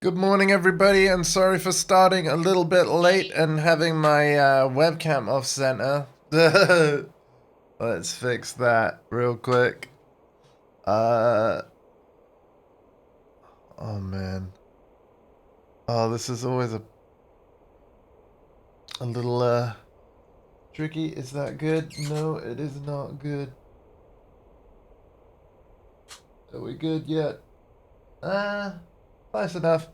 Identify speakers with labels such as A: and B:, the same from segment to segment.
A: Good morning, everybody, and sorry for starting a little bit late and having my webcam off center. Let's fix that real quick. Oh man. Oh, this is always a little tricky. Is that good? No, it is not good. Are we good yet? Close enough.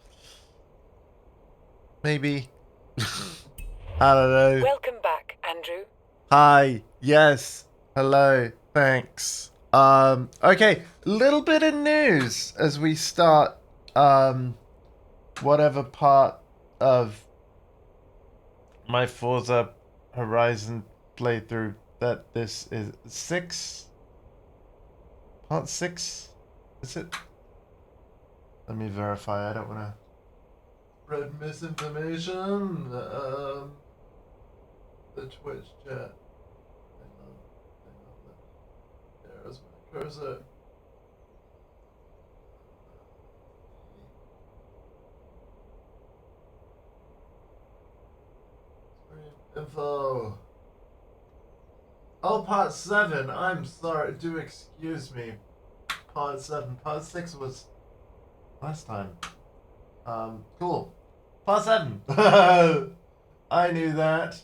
A: Maybe. I don't know.
B: Welcome back, Andrew.
A: Hi. Yes. Hello. Thanks. Okay. Little bit of news as we start whatever part of my Forza Horizon playthrough that this is. Part 6? Is it? Let me verify. I don't want to spread misinformation. The Twitch chat. Hang on. There's my cursor. Info. Oh, part 7. I'm sorry. Do excuse me. Part 7. Part 6 was last time. Cool. Part 7. I knew that.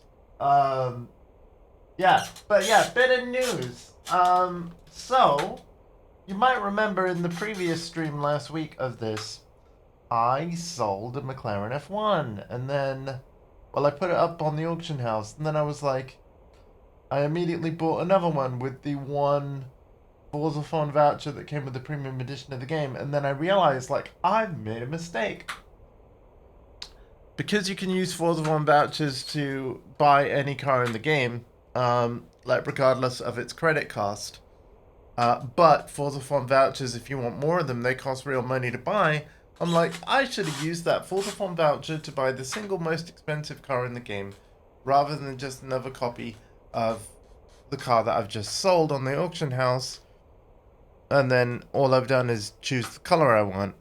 A: Yeah. But yeah, bit of news. So, you might remember in the previous stream last week of this, I sold a McLaren F1. And then, well, I put it up on the auction house. And then I was like, I immediately bought another one with the one Forza Phone voucher that came with the premium edition of the game, and then I realized, like, I've made a mistake. Because you can use Forza Phone vouchers to buy any car in the game, like, regardless of its credit cost. But Forza Phone vouchers, if you want more of them, they cost real money to buy. I'm like, I should have used that Forza Phone voucher to buy the single most expensive car in the game, rather than just another copy of the car that I've just sold on the auction house. And then all I've done is choose the color I want,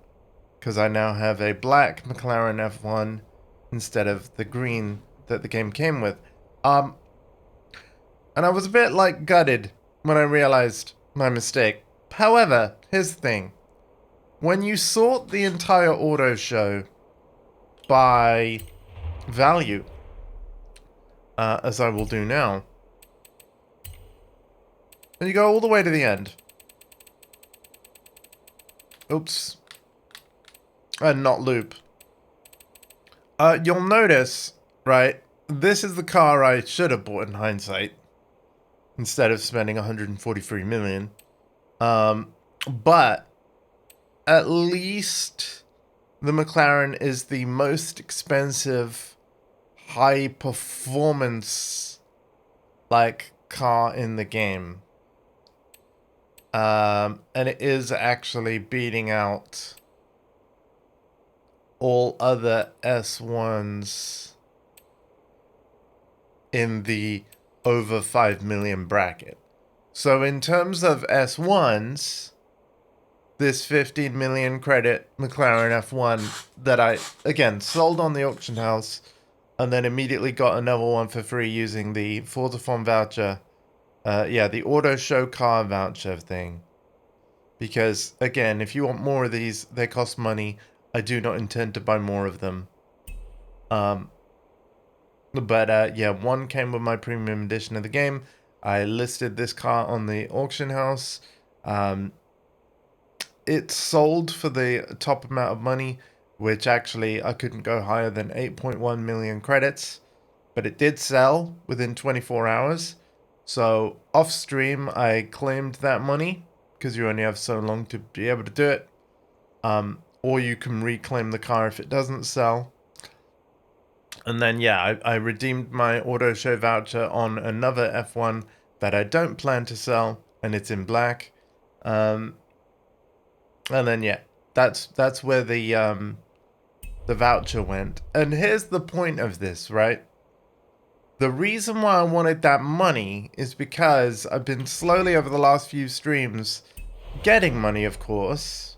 A: because I now have a black McLaren F1 instead of the green that the game came with. Um, and I was a bit like gutted when I realized my mistake. However, here's the thing. When you sort the entire auto show by value, as I will do now, and you go all the way to the end. Oops. And not loop. You'll notice, right, this is the car I should have bought in hindsight, instead of spending 143 million. But at least the McLaren is the most expensive, high performance, like, car in the game. And it is actually beating out all other S1s in the over 5 million bracket. So in terms of S1s, this 15 million credit McLaren F1 that I, again, sold on the auction house and then immediately got another one for free using the Forza Fun voucher. The auto show car voucher thing. Because, again, if you want more of these, they cost money. I do not intend to buy more of them. But one came with my premium edition of the game. I listed this car on the auction house. It sold for the top amount of money, which actually I couldn't go higher than 8.1 million credits. But it did sell within 24 hours. So off stream, I claimed that money because you only have so long to be able to do it. Or you can reclaim the car if it doesn't sell. And then, yeah, I redeemed my auto show voucher on another F1 that I don't plan to sell, and it's in black. And then, yeah, that's where the voucher went. And here's the point of this, right? The reason why I wanted that money is because I've been slowly over the last few streams getting money, of course.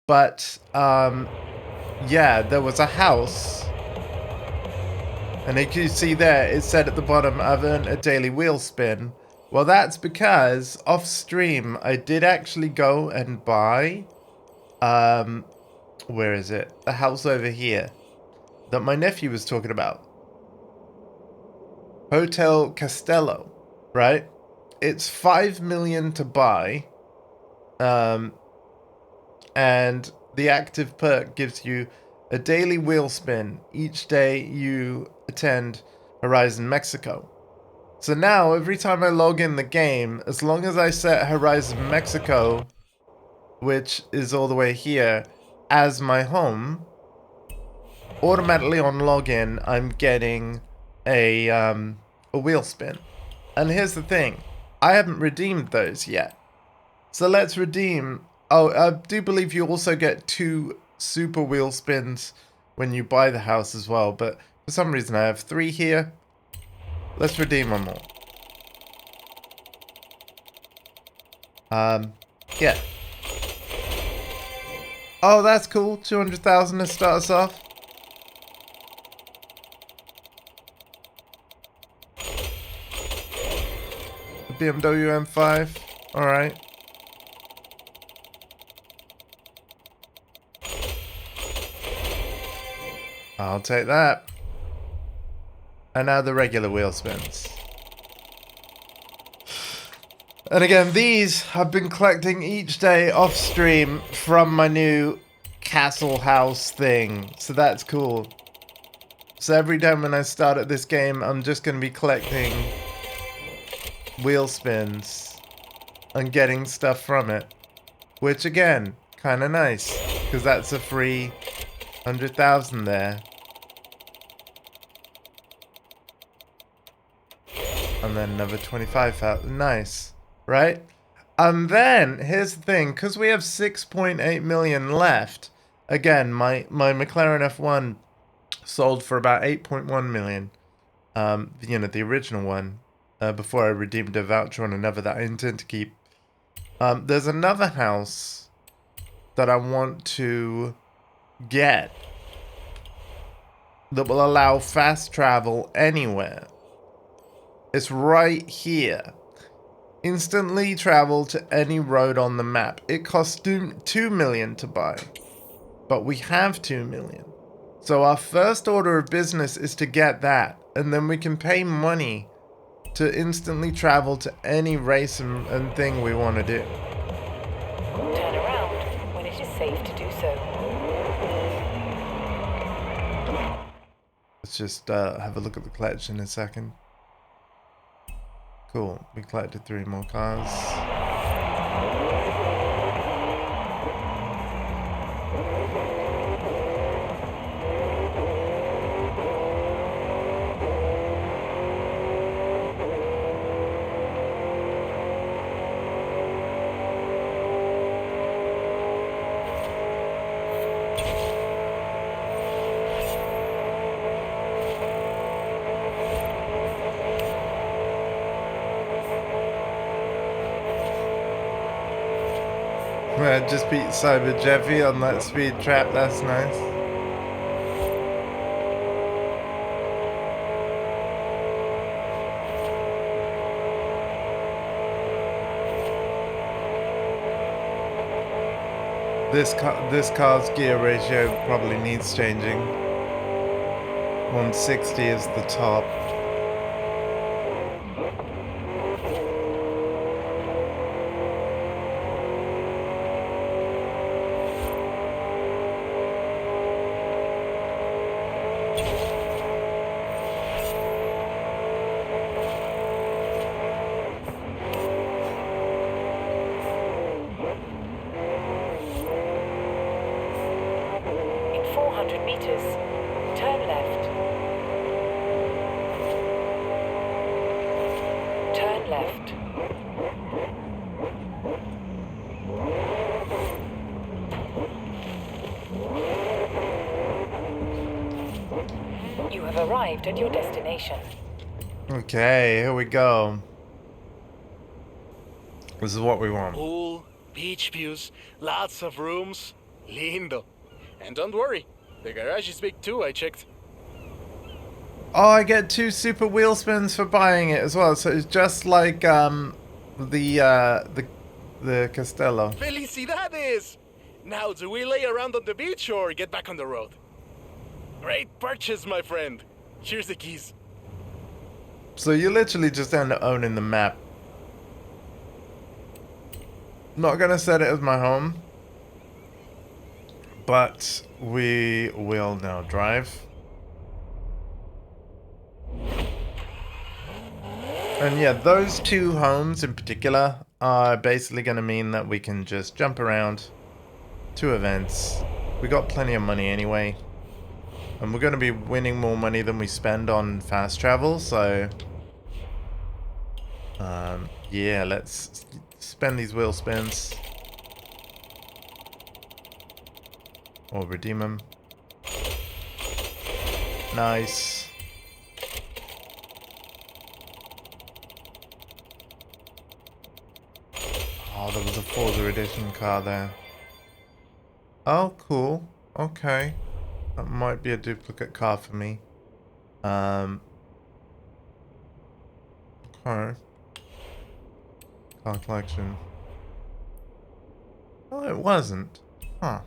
A: But yeah, there was a house. And you can see there, it said at the bottom, I've earned a daily wheel spin. Well, that's because off stream, I did actually go and buy, where is it? The house over here that my nephew was talking about. Hotel Castello, right? It's 5 million to buy. And the active perk gives you a daily wheel spin each day you attend Horizon Mexico. So now, every time I log in the game, as long as I set Horizon Mexico, which is all the way here, as my home, automatically on login, I'm getting a wheel spin. And here's the thing, I haven't redeemed those yet. So let's redeem. Oh, I do believe you also get 2 super wheel spins when you buy the house as well. But for some reason I have 3 here. Let's redeem them all. Yeah. Oh, that's cool. 200,000 to start us off. The BMW M5. All right. I'll take that. And now the regular wheel spins. And again, these I've been collecting each day off stream from my new castle house thing. So that's cool. So every time when I start at this game, I'm just going to be collecting wheel spins and getting stuff from it. Which again, kind of nice. Because that's a free 100,000 there. And then another 25,000. Nice. Right? And then, here's the thing. Because we have 6.8 million left. Again, my McLaren F1 sold for about 8.1 million. You know, the original one. Before I redeemed a voucher on another that I intend to keep. There's another house that I want to get that will allow fast travel anywhere. It's right here. Instantly travel to any road on the map. It costs 2 million to buy, but we have 2 million. So our first order of business is to get that, and then we can pay money to instantly travel to any race and thing we want to do.
B: Turn around when it is safe to do so.
A: Let's just have a look at the collection in a second. Cool, we collected 3 more cars. I just beat Cyber Jeffy on that speed trap, that's nice. This car's gear ratio probably needs changing. 160 is the top.
B: In 400 meters, turn left. Turn left. You have arrived at your destination.
A: Okay, here we go. This is what we want.
C: Pool, beach views, lots of rooms. Lindo. And don't worry, The garage is big too, I checked.
A: Oh, I get 2 super wheel spins for buying it as well. So it's just like the Castello.
C: Felicidades! Now, do we lay around on the beach or get back on the road? Great purchase, my friend. Here's the keys.
A: So you literally just end up owning the map. Not gonna set it as my home, but we will now drive. And yeah, those 2 homes in particular are basically gonna mean that we can just jump around to events. We got plenty of money anyway. And we're gonna be winning more money than we spend on fast travel, so yeah, let's spend these wheel spins. Or redeem them. Nice. Oh, there was a Forza edition car there. Oh, cool. Okay. That might be a duplicate car for me. Okay. Car collection. Oh, it wasn't. Huh.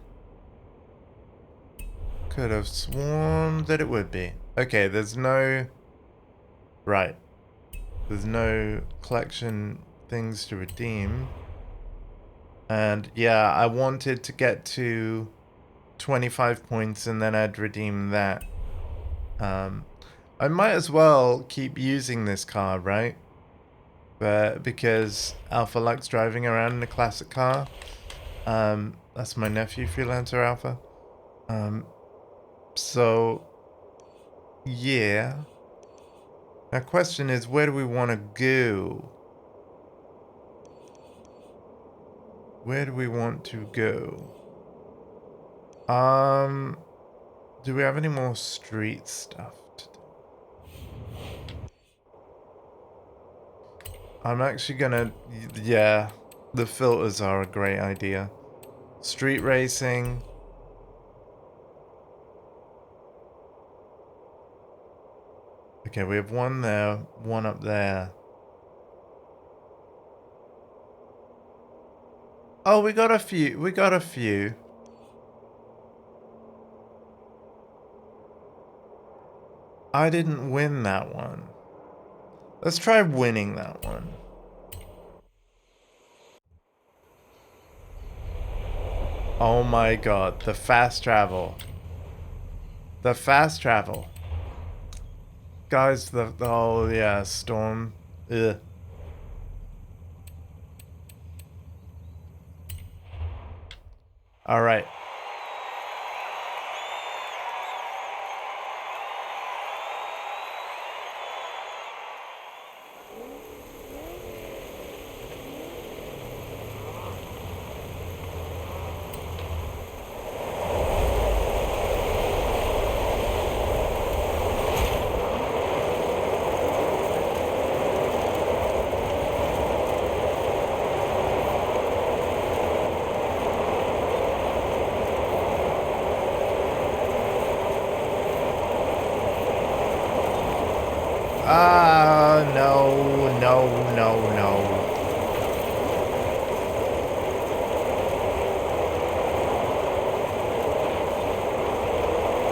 A: Could have sworn that it would be. Okay, there's no... Right. There's no collection things to redeem. And yeah, I wanted to get to 25 points and then I'd redeem that. I might as well keep using this car, right? But because Alpha likes driving around in a classic car. That's my nephew, Freelancer Alpha. So, yeah. Now, question is, where do we want to go? Where do we want to go? Do we have any more street stuff to do? I'm actually gonna, yeah, the filters are a great idea. Street racing. Okay, we have one there, one up there. Oh, we got a few. We got a few. I didn't win that one. Let's try winning that one. Oh my god, the fast travel. The fast travel. Guys, oh yeah, storm. Ugh. Alright. No.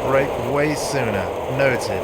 A: Break way sooner. Noted.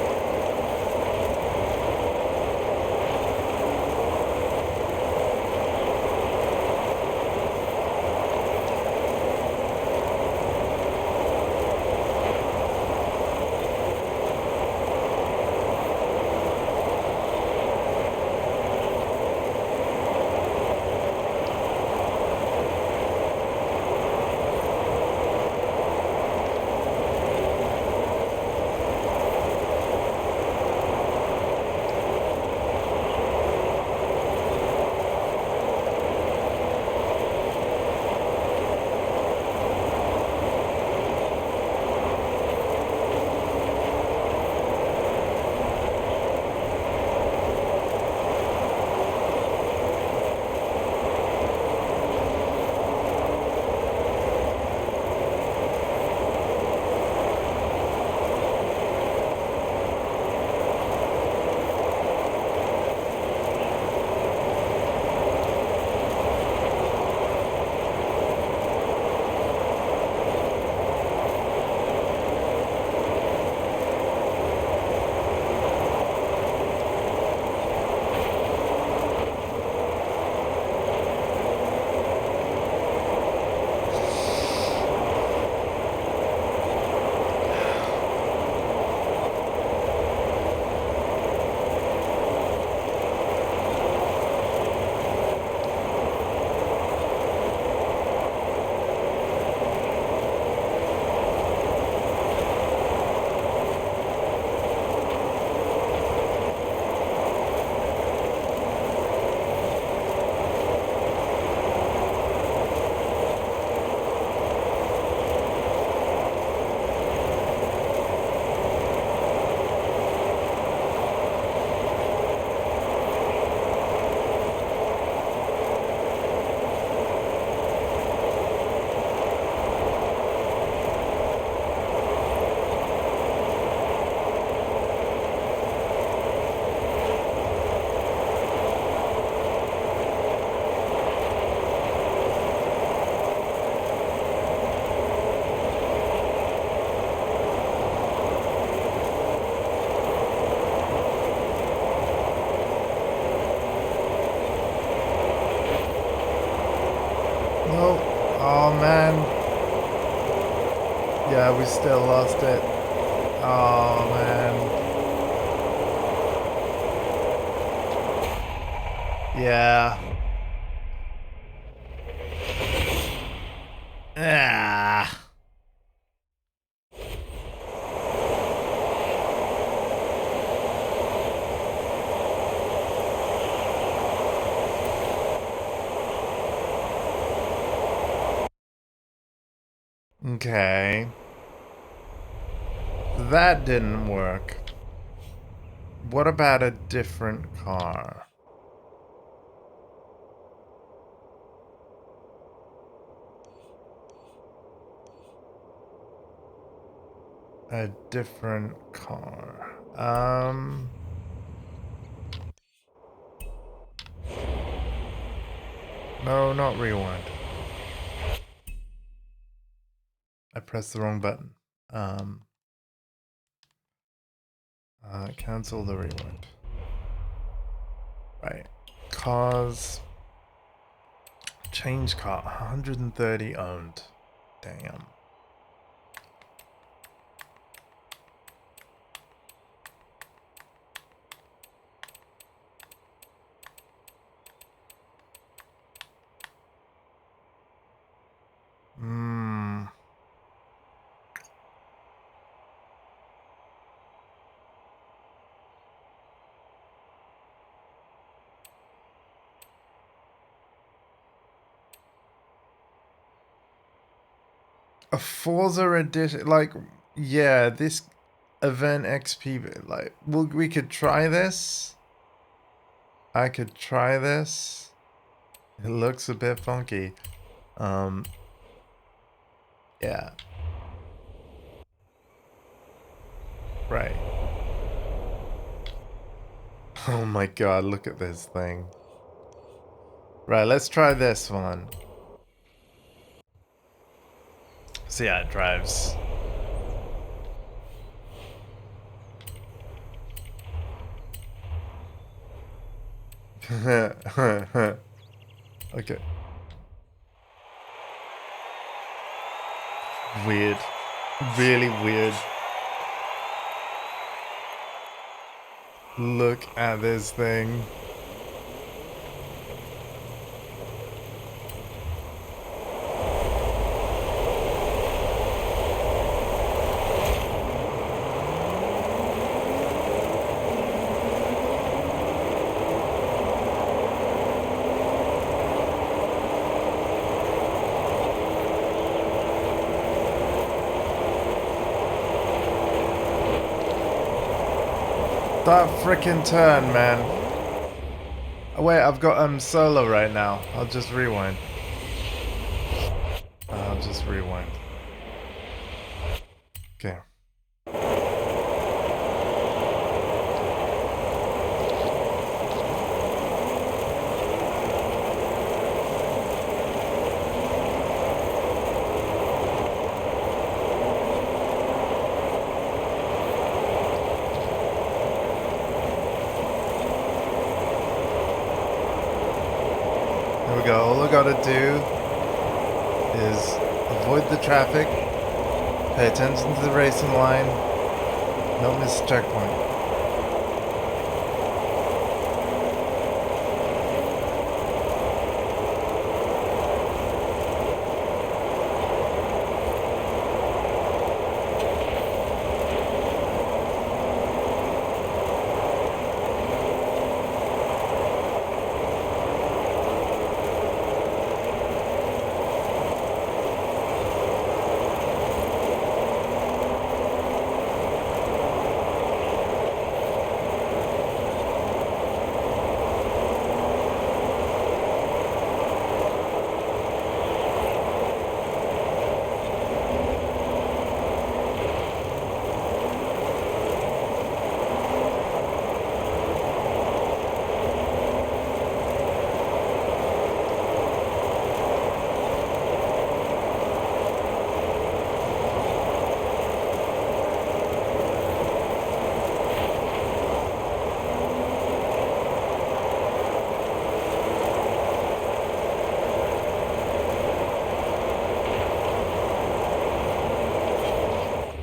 A: we still lost it. Oh, man. Yeah. Ah. Okay. That didn't work. What about a different car? A different car. No, not rewind. I pressed the wrong button. Cancel the rewind. Right. Cars. Change car. 130 owned. Damn. A Forza edition, like, yeah, this event XP, like, well, we could try this. I could try this. It looks a bit funky. Yeah. Right. Oh my god, look at this thing. Right, let's try this one. See how it drives. Okay. Weird. Really weird. Look at this thing. That frickin' turn, man. Oh, wait, I've got solo right now. I'll just rewind. I'll just rewind. Okay. Here we go. All I gotta do is avoid the traffic, pay attention to the racing line, don't miss the checkpoint.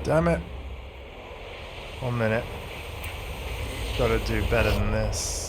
A: Damn it. 1 minute. Gotta do better than this.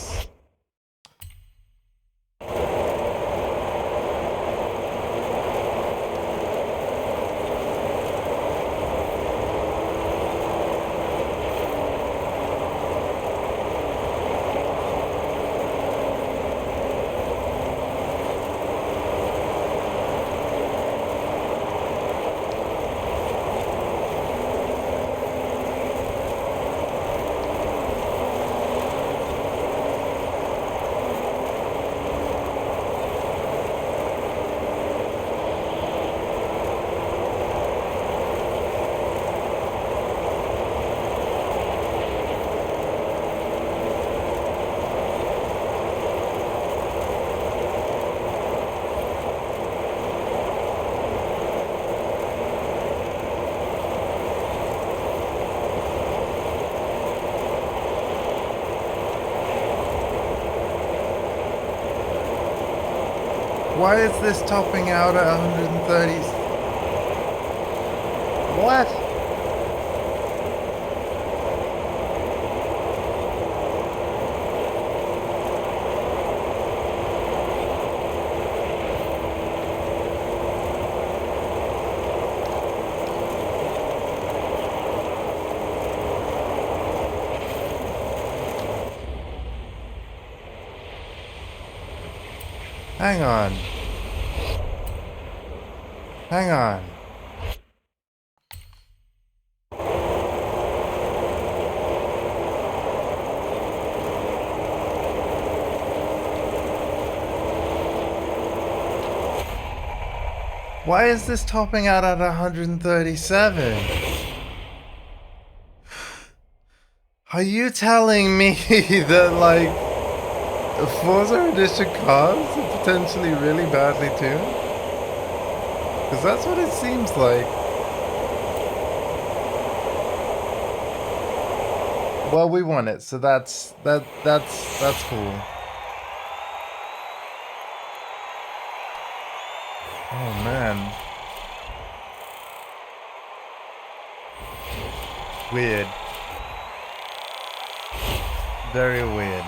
A: Why is this topping out at 130? What? Hang on. Hang on. Why is this topping out at 137? Are you telling me that, like, Forza Edition cars are potentially really badly tuned? Because that's what it seems like. Well, we won it, so that's cool. Oh man. Weird. Very weird.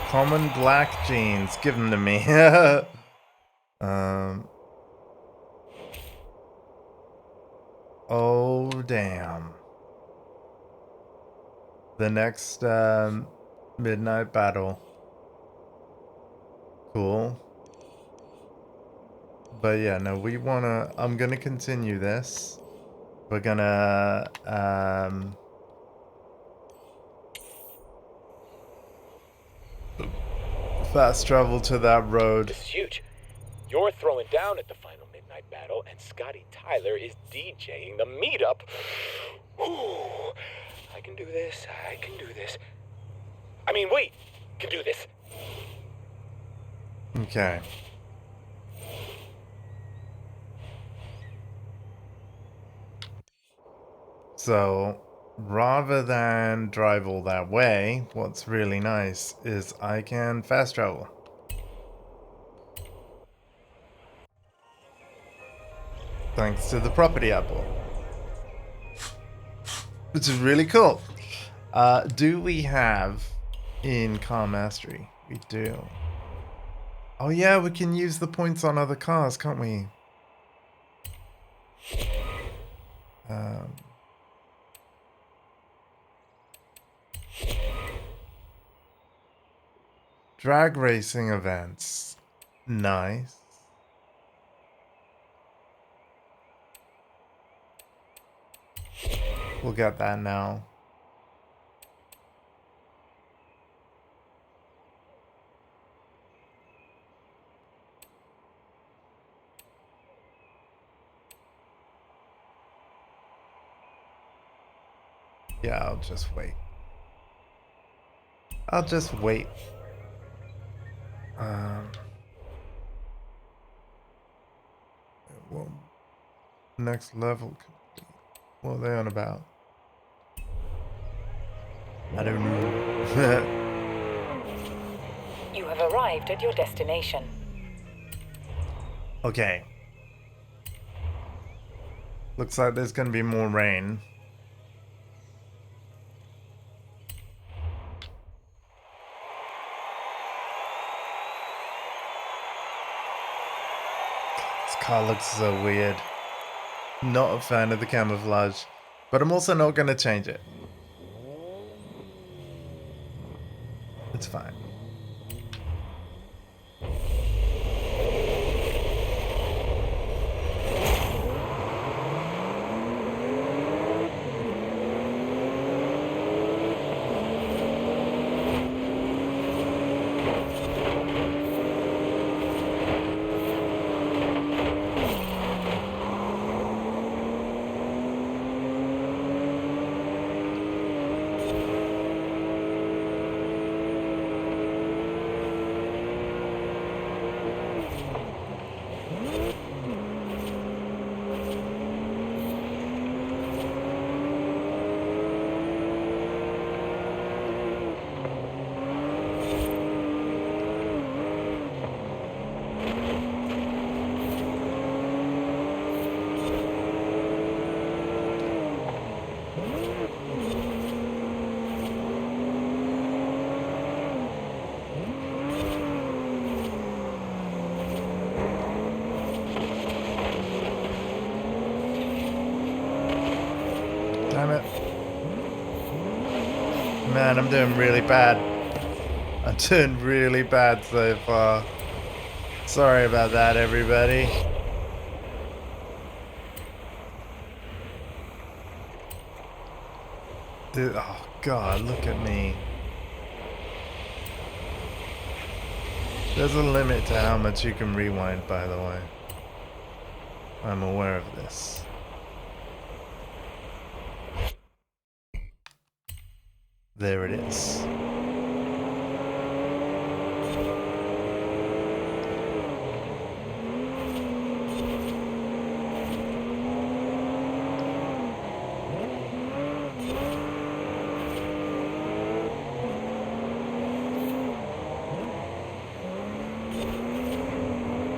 A: Common black jeans. Give them to me. Oh, damn. The next midnight battle. Cool. But yeah, no, we wanna... I'm gonna continue this. We're gonna... fast travel to that road.
D: This is huge. You're throwing down at the final midnight battle, and Scotty Tyler is DJing the meetup. Whew. I can do this. I can do this. I mean, we can do this.
A: Okay. So, rather than drive all that way, what's really nice is I can fast travel. Thanks to the property apple. Which is really cool. Do we have in car mastery? We do. Oh yeah, we can use the points on other cars, can't we? Drag racing events. Nice. We'll get that now. Yeah, I'll just wait. I'll just wait. Well, next level. What are they on about? I don't know.
B: arrived at your destination.
A: Okay. Looks like there's gonna be more rain. This car looks so weird. Not a fan of the camouflage, but I'm also not gonna change it. It's fine. Damn it. Man, I'm doing really bad. I'm doing really bad so far. Sorry about that, everybody. Dude, oh god, look at me. There's a limit to how much you can rewind, by the way. I'm aware of this. There it is.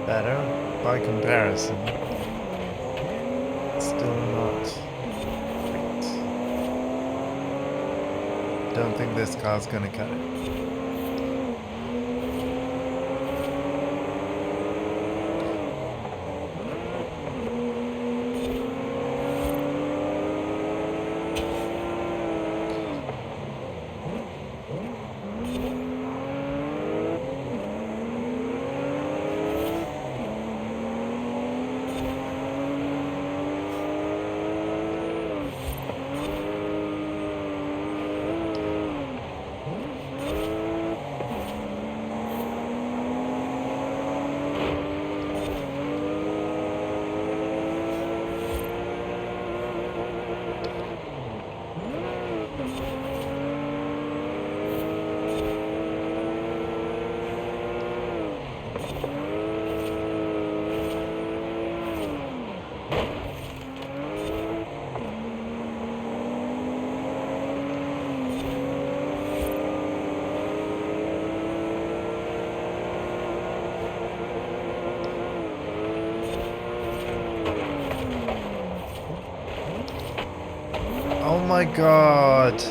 A: Better by comparison. Still not great. Don't think this car's gonna cut it. Oh my god.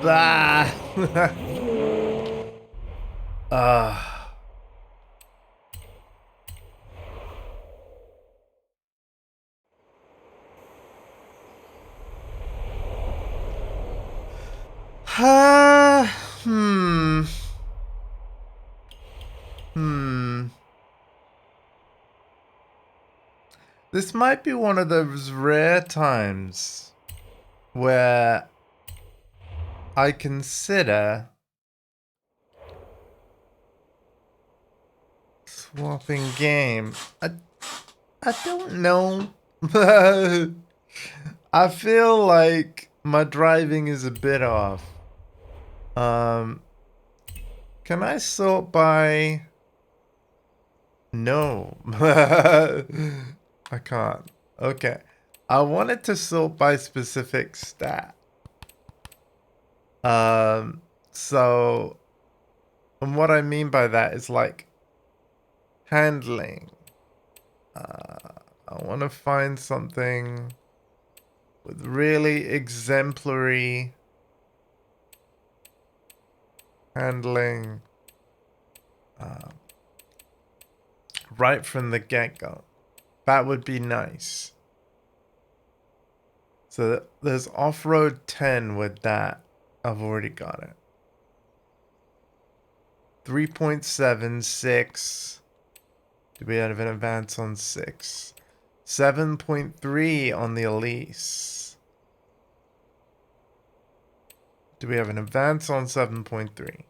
A: Bah. Ah. Hmm. This might be one of those rare times where I consider swapping game. I don't know. I feel like my driving is a bit off. Can I sort by? No. I can't. Okay. I wanted to sort by specific stat. So, and what I mean by that is like handling. I want to find something with really exemplary handling right from the get-go. That would be nice. So there's off-road 10 with that. I've already got it. 3.76. Do we have an advance on 6? 7.3 on the Elise. Do we have an advance on 7.3?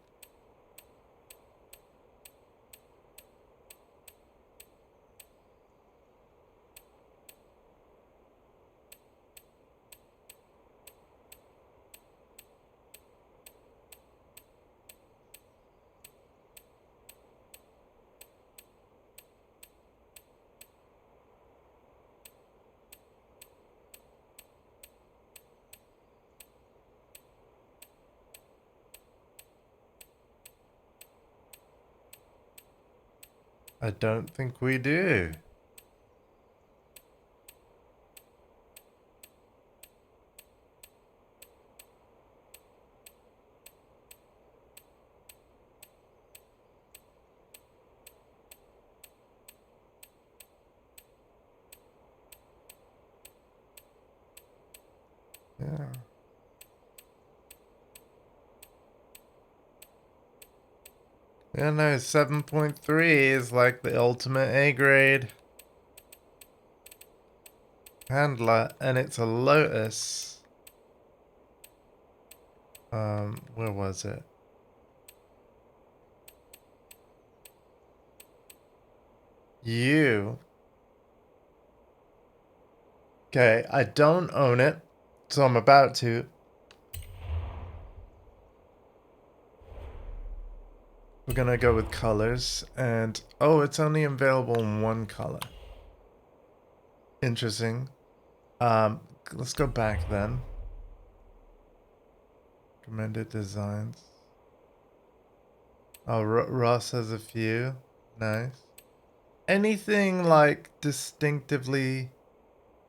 A: I don't think we do. Yeah. Yeah, no, 7.3 is like the ultimate A grade handler, and it's a Lotus. Where was it? You. Okay, I don't own it, so I'm about to. We're gonna go with colors, and oh, it's only available in one color. Interesting. Let's go back then. Recommended designs. Oh, Ross has a few. Nice. Anything like distinctively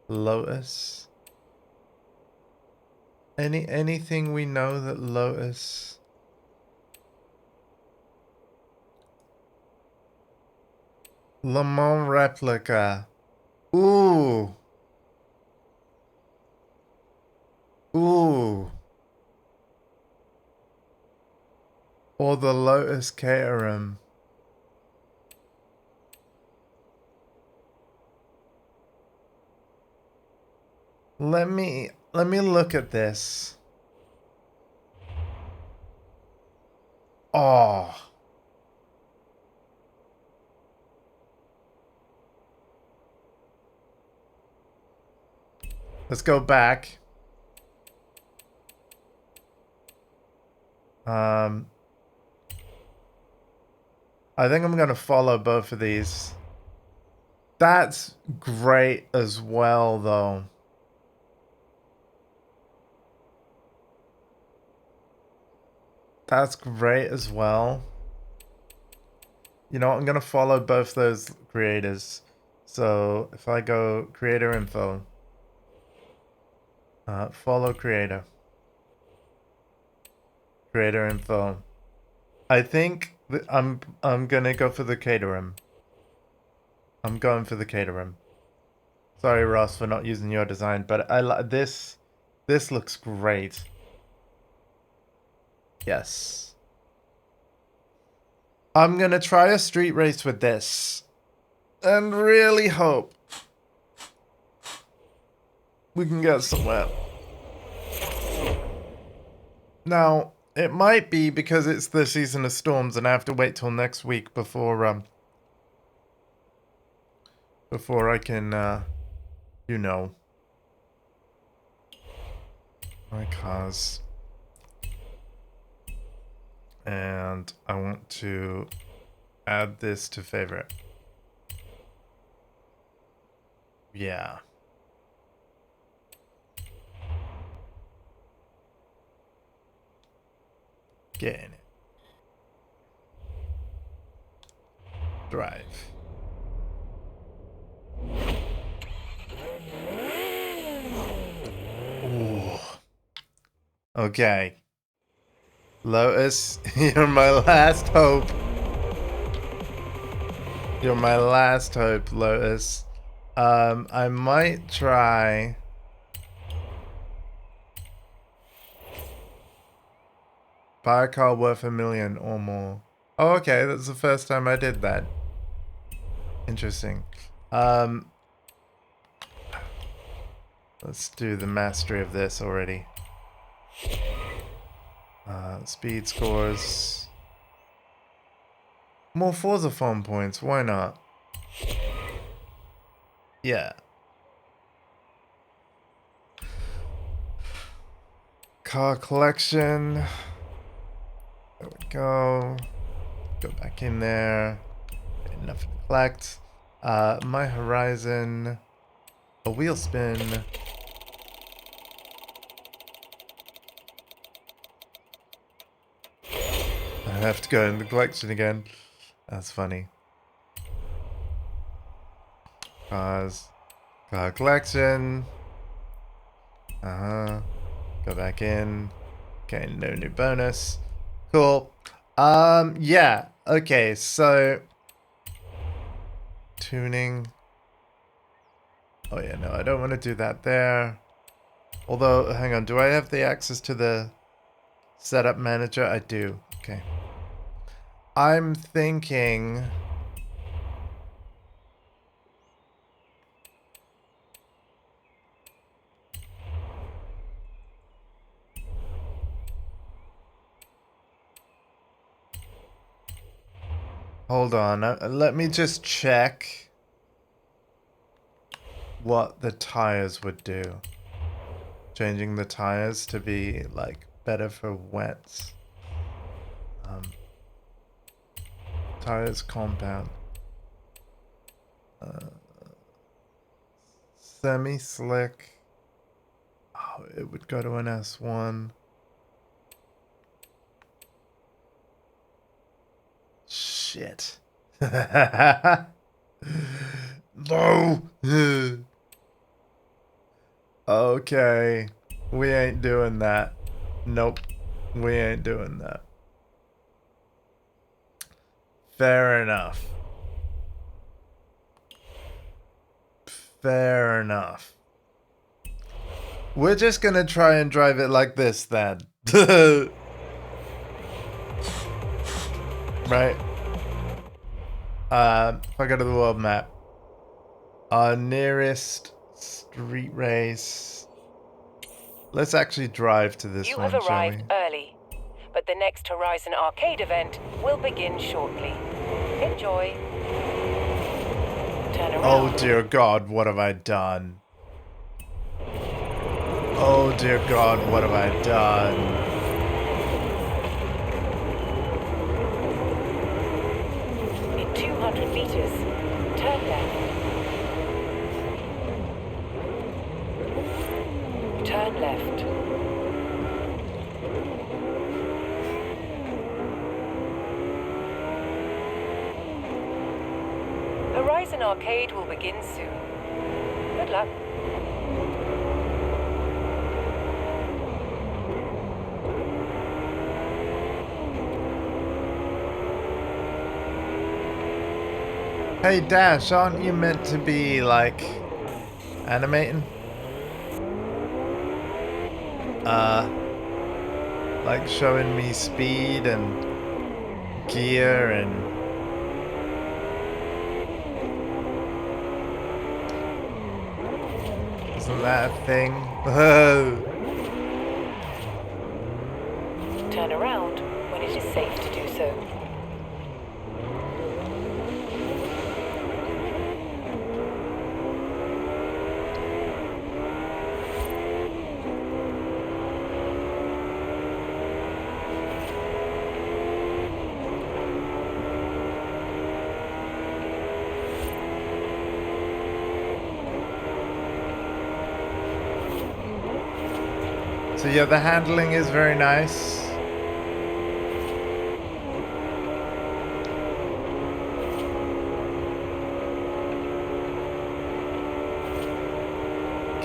A: Lotus? Anything we know that Lotus... Le Mans replica. Ooh. Ooh. Or the Lotus Caterham. Let me look at this. Oh. Let's go back. I think I'm gonna follow both of these. That's great as well, though. That's great as well. You know what? I'm gonna follow both those creators. So if I go creator info, follow creator, creator info. I think I'm gonna go for the Caterham. I'm going for the Caterham. Sorry, Ross, for not using your design, but I like this. This looks great. Yes. I'm gonna try a street race with this, and really hope we can get somewhere. Now, it might be because it's the season of storms, and I have to wait till next week before I can you know, my cars. And I want to add this to favorite. Yeah. Get in it. Drive. Ooh. Okay. Lotus, you're my last hope. You're my last hope, Lotus. I might try. Buy a car worth $1 million or more. Oh, okay, that's the first time I did that. Interesting. Let's do the mastery of this already. Speed scores. More Forza Farm points, why not? Yeah. Car collection. There we go. Go back in there. Nothing to collect. My Horizon. A wheel spin. I have to go in the collection again. That's funny. Cars. Car collection. Go back in. Okay, no new bonus. Cool. Yeah. Okay, so tuning. Oh yeah, no, I don't want to do that there. Although, hang on, do I have the access to the setup manager? I do. Okay. I'm thinking. Hold on, let me just check what the tires would do. Changing the tires to be like better for wets. Tires compound. Semi-slick. Oh, it would go to an S1. Shit. No. Okay. We ain't doing that. Nope. We ain't doing that. Fair enough. Fair enough. We're just gonna try and drive it like this then. Right? If I go to the world map. Our nearest street race. Let's actually drive to this
B: You
A: one,
B: have
A: shall we?
B: arrived early, but the next Horizon Arcade event will begin shortly. Enjoy. Turn around.
A: Oh dear God, what have I done? Oh dear God, what have I done?
B: In 200 meters, turn left. Turn left. Horizon Arcade will begin soon. Good luck.
A: Hey Dash, aren't you meant to be like animating? Like showing me speed and gear and isn't that a thing?
B: Turn around when it is safe to do so.
A: So yeah, the handling is very nice.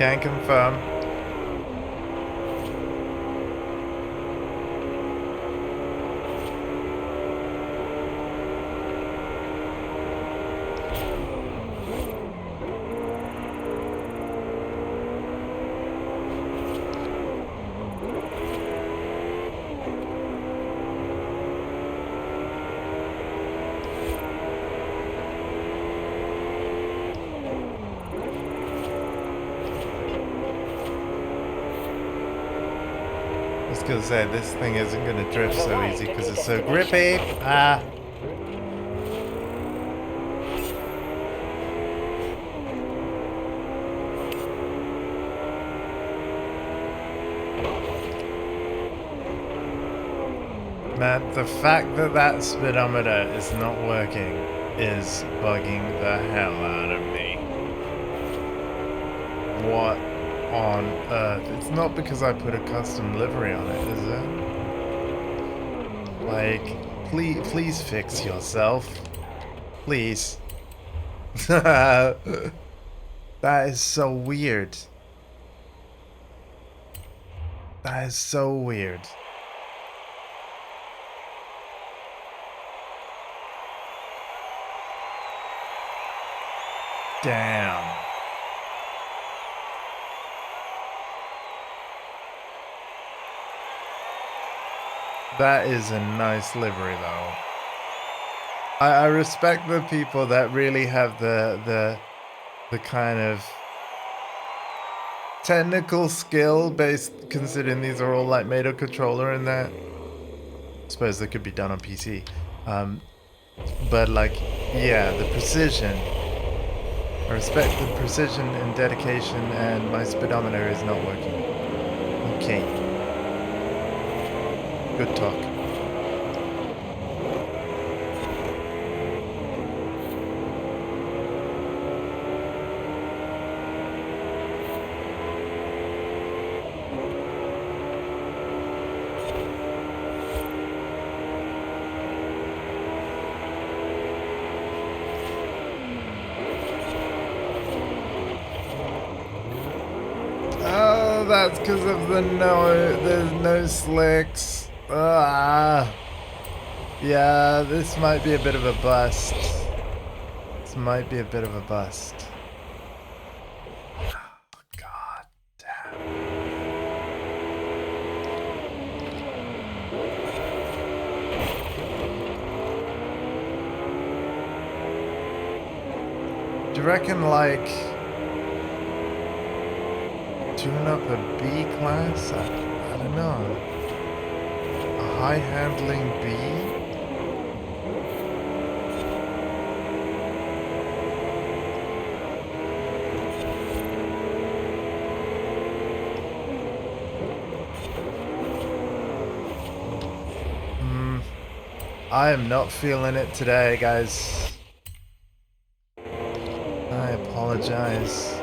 A: Can confirm. I was gonna say, this thing isn't gonna drift so easy because it's so grippy. Ah. Man, the fact that that speedometer is not working is bugging the hell out of me. What on earth? It's not because I put a custom livery on it, is it? Like, please fix yourself. Please. That is so weird. That is so weird. Damn. That is a nice livery, though. I respect the people that really have the kind of technical skill based, considering these are all like made of controller and that. I suppose they could be done on PC. But like, yeah, the precision. I respect the precision and dedication, and my speedometer is not working. Okay. Good talk. Oh, that's because of there's no slicks. Ah. Yeah, this might be a bit of a bust. This might be a bit of a bust. Oh, God damn. Do you reckon, like, tune up a B class? I don't know. A high handling B? I am not feeling it today, guys. I apologize.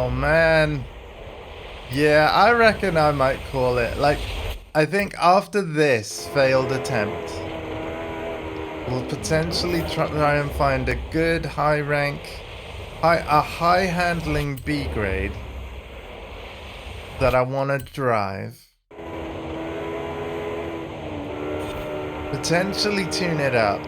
A: Oh, man. Yeah, I reckon I might call it. Like, I think after this failed attempt, we'll potentially try and find a good high rank, a high handling B grade that I want to drive. Potentially tune it up.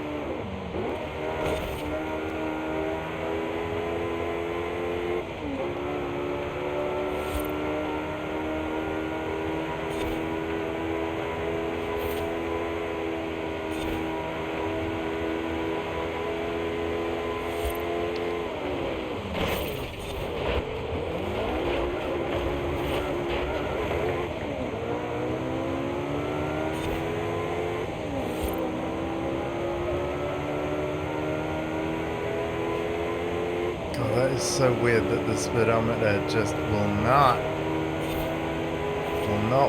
A: God, that is so weird that the speedometer just will not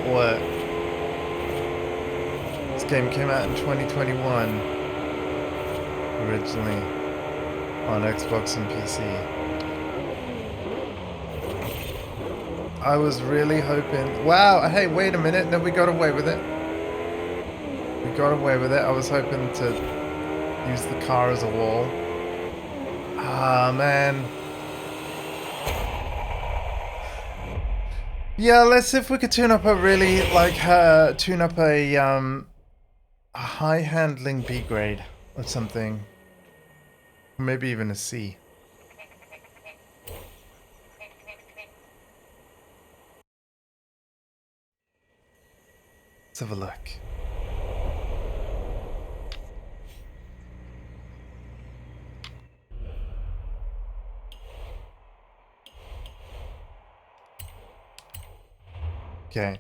A: work. This game came out in 2021 originally on Xbox and PC. I was really hoping... Wow, hey, wait a minute. No, we got away with it. We got away with it. I was hoping to use the car as a wall. Ah, man. Yeah, let's see if we could tune up a really, like, tune up a high handling B grade or something. Maybe even a C. Let's have a look. Okay.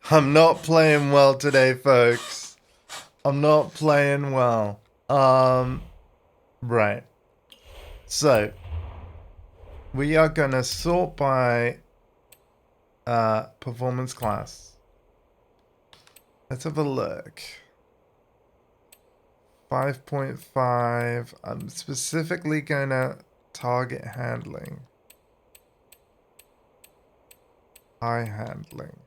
A: I'm not playing well today, folks. I'm not playing well. Right. So, we are gonna sort by performance class. Let's have a look. 5.5. I'm specifically gonna target handling. High handling.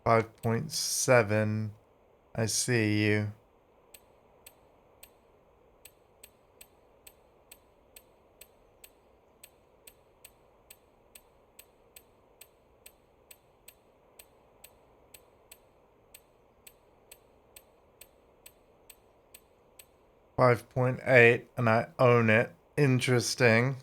A: 5.7. I see you. .8, and I own it. Interesting.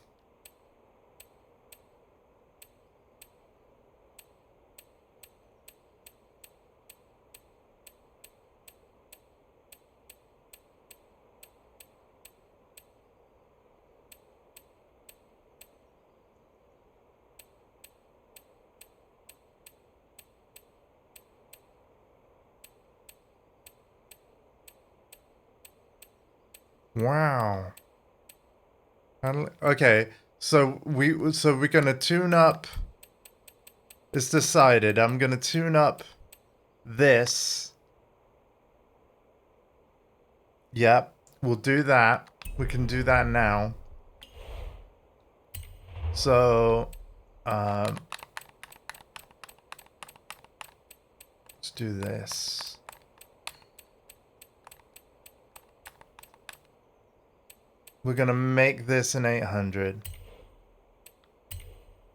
A: Wow. Okay, so we're gonna tune up. It's decided. I'm gonna tune up this. Yep, we'll do that. We can do that now. So, let's do this. We're gonna make this an 800.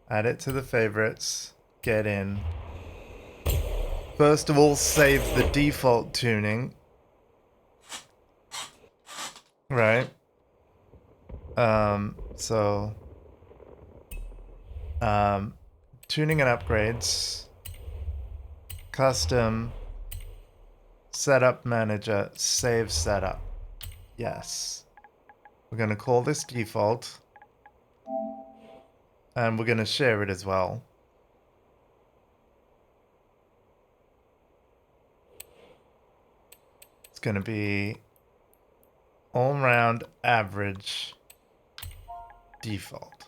A: Add it to the favorites. Get in. First of all, save the default tuning. Right. Tuning and upgrades. Custom. Setup manager. Save setup. Yes. We're going to call this default. And we're going to share it as well. It's going to be all-round average default.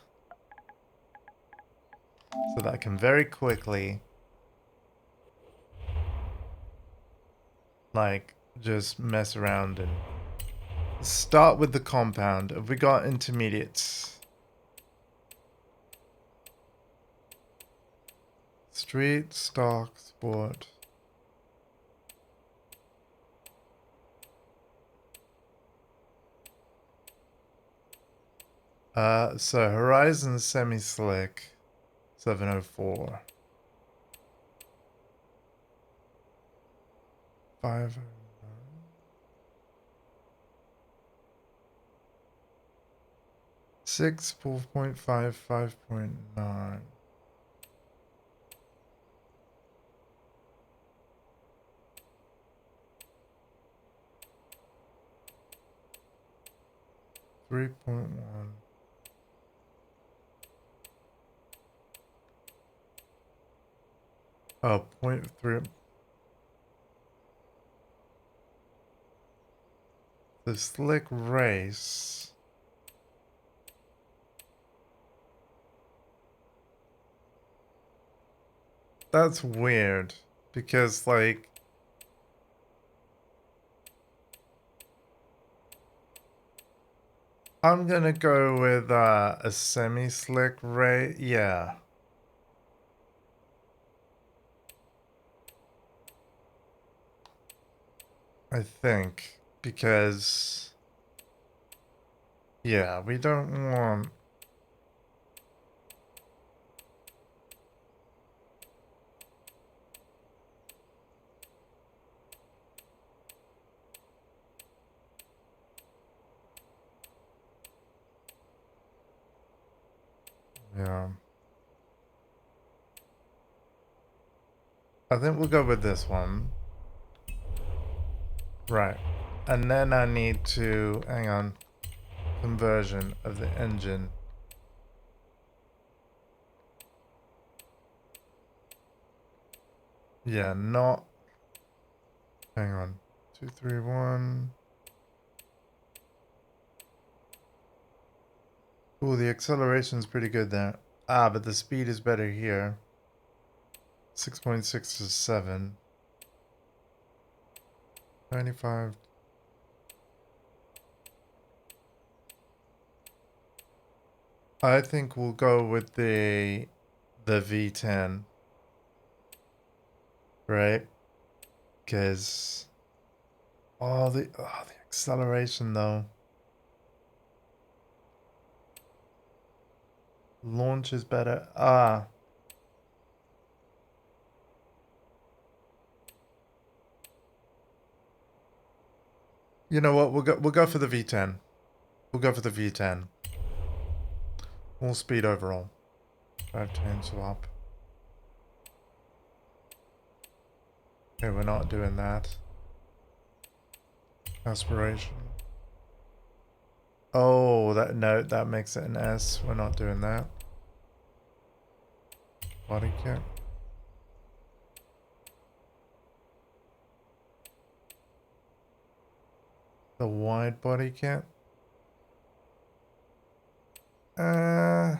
A: So that I can very quickly, like, just mess around and Start with the compound. Have we got intermediates? Street, stock, sport. So Horizon semi-slick, 704. 509. 6, 4.5, 5.9. Three point one. Oh, 0.3. The slick race. That's weird. Because, like, I'm gonna go with a semi-slick race. Yeah. I think. Because, yeah, we don't want... Yeah. I think we'll go with this one. Right. And then I need to... Hang on. Conversion of the engine. Yeah, not... Hang on. 2, 3, 1... Ooh, the acceleration's pretty good there. Ah, but the speed is better here. 6.6 to 7. 95. I think we'll go with the V10. Right? Because the acceleration though. Launch is better. Ah. You know what? We'll go for the V10. We'll go for the V10. More speed overall. 510 swap. Okay, we're not doing that. Aspiration. Oh, that makes it an S. We're not doing that. Body kit. The wide body kit. Nah.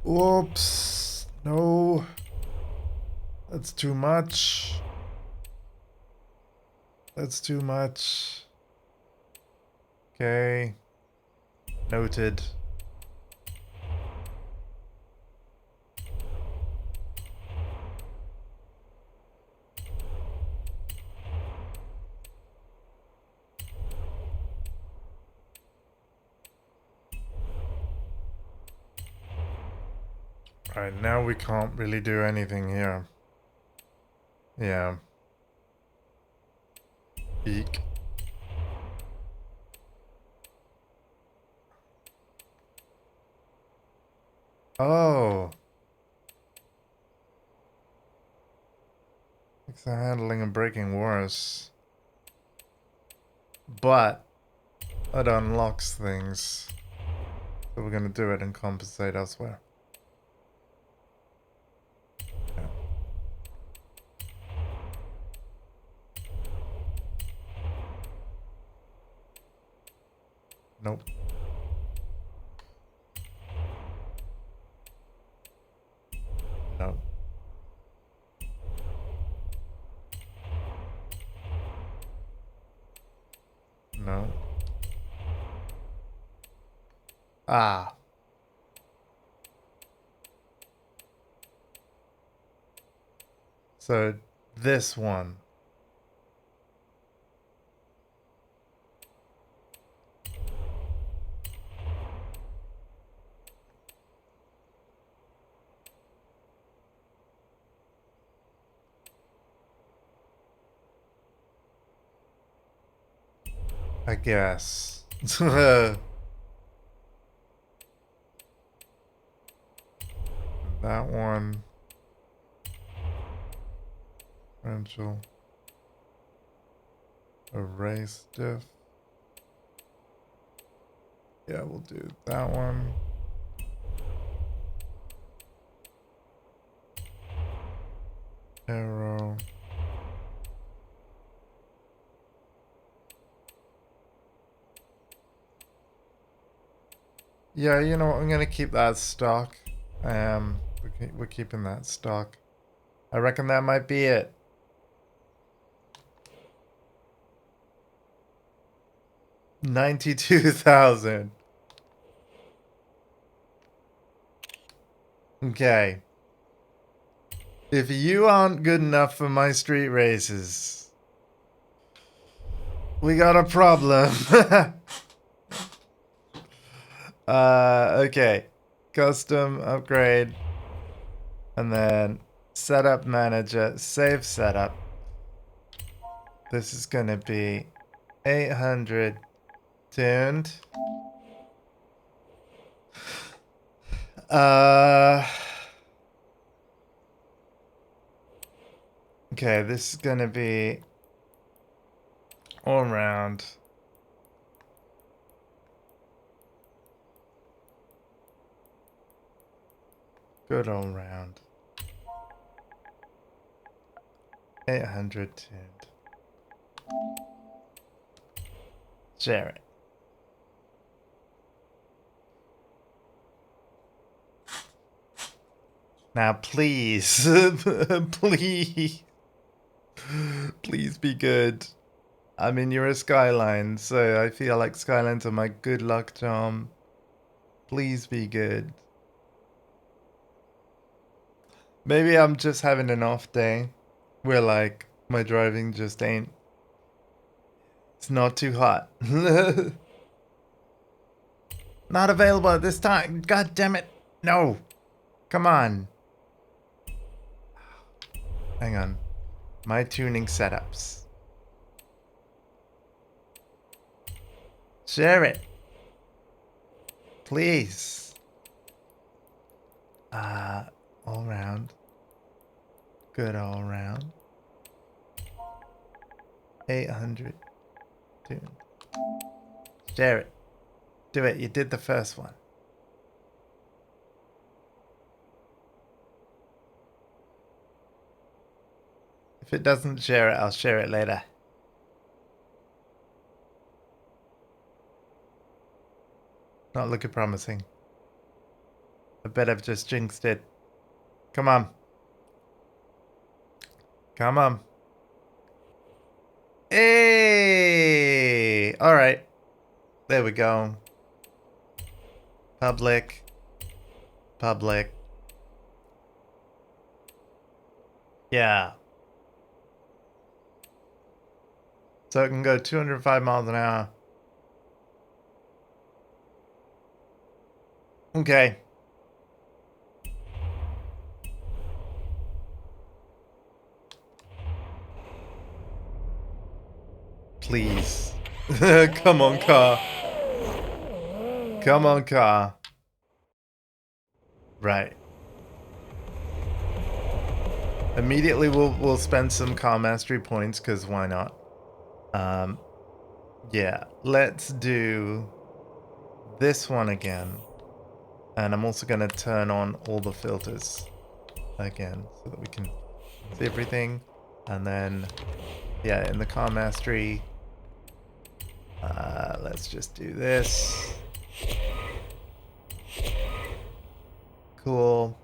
A: Whoops. No. That's too much. That's too much. Okay. Noted. Right, now we can't really do anything here. Yeah. Eek. Oh. Makes the handling and braking worse. But it unlocks things. So we're gonna do it and compensate elsewhere. Yeah. Nope. Nope. No. Ah. So this one. I guess. That one. Differential. Erase diff. Yeah, we'll do that one. Arrow. Yeah, you know what? I'm gonna keep that stock. We're keeping that stock. I reckon that might be it. $92,000. Okay. If you aren't good enough for my street races, we got a problem. Okay. Custom upgrade. And then setup manager, save setup. This is gonna be 800 tuned. Okay, this is gonna be all round. Good all round. 800 tuned. Share it. Now please, please, please be good. I mean, you're a Skyline, so I feel like Skylines are my good luck charm. Please be good. Maybe I'm just having an off day where like my driving just ain't. It's not too hot. Not available at this time. God damn it. No. Come on. Hang on. My tuning setups. Share it. Please. All round. Good all round. 800. Tune. Share it. Do it. You did the first one. If it doesn't share it, I'll share it later. Not looking promising. I bet I've just jinxed it. Come on. Come on. Hey! Alright. There we go. Public. Public. Yeah. So it can go 205 miles an hour. Okay. Please. Come on, car. Come on, car. Right. Immediately we'll spend some car mastery points, because why not? Yeah, let's do this one again. And I'm also going to turn on all the filters again so that we can see everything. And then, yeah, in the car mastery, let's just do this. Cool.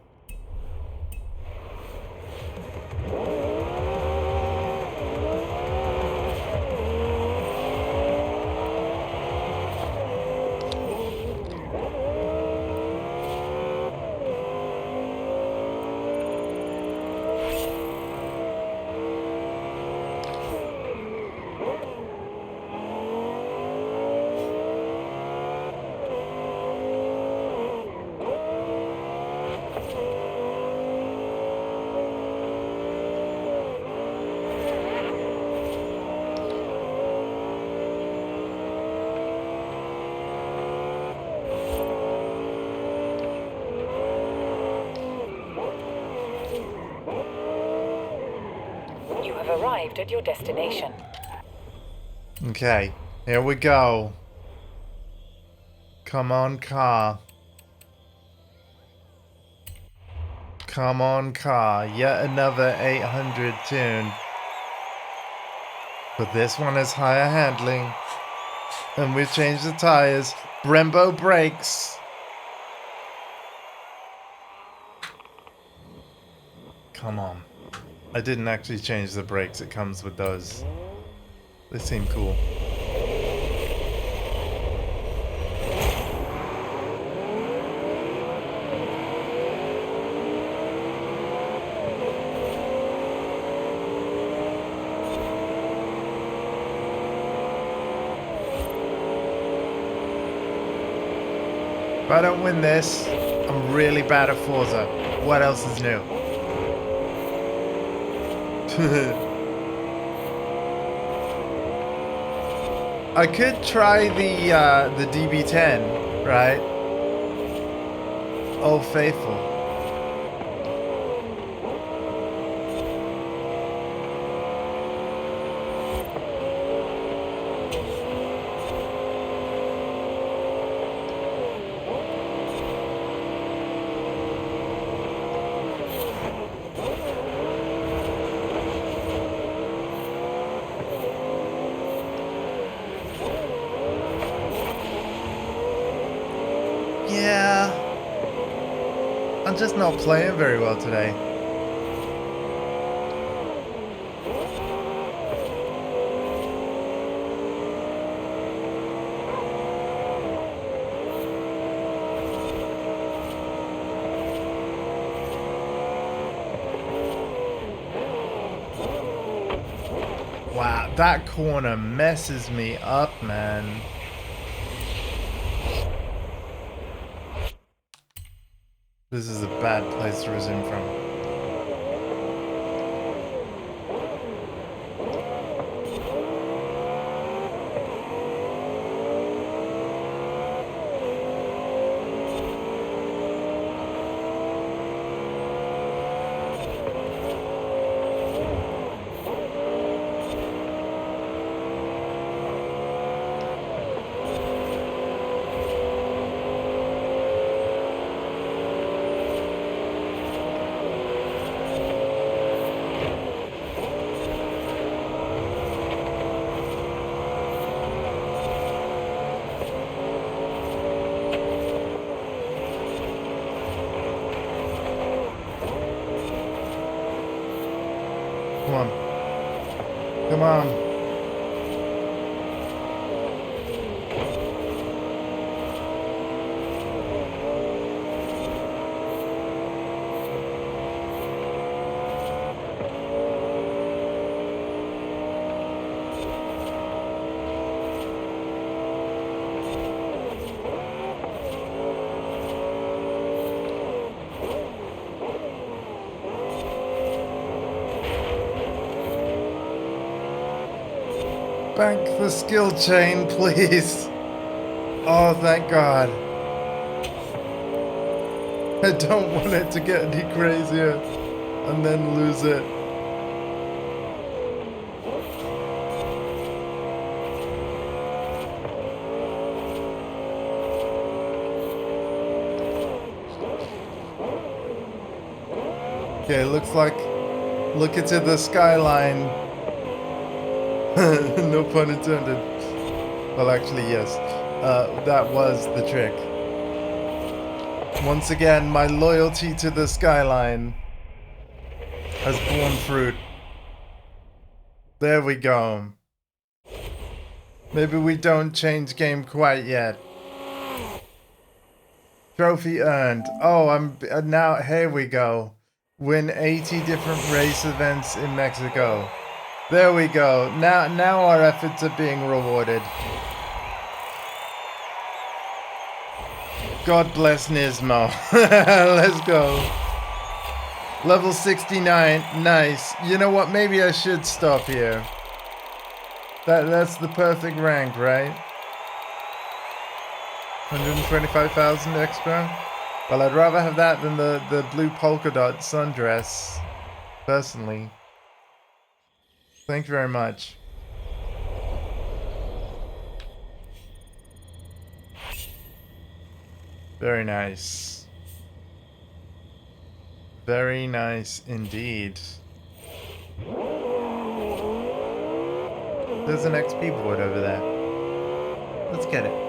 B: You have arrived at your destination.
A: Okay, here we go. Come on, car. Come on, car. Yet another 800 tune. But this one has higher handling. And we've changed the tires. Brembo brakes. Come on. I didn't actually change the brakes. It comes with those. They seem cool. If I don't win this, I'm really bad at Forza. What else is new? I could try the DB10, right? Old Faithful. Yeah, I'm just not playing very well today. Wow, that corner messes me up, man. This is a bad place to resume from. Come on. Come on. Bank the skill chain, please. Oh, thank God. I don't want it to get any crazier and then lose it. Okay, looks like look into the skyline. No pun intended. Well, actually, yes. That was the trick. Once again, my loyalty to the skyline has borne fruit. There we go. Maybe we don't change game quite yet. Trophy earned. Oh, I'm now. Here we go. Win 80 different race events in Mexico. There we go. Now our efforts are being rewarded. God bless Nismo. Let's go. Level 69. Nice. You know what? Maybe I should stop here. That's the perfect rank, right? 125,000 extra? Well, I'd rather have that than the blue polka dot sundress. Personally. Thank you very much. Very nice. Very nice indeed. There's an XP board over there. Let's get it.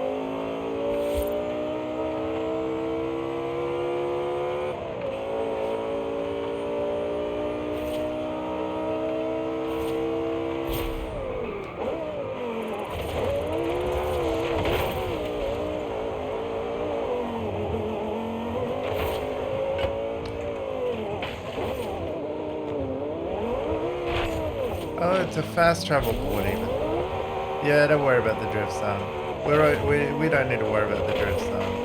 A: Oh, it's a fast travel board even. Yeah, don't worry about the drift zone. We don't need to worry about the drift zone.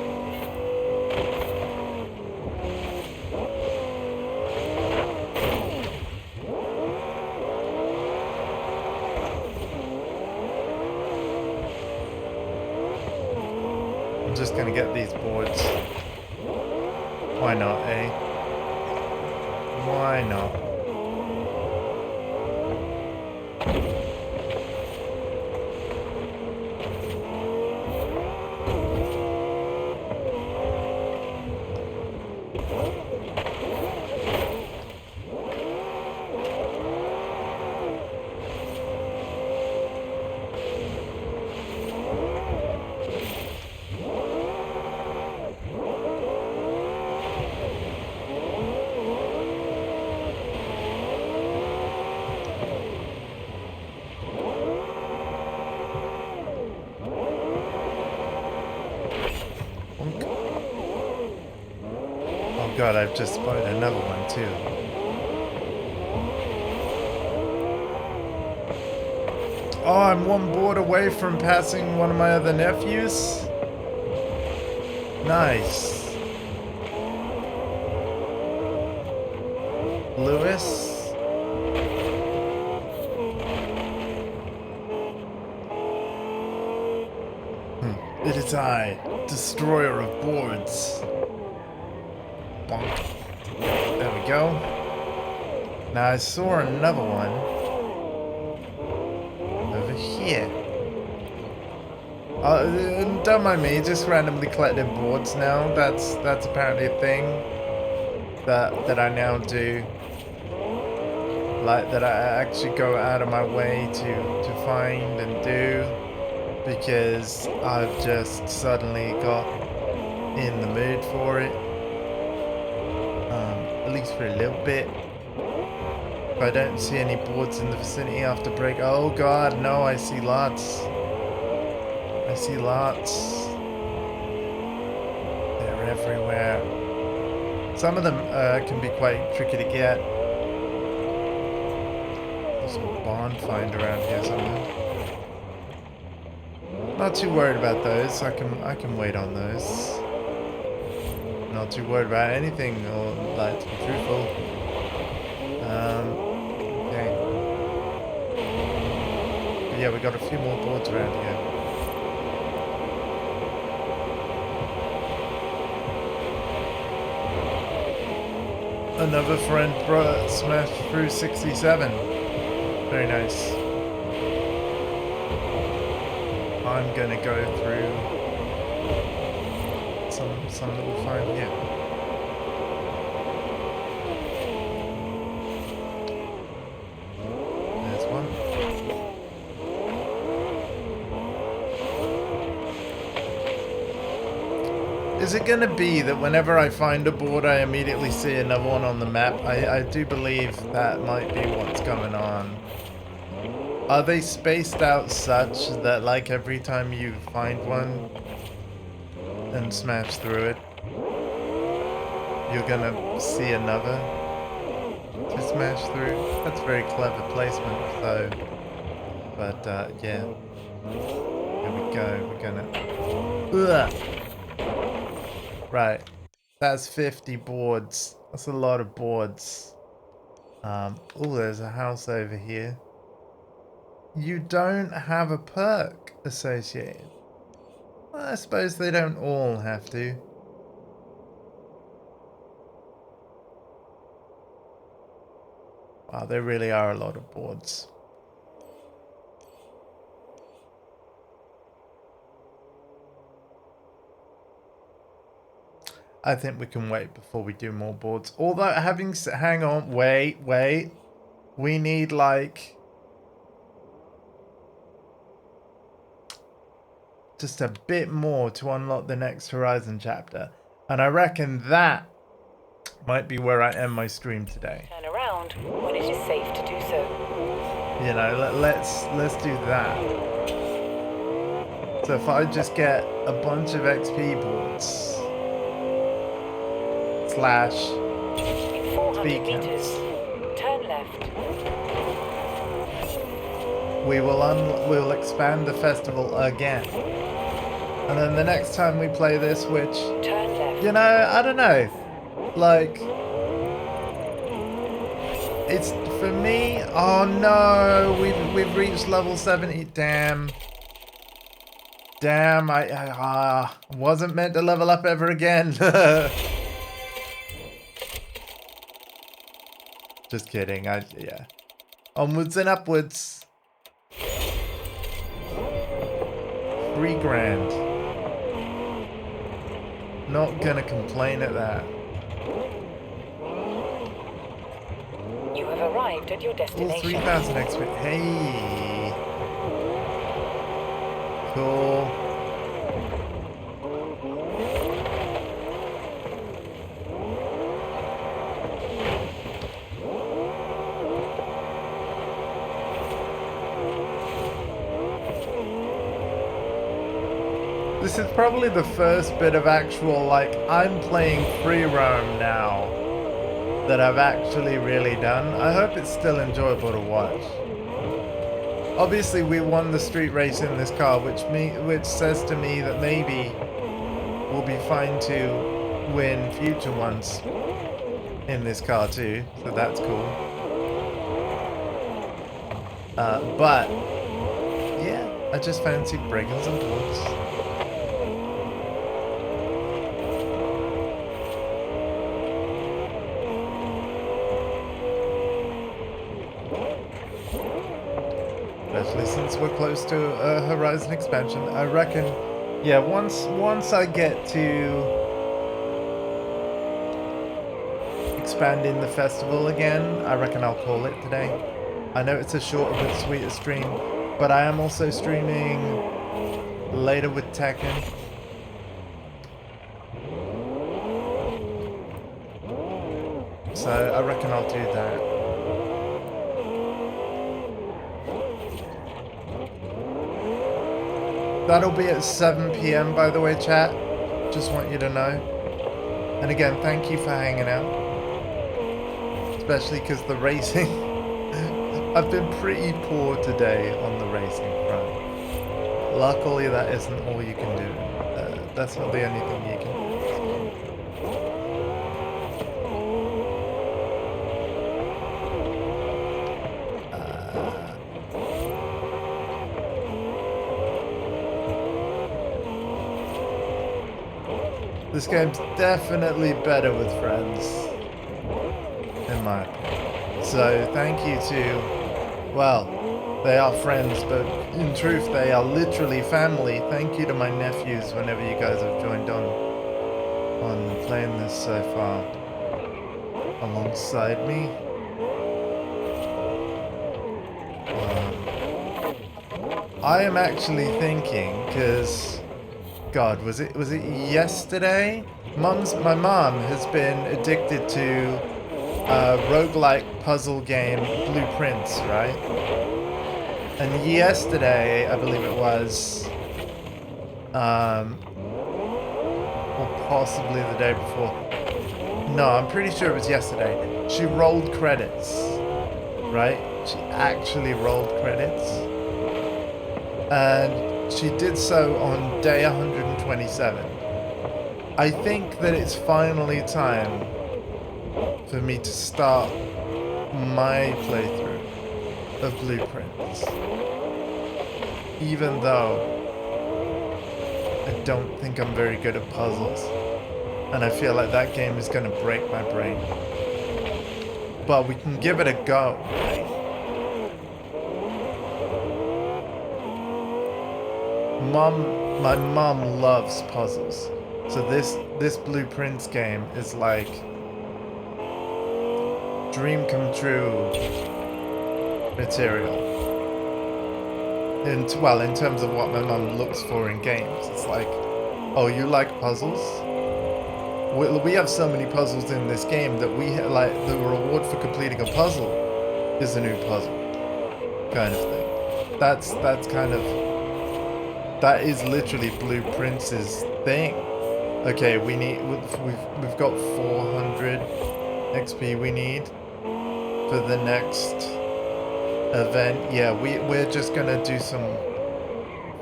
A: I'm just gonna get these boards. Why not, eh? Why not? Oh god, I've just spotted another one too. Oh, I'm one board away from passing one of my other nephews. Nice. Lewis. It is I, destroyer of boards. Bonk. There we go. Now I saw another one over here. Don't mind me, just randomly collecting boards now. That's apparently a thing that I now do. Like that I actually go out of my way to find and do, because I've just suddenly got in the mood for it. At least for a little bit. If I don't see any boards in the vicinity after break. Oh god, no, I see lots. I see lots. They're everywhere. Some of them can be quite tricky to get. There's some bond find around here somewhere. Not too worried about those. I can wait on those. Not too worried about anything, or like to be truthful. Okay. But yeah, we got a few more boards around here. Another friend smashed through 67. Very nice. I'm gonna go through some that we'll find here. Is it gonna be that whenever I find a board, I immediately see another one on the map? I do believe that might be what's going on. Are they spaced out such that, like, every time you find one and smash through it, you're gonna see another to smash through? That's very clever placement, though. But, yeah. Here we go. We're gonna... Ugh. Right. That's 50 boards. That's a lot of boards. Oh, there's a house over here. You don't have a perk associated. Well, I suppose they don't all have to. Wow, there really are a lot of boards. I think we can wait before we do more boards. Although, hang on, wait. We need, like, just a bit more to unlock the next Horizon chapter. And I reckon that might be where I end my stream today.
B: Turn around when it is safe to do so.
A: You know, let's do that. So if I just get a bunch of XP boards /
B: In 400
A: beacons,
B: meters, turn left.
A: we'll expand the festival again. And then the next time we play this, which,
B: Turn left.
A: you know, I don't know, like, it's for me. Oh no, we've reached level 70. Damn, I wasn't meant to level up ever again. Just kidding. Yeah. Onwards and upwards. 3 grand. Not gonna complain at that.
B: You have arrived at your
A: All
B: destination.
A: 3,000 XP. Hey. Cool. This is probably the first bit of actual, like, I'm playing free roam now that I've actually really done. I hope it's still enjoyable to watch. Obviously, we won the street race in this car, which says to me that maybe we'll be fine to win future ones in this car too, so that's cool. But yeah, I just fancy breaking some boards. Especially since we're close to a Horizon expansion. I reckon, yeah, once I get to expanding the festival again, I reckon I'll call it today. I know it's a shorter but sweeter stream, but I am also streaming later with Tekken. So I reckon I'll do that. That'll be at 7 PM, by the way, chat. Just want you to know. And again, thank you for hanging out. Especially because the racing... I've been pretty poor today on the racing front. Luckily, that isn't all you can do. That's not the only thing you can do. This game's definitely better with friends, in my opinion. So thank you to, well, they are friends, but in truth they are literally family. Thank you to my nephews whenever you guys have joined on playing this so far alongside me. I am actually thinking, because God, was it yesterday? My mom has been addicted to roguelike puzzle game Blueprints, right? And yesterday, I believe it was, or possibly the day before. No, I'm pretty sure it was yesterday. She rolled credits, right? She actually rolled credits. And she did so on day 127. I think that it's finally time for me to start my playthrough of Blueprints. Even though I don't think I'm very good at puzzles. And I feel like that game is going to break my brain. But we can give it a go, right? My mom loves puzzles. So this Blueprints game is like dream come true material. In terms of what my mom looks for in games. It's like, oh, you like puzzles? We have so many puzzles in this game that like the reward for completing a puzzle is a new puzzle, kind of thing. That is literally Blueprints' thing. Okay, we've got 400 XP we need for the next event. Yeah, we're just gonna do some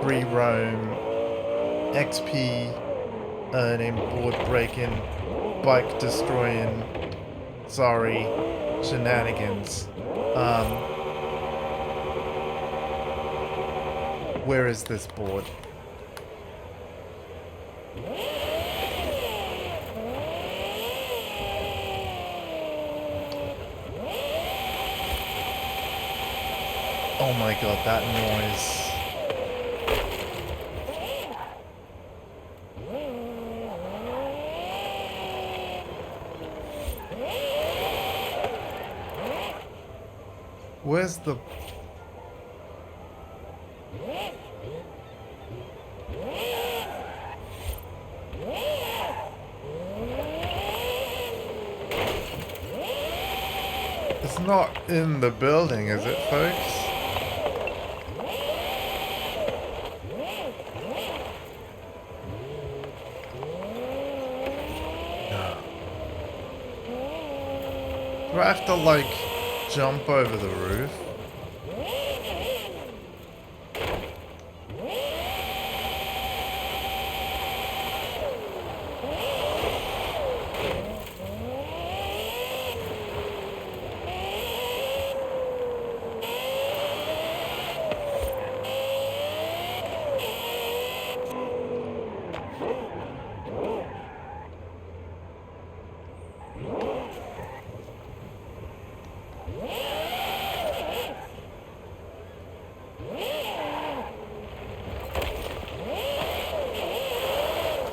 A: free roam XP earning, board breaking, bike destroying, shenanigans. Where is this board? Oh my god, that noise. Where's the... It's not in the building, is it, folks? No. Do I have to, like, jump over the roof?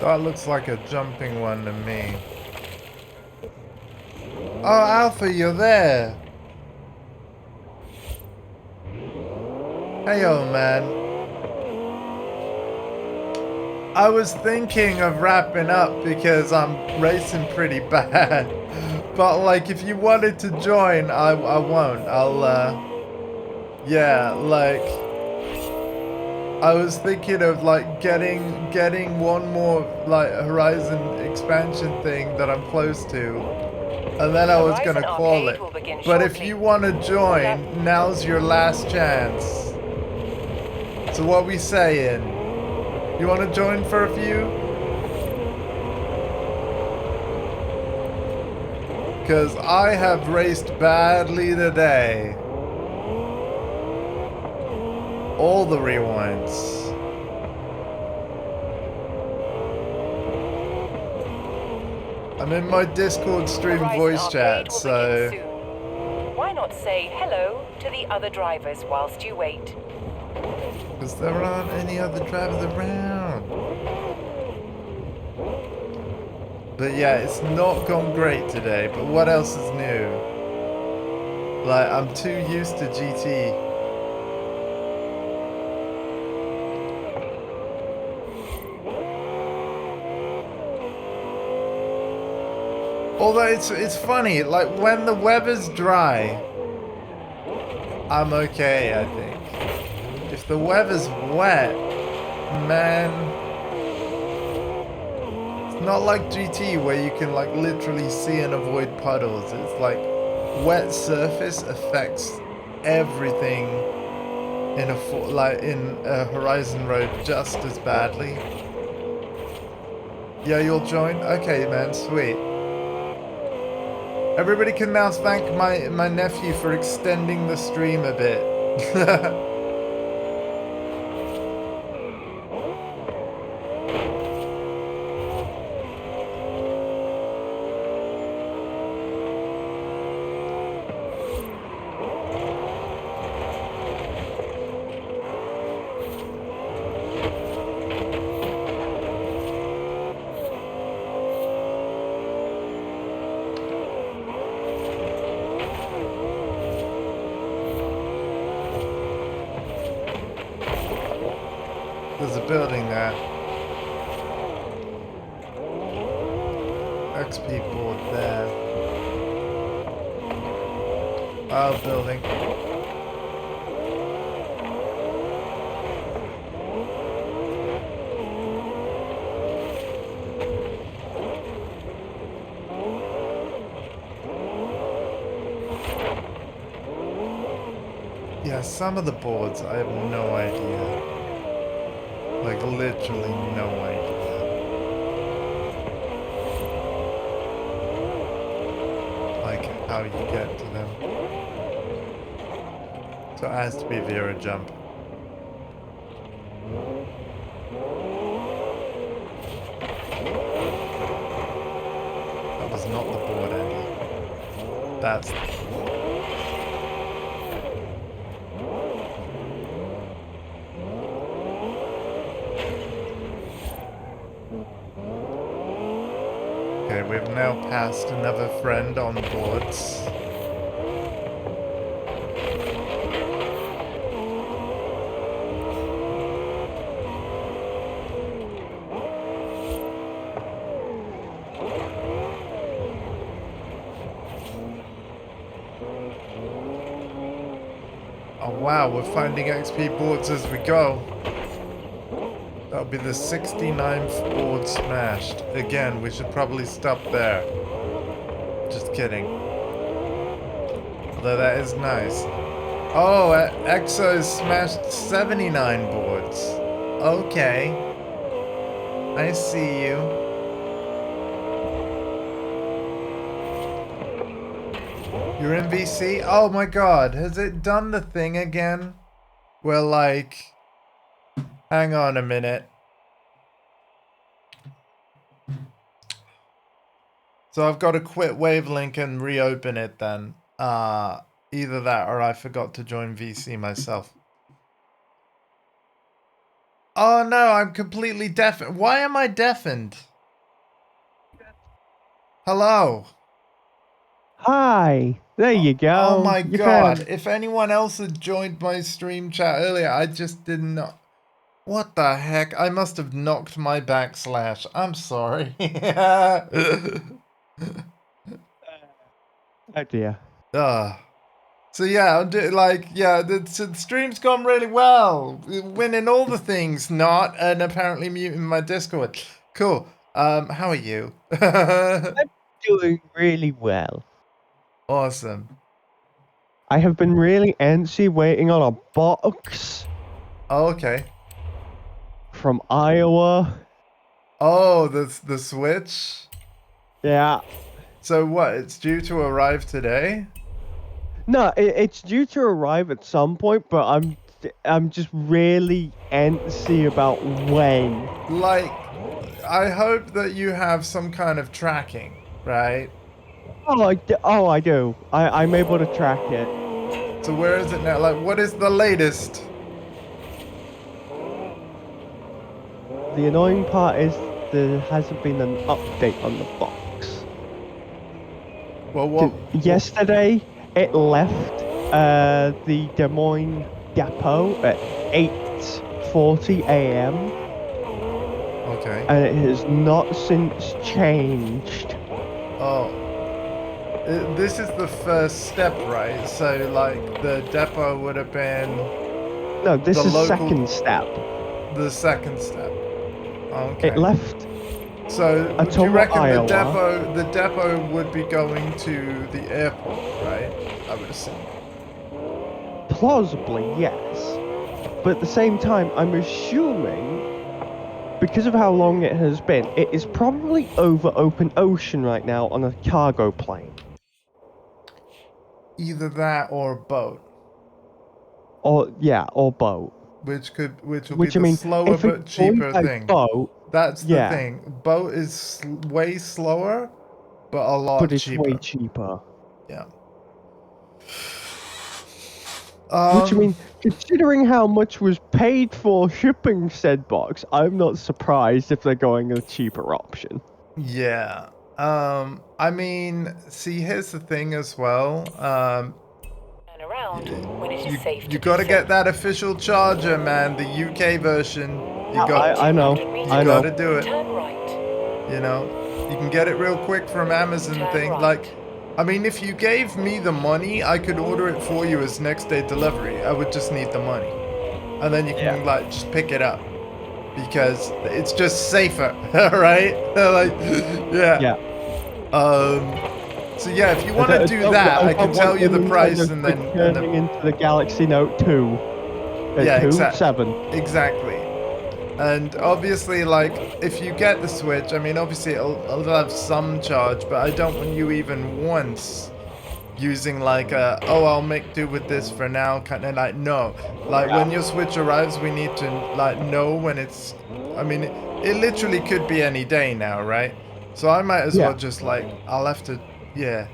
A: That looks like a jumping one to me. Oh, Alpha, you're there! Hey, old man. I was thinking of wrapping up because I'm racing pretty bad. But, like, if you wanted to join, I won't. Yeah, like... I was thinking of like getting one more like Horizon expansion thing that I'm close to, and then I was gonna call it. But if you want to join, now's your last chance. So what we saying? You want to join for a few? Cause I have raced badly today. All the rewinds. I'm in my Discord stream voice chat, so...
B: Why not say hello to the other drivers whilst you wait?
A: Because there aren't any other drivers around. But yeah, it's not gone great today, but what else is new? Like, I'm too used to GT. Although it's funny, like when the weather's dry, I'm okay, I think. If the weather's wet, man, it's not like GT where you can like literally see and avoid puddles. It's like wet surface affects everything in a Horizon Road just as badly. Yeah, you'll join? Okay, man, sweet. Everybody can now thank my nephew for extending the stream a bit. There's a building there. XP board there. Oh, building. Yeah, some of the boards I have no idea. Like, literally no idea. Like, how you get to them. So it has to be via a jump. That was not the board, Andy. That's the board. Okay, we've now passed another friend on boards. Oh wow, we're finding XP boards as we go. That'll be the 69th board smashed. Again, we should probably stop there. Just kidding. Although that is nice. Oh, EXO smashed 79 boards. Okay. I see you. You're in VC? Oh my god, has it done the thing again? Where like... Hang on a minute. So I've got to quit Wavelink and reopen it then. Either that or I forgot to join VC myself. Oh no, I'm completely deafened. Why am I deafened? Hello.
E: Hi. There you go.
A: Oh my
E: You
A: god.
E: found-
A: If anyone else had joined my stream chat earlier, I just did not... What the heck? I must have knocked my backslash. I'm sorry.
E: Oh dear.
A: So yeah, the stream's gone really well. Winning all the things, not, and apparently muting my Discord. Cool. How are you?
E: Doing really well.
A: Awesome.
E: I have been really antsy waiting on a box
A: Oh, okay.
E: from Iowa.
A: Oh, the Switch?
E: Yeah.
A: So what, it's due to arrive today?
E: No, it's due to arrive at some point, but I'm just really antsy about when.
A: Like, I hope that you have some kind of tracking, right?
E: Oh, I do. I'm able to track it.
A: So where is it now? Like, what is the latest?
E: The annoying part is there hasn't been an update on the box.
A: Well, what?
E: Yesterday, it left the Des Moines depot at 8:40 a.m.
A: Okay.
E: and it has not since changed.
A: Oh. this is the first step, right? So, like, the depot would have been
E: No, this
A: the
E: is
A: local-
E: second step.
A: the second step. Okay.
E: It left
A: So, do you
E: Ottumwa,
A: reckon
E: Iowa.
A: the depot would be going to the airport, right? I would assume.
E: Plausibly, yes. But at the same time, I'm assuming, because of how long it has been, it is probably over open ocean right now on a cargo plane.
A: Either that or a boat,
E: Or, yeah, or boat.
A: which will
E: Which,
A: be
E: I
A: the
E: mean,
A: slower
E: if
A: but
E: it's
A: cheaper
E: going by
A: thing.
E: boat,
A: That's the
E: yeah.
A: thing. Boat is way slower, but a lot
E: but it's
A: cheaper.
E: way cheaper.
A: Yeah.
E: Which, I mean, considering how much was paid for shipping said box, I'm not surprised if they're going a cheaper option.
A: Yeah. I mean, see, here's the thing as well.
B: Turn around when it is safe to
A: You
B: do
A: gotta
B: so.
A: get that official charger, man. The UK version. You got.
E: I know.
B: 200 meters.
E: I know.
A: Gotta do it.
B: Turn right.
A: You know, you can get it real quick from Amazon
B: Turn
A: thing.
B: right.
A: Like, I mean, if you gave me the money, I could order it for you as next day delivery. I would just need the money, and then you can like just pick it up because it's just safer, right? Like, yeah.
E: Yeah.
A: So yeah, if you want to do that, I can tell you the price and then
E: turning into the Galaxy Note 2.
A: Yeah,
E: 2,
A: exactly.
E: 7.
A: Exactly. And obviously, like, if you get the Switch, I mean, obviously it'll have some charge, but I don't want you even once using like a, oh, I'll make do with this for now, kind of like, no. Like, when your Switch arrives, we need to, like, know when it's, I mean, it literally could be any day now, right? So I might as well just, like, I'll have to, yeah.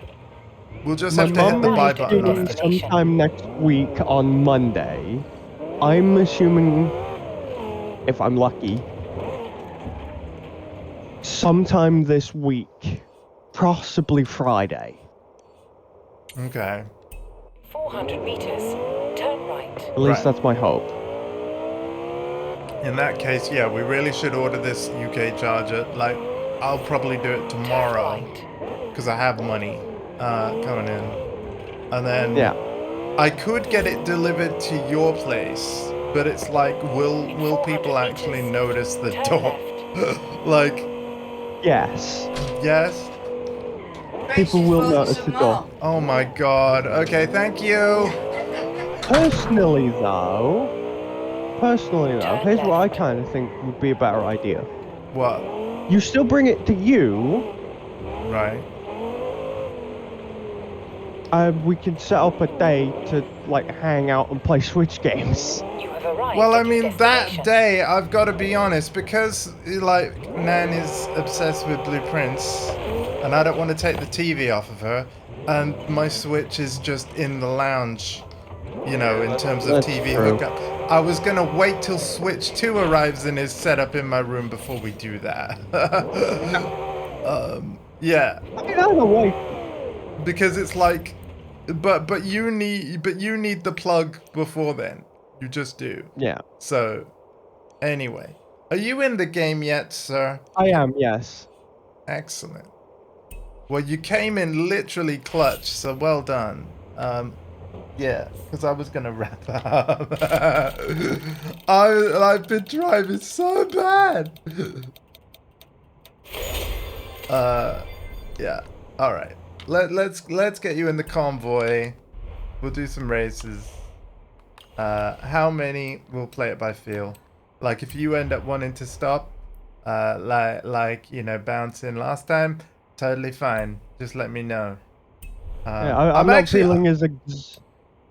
A: We'll just have to hit the buy button on it.
E: Sometime next week on Monday. I'm assuming, if I'm lucky, sometime this week, possibly Friday.
A: Okay.
B: 400 meters. Turn right.
E: At least that's my hope.
A: In that case, yeah, we really should order this UK charger. Like, I'll probably do it tomorrow because I have money coming in, and then I could get it delivered to your place, but it's like, will people actually notice the door? Like,
E: yes.
A: Yes.
E: People will notice the door.
A: Oh my god. Okay, thank you.
E: Personally, though, here's what I kind of think would be a better idea.
A: What?
E: You still bring it to you.
A: Right.
E: We can set up a day to, like, hang out and play Switch games.
B: You have arrived.
A: Well, I
B: at your
A: mean, that
B: destination.
A: day, I've got to be honest, because, like, Nan is obsessed with Blueprints, and I don't want to take the TV off of her, and my Switch is just in the lounge, you know, in terms of
E: That's
A: TV
E: true.
A: hookup. I was going to wait till Switch 2 arrives and is set up in my room before we do that. Yeah.
E: I mean, either way.
A: Because it's like, but you need the plug before then. You just do.
E: Yeah.
A: So, anyway, are you in the game yet, sir?
E: I am, yes.
A: Excellent. Well, you came in literally clutch, so well done. Yeah, because I was gonna wrap up. I've been driving so bad. Yeah. All right. Let's get you in the convoy. We'll do some races. How many? We'll play it by feel. Like, if you end up wanting to stop, like you know, bouncing last time, totally fine. Just let me know.
E: Yeah, I'm not
A: actually
E: feeling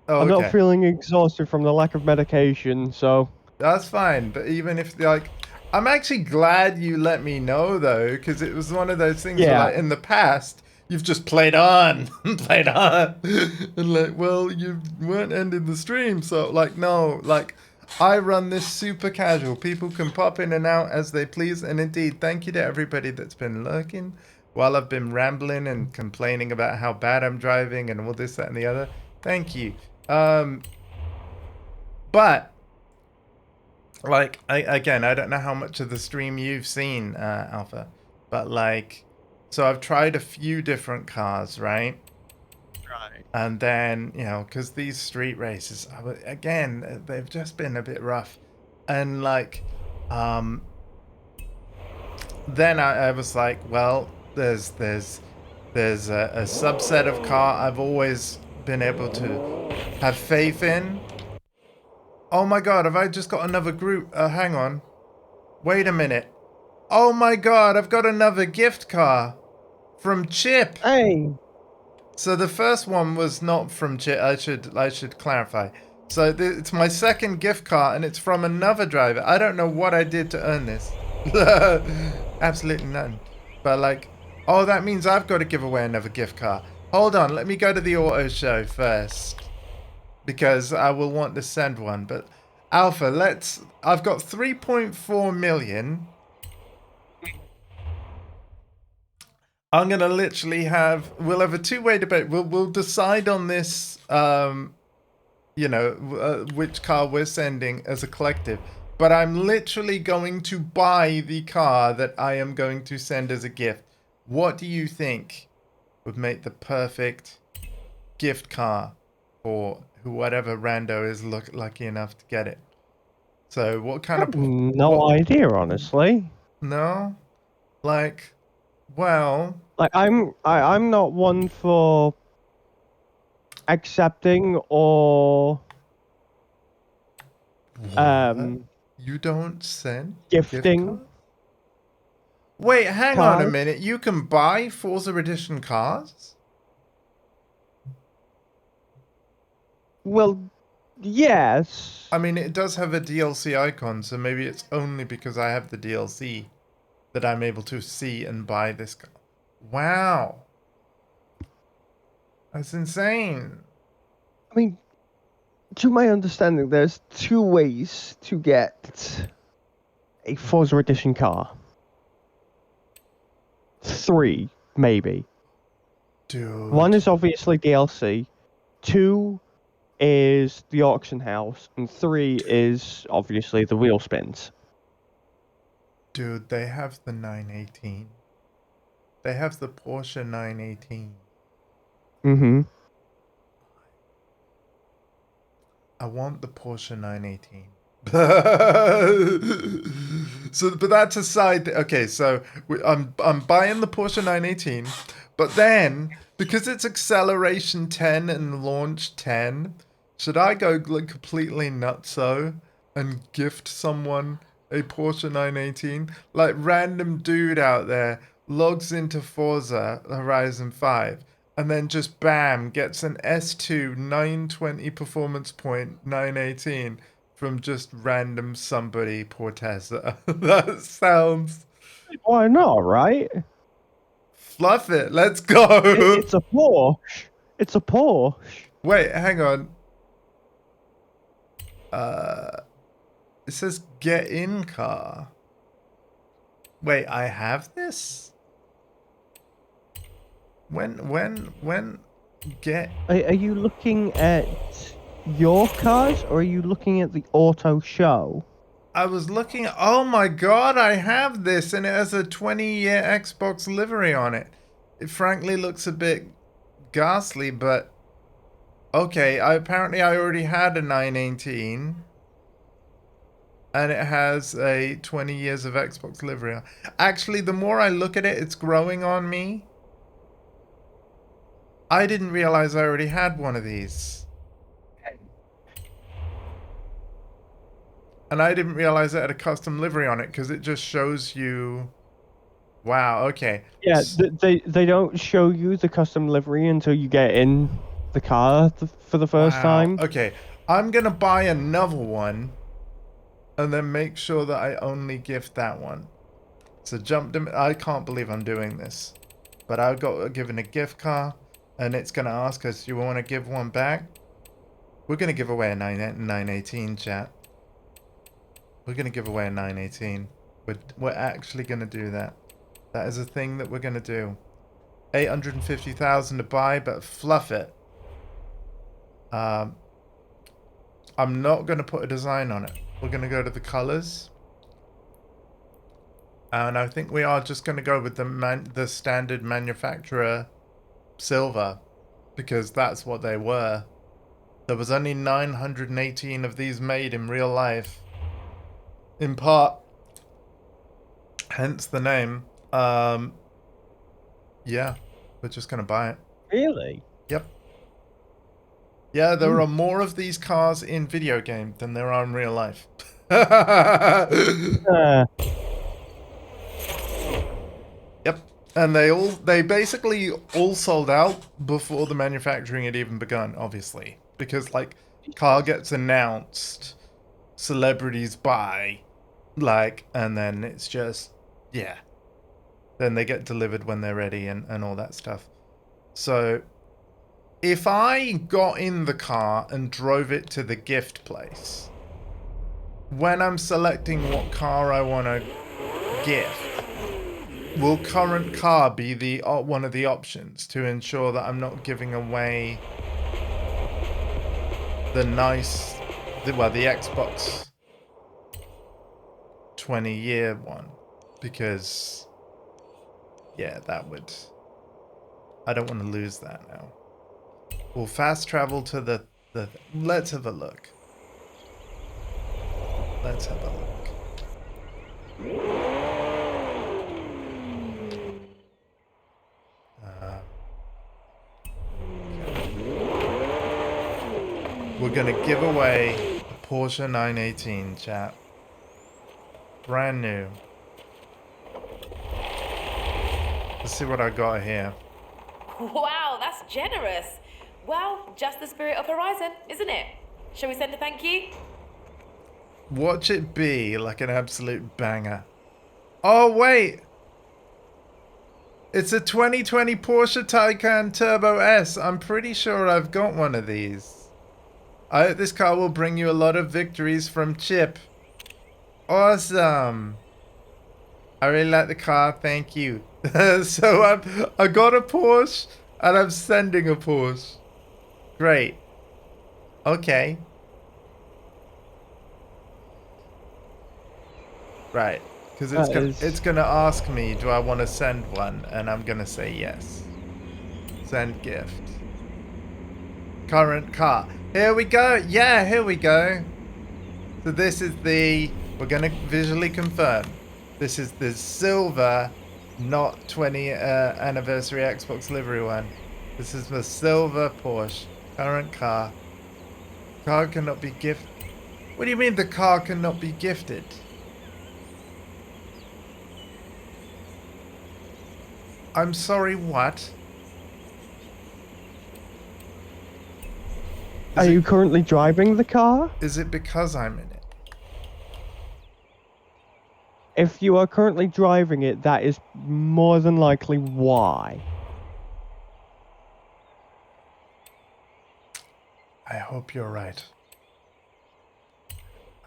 A: Oh,
E: I'm
A: okay.
E: not feeling exhausted from the lack of medication, so
A: That's fine. But even if, like, I'm actually glad you let me know though, because it was one of those things where, like, in the past, you've just played on, played on, and like, well, you weren't ending the stream, so like, no, like, I run this super casual. People can pop in and out as they please, and indeed, thank you to everybody that's been lurking while I've been rambling and complaining about how bad I'm driving and all this, that, and the other. Thank you. But like, I don't know how much of the stream you've seen, Alpha, but like, so I've tried a few different cars, right? And then, you know, because these street races, again, they've just been a bit rough. And like, then I was like, well, there's a subset of car I've always been able to have faith in. Oh my god, have I just got another group? Hang on. Wait a minute. Oh my god, I've got another gift car from Chip.
E: Hey,
A: So the first one was not from Chip. I should clarify. So it's my second gift card, and it's from another driver. I don't know what I did to earn this. Absolutely none. But like, oh, that means I've got to give away another gift card. Hold on, let me go to the auto show first, because I will want to send one. But Alpha, I've got 3.4 million. I'm gonna literally we'll have a two-way debate. We'll decide on this, you know, which car we're sending as a collective. But I'm literally going to buy the car that I am going to send as a gift. What do you think would make the perfect gift car for whatever rando is lucky enough to get it? So what kind of
E: no idea, honestly.
A: No, like, well.
E: Like I'm not one for accepting or
A: You don't send
E: gifting
A: gift cards? Wait, hang on a
E: cards.
A: minute. You can buy Forza Edition cars?
E: Well, yes.
A: I mean, it does have a DLC icon, so maybe it's only because I have the DLC that I'm able to see and buy this car. Wow. That's insane.
E: I mean, to my understanding, there's two ways to get a Forza Edition car. 3, maybe.
A: Dude.
E: 1 is obviously DLC. 2 is the auction house, and 3 is obviously the wheel spins.
A: Dude, they have the 918. They have the Porsche 918.
E: Mm-hmm.
A: I want the Porsche 918. So, but that's a side. Okay, so I'm buying the Porsche 918, but then because it's acceleration 10 and launch 10, should I go like completely nutso and gift someone a Porsche 918? Like random dude out there logs into Forza Horizon 5 and then just bam gets an S2 920 performance point 918 from just random somebody Portesa. That sounds
E: Why not, right?
A: fluff it. Let's go.
E: It's a Porsche. It's a Porsche.
A: Wait, hang on. It says get in car. Wait, I have this? When get
E: Are you looking at your cars, or are you looking at the auto show?
A: I was looking at, oh my god, I have this and it has a 20-year Xbox livery on it. It frankly looks a bit ghastly, but okay, apparently I already had a 918 and it has a 20 years of Xbox livery on. Actually, the more I look at it, it's growing on me. I didn't realize I already had one of these. And I didn't realize it had a custom livery on it because it just shows you. Wow, okay.
E: Yeah, they don't show you the custom livery until you get in the car for the first
A: Wow.
E: time.
A: Okay, I'm going to buy another one and then make sure that I only gift that one. So I can't believe I'm doing this. But I got given a gift card and it's going to ask us, do you want to give one back? We're going to give away a 918, chat. We're going to give away a 918. We're actually going to do that. That is a thing that we're going to do. 850,000 to buy, but fluff it. I'm not going to put a design on it. We're going to go to the colors. And I think we are just going to go with the standard manufacturer silver. because that's what they were. There was only 918 of these made in real life. In part, hence the name. Yeah, we're just gonna buy it.
E: Really?
A: Yep. Yeah, there are more of these cars in video game than there are in real life.
E: Uh,
A: Yep. And they basically all sold out before the manufacturing had even begun, obviously. Because like car gets announced, celebrities buy, like, and then it's just yeah. Then they get delivered when they're ready and all that stuff. So if I got in the car and drove it to the gift place, when I'm selecting what car I want to gift, will current car be the one of the options to ensure that I'm not giving away the the Xbox 20-year one? Because yeah, I don't want to lose that now. We'll fast travel to the let's have a look. Let's have a look. We're gonna give away a Porsche 918, chat. Brand new. Let's see what I got here.
F: Wow, that's generous. Well, just the spirit of Horizon, isn't it? Shall we send a thank you?
A: Watch it be like an absolute banger. Oh, wait! It's a 2020 Porsche Taycan Turbo S. I'm pretty sure I've got one of these. I hope this car will bring you a lot of victories from Chip. Awesome. I really like the car, thank you. So I got a Porsche and I'm sending a Porsche. Great. Okay. Right. Because it's gonna ask me, do I want to send one? And I'm gonna say yes. Send gift. Current car. Here we go. Yeah, here we go. So this is we're gonna visually confirm. This is the silver, not 20 anniversary Xbox livery one. This is the silver Porsche. Current car. Car cannot be gifted. What do you mean the car cannot be gifted? I'm sorry, what?
E: Are you currently driving the car?
A: Is it because I'm in it?
E: If you are currently driving it, that is more than likely why.
A: I hope you're right.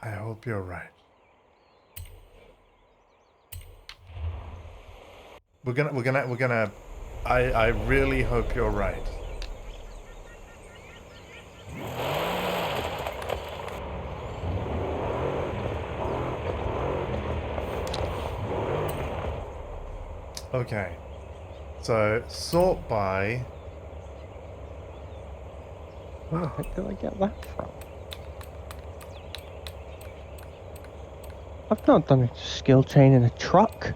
A: I hope you're right. We're gonna I really hope you're right. Okay. So sort by.
E: Where the heck did I get that from? I've not done a skill chain in a truck.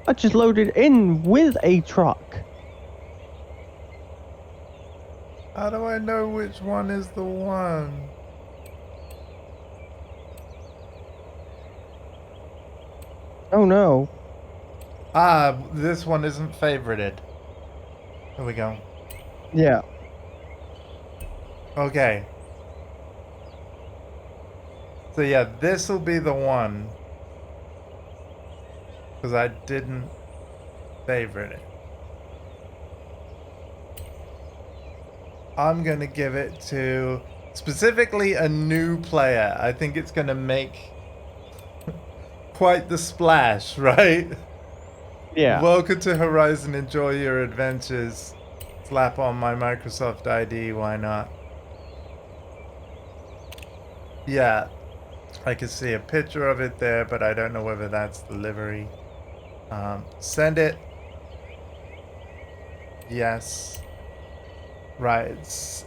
E: I just loaded in with a truck.
A: How do I know which one is the one?
E: Oh no.
A: Ah, this one isn't favorited. There we go.
E: Yeah.
A: Okay. So yeah, this will be the one. Because I didn't favorite it. I'm going to give it to specifically a new player. I think it's going to make quite the splash, right?
E: Yeah.
A: Welcome to Horizon. Enjoy your adventures. Slap on my Microsoft ID. Why not? Yeah. I can see a picture of it there, but I don't know whether that's the livery. Send it. Yes. Right,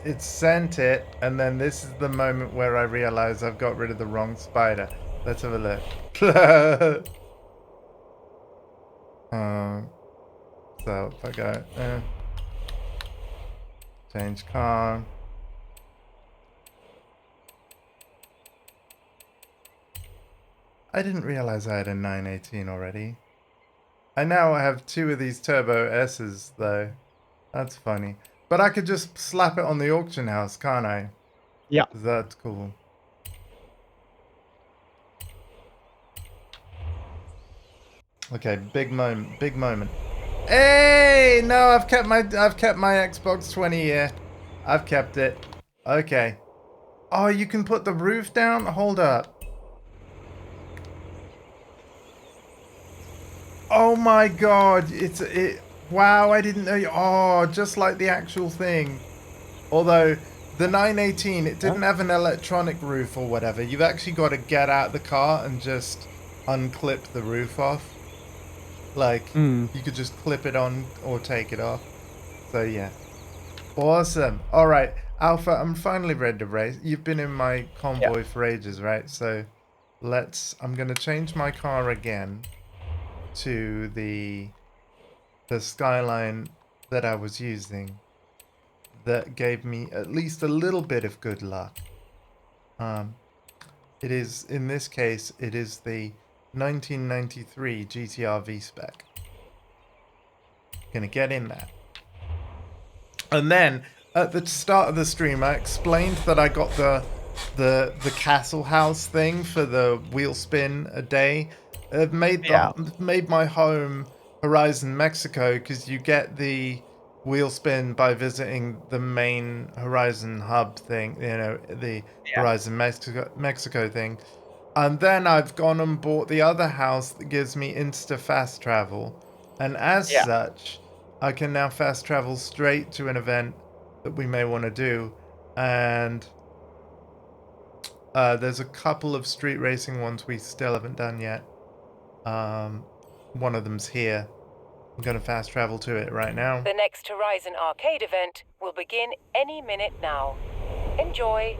A: it's sent it, and then this is the moment where I realize I've got rid of the wrong spider. Let's have a look. So if I go, change car. I didn't realize I had a 918 already. I now have 2 of these Turbo S's though. That's funny. But I could just slap it on the auction house, can't I?
E: Yeah.
A: That's cool. Okay, big moment, big moment. Hey, no, I've kept my Xbox 20 here. I've kept it. Okay. Oh, you can put the roof down? Hold up. Oh my god, wow, I didn't know. Oh, just like the actual thing. Although the 918, it didn't have an electronic roof or whatever. You've actually got to get out the car and just unclip the roof off. Like, you could just clip it on or take it off. So yeah. Awesome. Alright, Alpha, I'm finally ready to race. You've been in my convoy for ages, right? So I'm going to change my car again to the Skyline that I was using. That gave me at least a little bit of good luck. It is, in this case, it is the 1993 GTR V-Spec. Gonna get in that. And then, at the start of the stream, I explained that I got the castle house thing for the wheel spin a day. It made my home Horizon Mexico, because you get the wheel spin by visiting the main Horizon hub thing, you know, the Horizon Mexico thing. And then I've gone and bought the other house that gives me insta fast travel. And as such, I can now fast travel straight to an event that we may want to do. And there's a couple of street racing ones we still haven't done yet. One of them's here. I'm going to fast travel to it right now.
B: The next Horizon Arcade event will begin any minute now. Enjoy.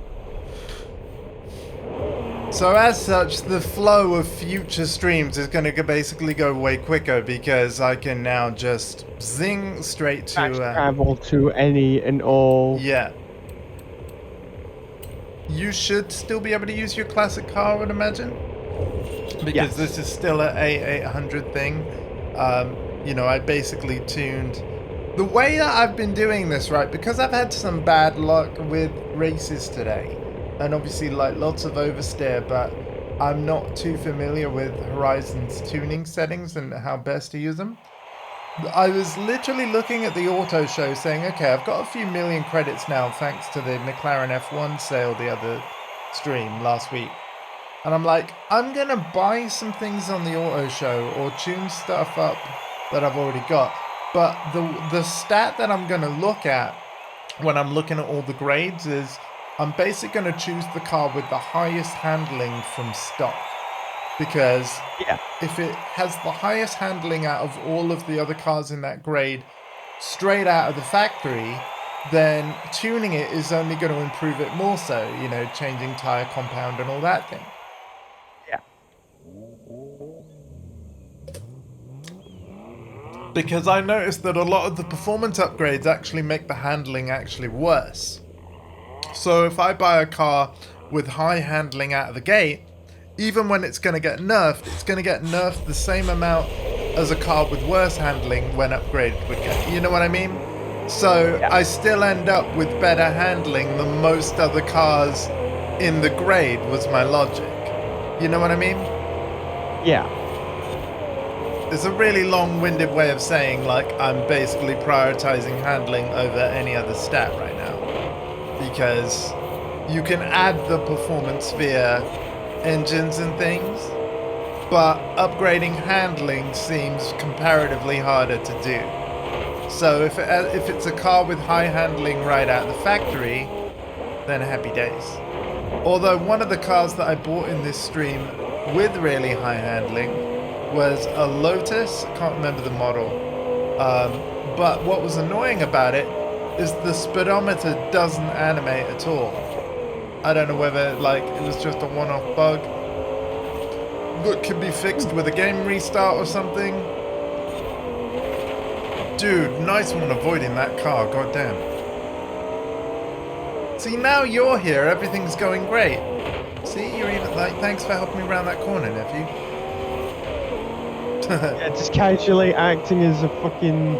A: So as such, the flow of future streams is going to basically go way quicker because I can now just zing straight to...
E: Fast travel to any and all.
A: Yeah. You should still be able to use your classic car, I would imagine. Because this is still an A800 thing. You know, I basically tuned... The way that I've been doing this, right, because I've had some bad luck with races today, and obviously, like, lots of oversteer, but I'm not too familiar with Horizon's tuning settings and how best to use them. I was literally looking at the auto show saying, okay, I've got a few million credits now thanks to the McLaren F1 sale the other stream last week. And I'm like, I'm going to buy some things on the auto show or tune stuff up that I've already got. But the stat that I'm going to look at when I'm looking at all the grades is I'm basically going to choose the car with the highest handling from stock. Because if it has the highest handling out of all of the other cars in that grade straight out of the factory, then tuning it is only going to improve it more so, you know, changing tire compound and all that thing. Because I noticed that a lot of the performance upgrades actually make the handling actually worse. So if I buy a car with high handling out of the gate, even when it's going to get nerfed, it's going to get nerfed the same amount as a car with worse handling when upgraded would get. You know what I mean? So I still end up with better handling than most other cars in the grade was my logic. You know what I mean?
E: Yeah.
A: It's a really long-winded way of saying, like, I'm basically prioritizing handling over any other stat right now. Because you can add the performance via engines and things, but upgrading handling seems comparatively harder to do. So if it's a car with high handling right out of the factory, then happy days. Although one of the cars that I bought in this stream with really high handling was a Lotus. I can't remember the model. But what was annoying about it is the speedometer doesn't animate at all. I don't know whether like it was just a one-off bug that could be fixed with a game restart or something. Dude, nice one avoiding that car, goddamn. See, now you're here, everything's going great. See, you're even like, thanks for helping me around that corner, nephew.
E: Yeah, just casually acting as a fucking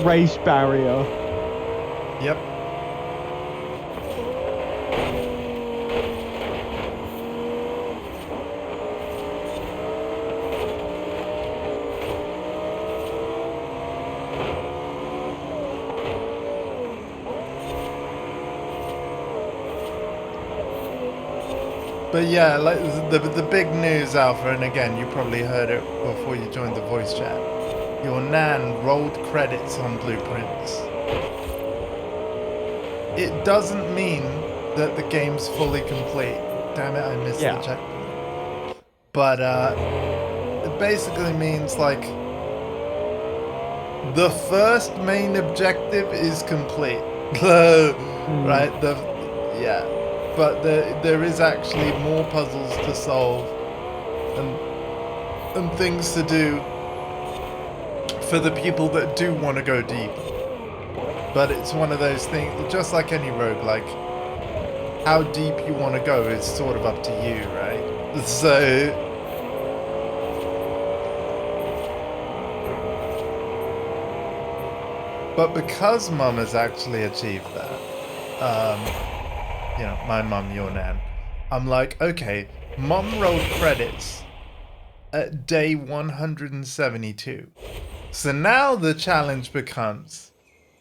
E: race barrier.
A: Yep. But yeah, like the big news, Alpha, and again, you probably heard it before you joined the voice chat. Your nan rolled credits on Blueprints. It doesn't mean that the game's fully complete. Damn it, I missed the checkpoint. But it basically means like the first main objective is complete. Right? Yeah. But there is actually more puzzles to solve and things to do for the people that do want to go deep. But it's one of those things, just like any roguelike, how deep you want to go is sort of up to you, right? So but because Mum has actually achieved that, you know, my mum, your nan, I'm like, okay, Mum rolled credits at day 172. So now the challenge becomes,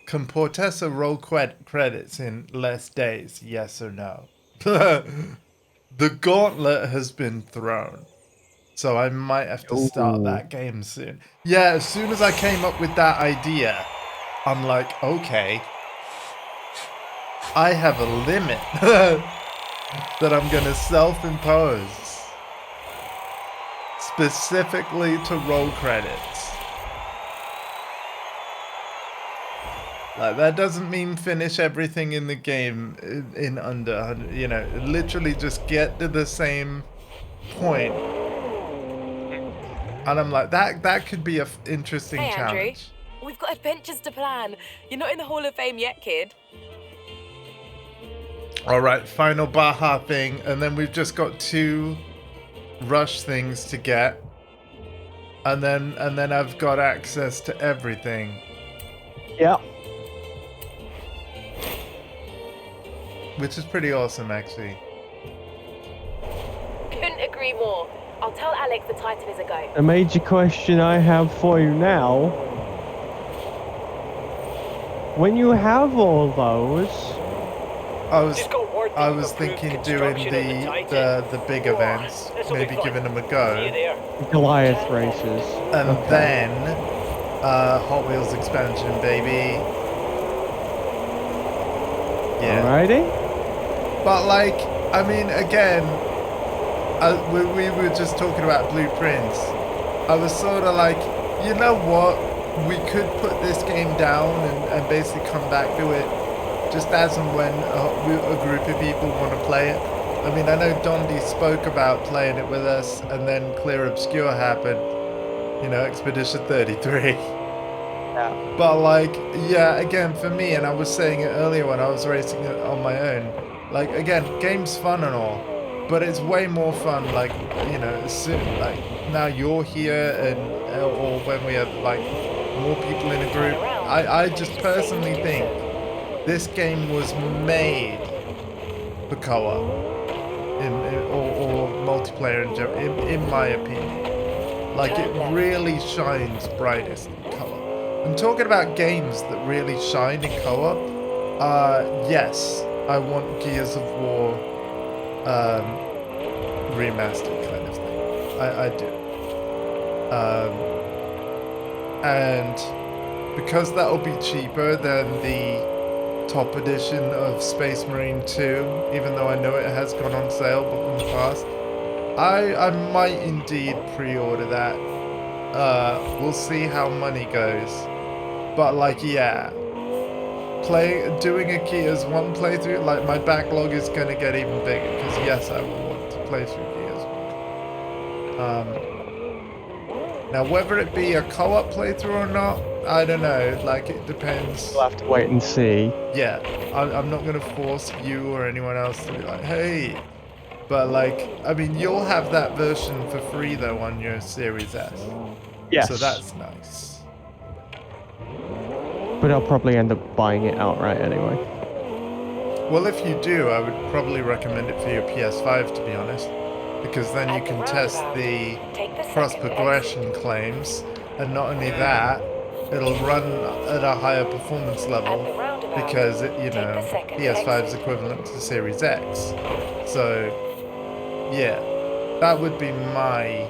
A: can Portessa roll credits in less days, yes or no? The gauntlet has been thrown. So I might have to start that game soon. Yeah, as soon as I came up with that idea, I'm like, okay, I have a limit that I'm going to self-impose specifically to roll credits. Like, that doesn't mean finish everything in the game in under, you know, literally just get to the same point. And I'm like, that could be a interesting challenge.
F: Andrew, we've got adventures to plan. You're not in the Hall of Fame yet, kid.
A: All right, final Baja thing, and then we've just got 2 rush things to get, and then I've got access to everything.
E: Yeah.
A: Which is pretty awesome, actually.
F: Couldn't agree more. I'll tell Alex the Titan is a go.
E: A major question I have for you now. When you have all those,
A: I was thinking doing the big events, maybe giving them a go.
E: Goliath races.
A: And then Hot Wheels expansion, baby. Yeah.
E: Alrighty.
A: But like, I mean, again, we were just talking about blueprints. I was sort of like, you know what? We could put this game down and basically come back to it just as and when a group of people want to play it. I mean, I know Dondi spoke about playing it with us, and then Clear Obscure happened. You know, Expedition 33.
E: Yeah.
A: But like, yeah, again, for me, and I was saying it earlier when I was racing it on my own, like, again, game's fun and all, but it's way more fun, like, you know, like, now you're here, and or when we have, like, more people in a group. I just personally think this game was made for co-op, or multiplayer in general, in my opinion. Like, it really shines brightest in co-op. I'm talking about games that really shine in co-op. Yes, I want Gears of War remastered kind of thing. I do. And because that'll be cheaper than the top edition of Space Marine 2, even though I know it has gone on sale but in the past, I might indeed pre-order that. We'll see how money goes. But like, yeah, doing a Gears 1 playthrough, like my backlog is gonna get even bigger because yes, I will want to play through Gears 1. Now whether it be a co-op playthrough or not, I don't know. Like it depends.
E: We'll have to wait and see.
A: Yeah, I'm not gonna force you or anyone else to be like, hey. But like, I mean, you'll have that version for free though on your Series S.
E: Yes.
A: So that's nice.
E: But I'll probably end up buying it outright anyway.
A: Well, if you do, I would probably recommend it for your PS5, to be honest. Because then you can test the cross-progression claims. And not only that, it'll run at a higher performance level. Because, you know, PS5 is equivalent to Series X. So, yeah. That would be my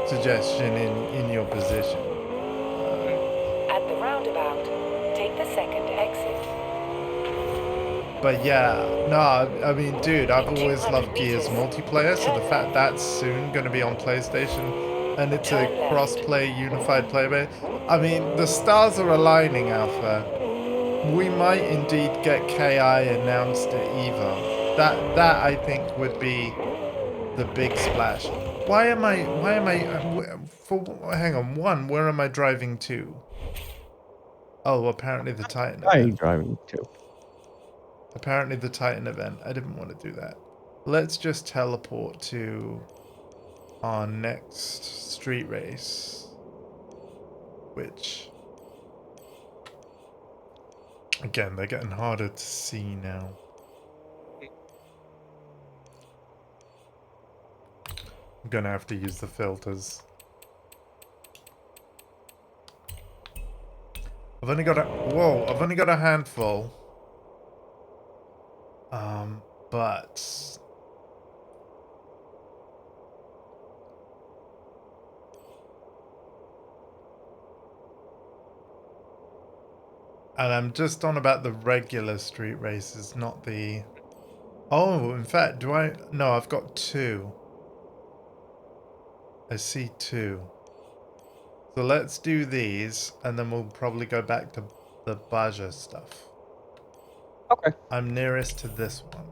A: suggestion in your position.
B: At the roundabout, take the second exit.
A: But yeah, no, I mean, dude, I've always loved Gears multiplayer, so the fact that's soon going to be on PlayStation, and it's a cross-play, unified player base, I mean, the stars are aligning, Alpha. We might indeed get KI announced at EVO. That I think would be the big splash. Hang on, where am I driving to? Oh, apparently the Titan
E: Where are you
A: event.
E: driving to?
A: Apparently the Titan event. I didn't want to do that. Let's just teleport to our next street race. Which, again, they're getting harder to see now. I'm gonna have to use the filters. I've only got a handful. But and I'm just on about the regular street races, not the... Oh, in fact, do I... No, I've got 2. I see 2. So let's do these, and then we'll probably go back to the Baja stuff.
E: Okay.
A: I'm nearest to this one.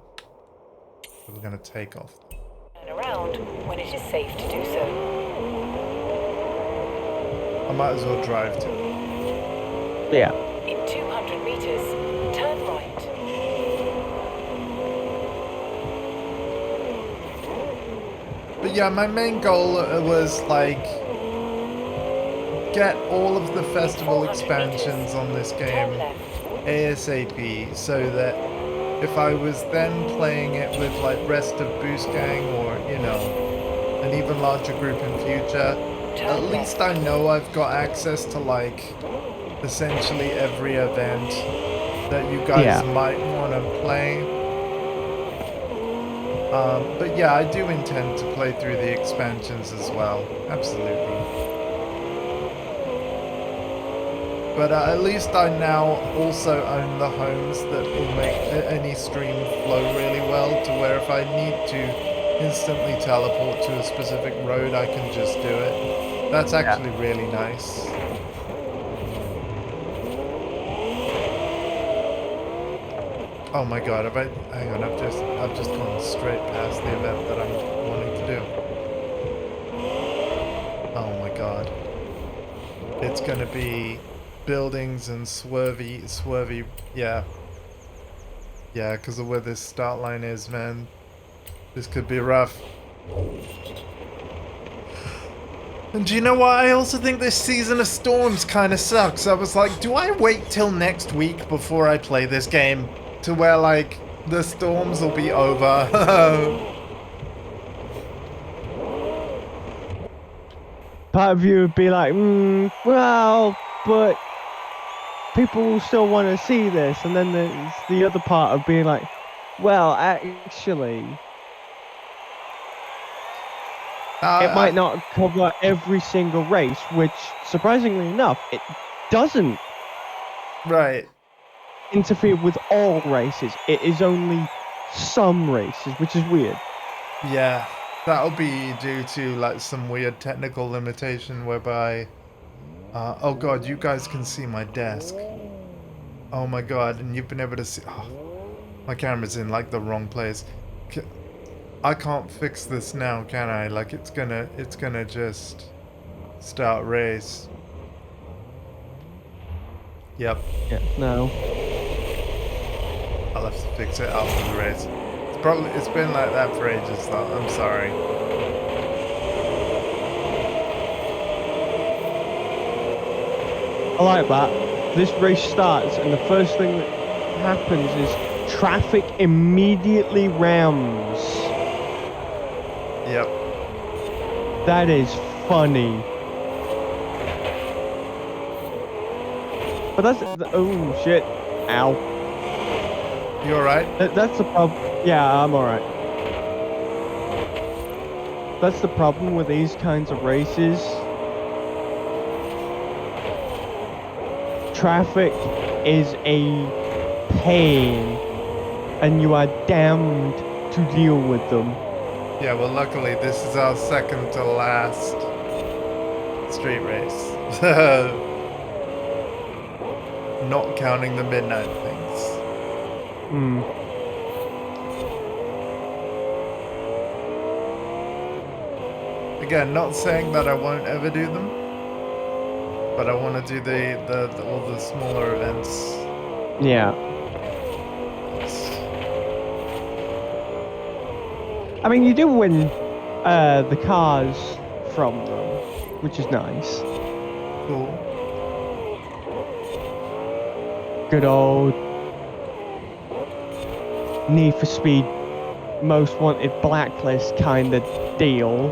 A: So we're going to take off.
B: Turn around when it is safe to do so.
A: I might as well drive to it.
E: Yeah.
B: In 200 meters, turn right.
A: But yeah, my main goal was like get all of the festival expansions on this game ASAP, so that if I was then playing it with like rest of Boost Gang or, you know, an even larger group in future, at least I know I've got access to like essentially every event that you guys might want to play. But yeah, I do intend to play through the expansions as well. Absolutely. But at least I now also own the homes that will make any stream flow really well, to where if I need to instantly teleport to a specific road, I can just do it. That's actually really nice. Oh my god, hang on, I've just gone straight past the event that I'm wanting to do. Oh my god. It's gonna be buildings and swervy, yeah. Yeah, because of where this start line is, man. This could be rough. And do you know what? I also think this season of storms kind of sucks. I was like, do I wait till next week before I play this game? To where, like, the storms will be over.
E: Part of you would be like, well, but people will still want to see this. And then there's the other part of being like, well, actually, it might not cover every single race, which, surprisingly enough, it doesn't.
A: Right.
E: Interfere with all races. It is only some races, which is weird.
A: Yeah, that'll be due to like some weird technical limitation whereby Oh god, you guys can see my desk. Oh my god, and you've been able to see... Oh, my camera's in like the wrong place. I can't fix this now, can I? Like it's gonna just start race. Yep,
E: Yeah, no.
A: I'll have to fix it after the race. It's been like that for ages though. I'm sorry.
E: I like that. This race starts, and the first thing that happens is traffic immediately rams.
A: Yep.
E: That is funny. But that's... Oh, shit. Ow.
A: You alright?
E: That's the problem. Yeah, I'm alright. That's the problem with these kinds of races. Traffic is a pain, and you are damned to deal with them.
A: Yeah, well luckily this is our second to last street race. Not counting the midnight things.
E: Hmm.
A: Again, not saying that I won't ever do them, but I want to do all the smaller events.
E: Yeah. I mean, you do win the cars from them, which is nice.
A: Cool.
E: Good old Need for Speed Most Wanted Blacklist kind of deal.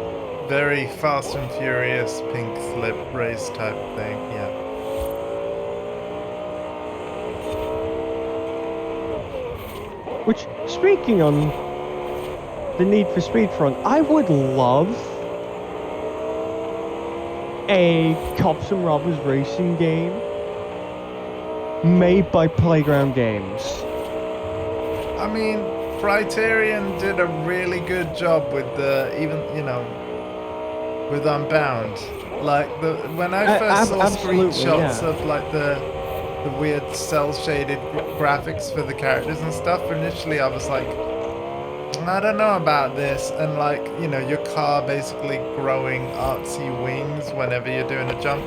A: Very Fast and Furious pink slip race type thing, yeah.
E: Which, speaking on the Need for Speed front, I would love a Cops and Robbers racing game made by Playground Games.
A: I mean, Criterion did a really good job with with Unbound. Like when I first saw screenshots of like the weird cell shaded graphics for the characters and stuff, initially I was like, I don't know about this, and like, your car basically growing artsy wings whenever you're doing a jump.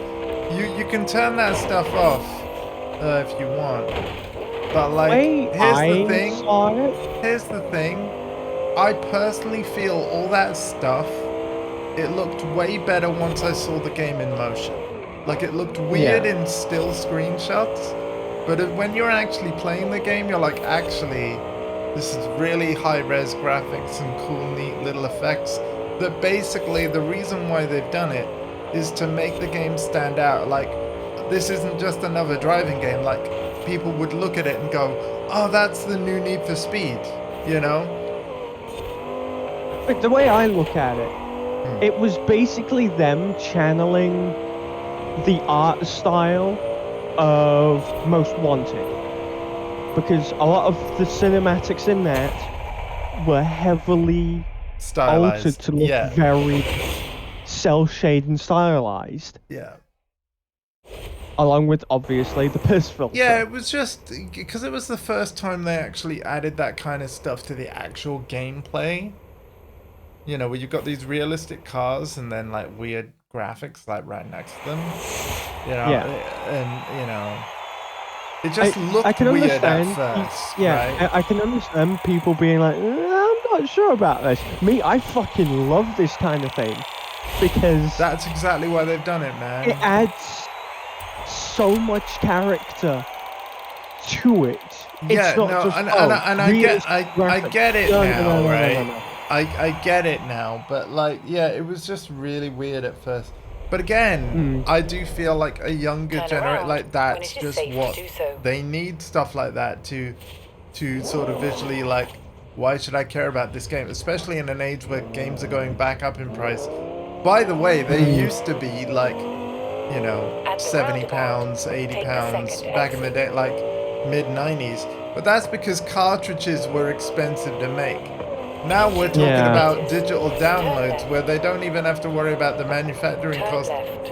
A: You can turn that stuff off if you want. But like, here's the thing. I personally feel all that stuff, it looked way better once I saw the game in motion. Like, it looked weird in still screenshots, but when you're actually playing the game, you're like, actually, this is really high-res graphics and cool, neat little effects. That basically, the reason why they've done it is to make the game stand out. Like, this isn't just another driving game. Like, people would look at it and go, oh, that's the new Need for Speed, you know?
E: But the way I look at it, it was basically them channeling the art style of Most Wanted. Because a lot of the cinematics in that were heavily
A: stylized,
E: altered to look very cel-shaded and stylized.
A: Yeah.
E: Along with, obviously, the piss filter.
A: Yeah, it was just because it was the first time they actually added that kind of stuff to the actual gameplay. You know, where you've got these realistic cars and then like weird graphics like right next to them. You know, and it just looked weird at first. Right?
E: I can understand people being like, I'm not sure about this. Me, I fucking love this kind of thing because
A: that's exactly why they've done it, man.
E: It adds so much character to it.
A: Yeah, I get it now, right? I get it now, but like, yeah, it was just really weird at first. But again, I do feel like a younger generation, like that's just what they need, stuff like that to sort of visually, like, why should I care about this game? Especially in an age where games are going back up in price. By the way, they used to be like, you know, £70, £80 back in the day, like mid-90s. But that's because cartridges were expensive to make. Now we're talking about digital downloads where they don't even have to worry about the manufacturing cost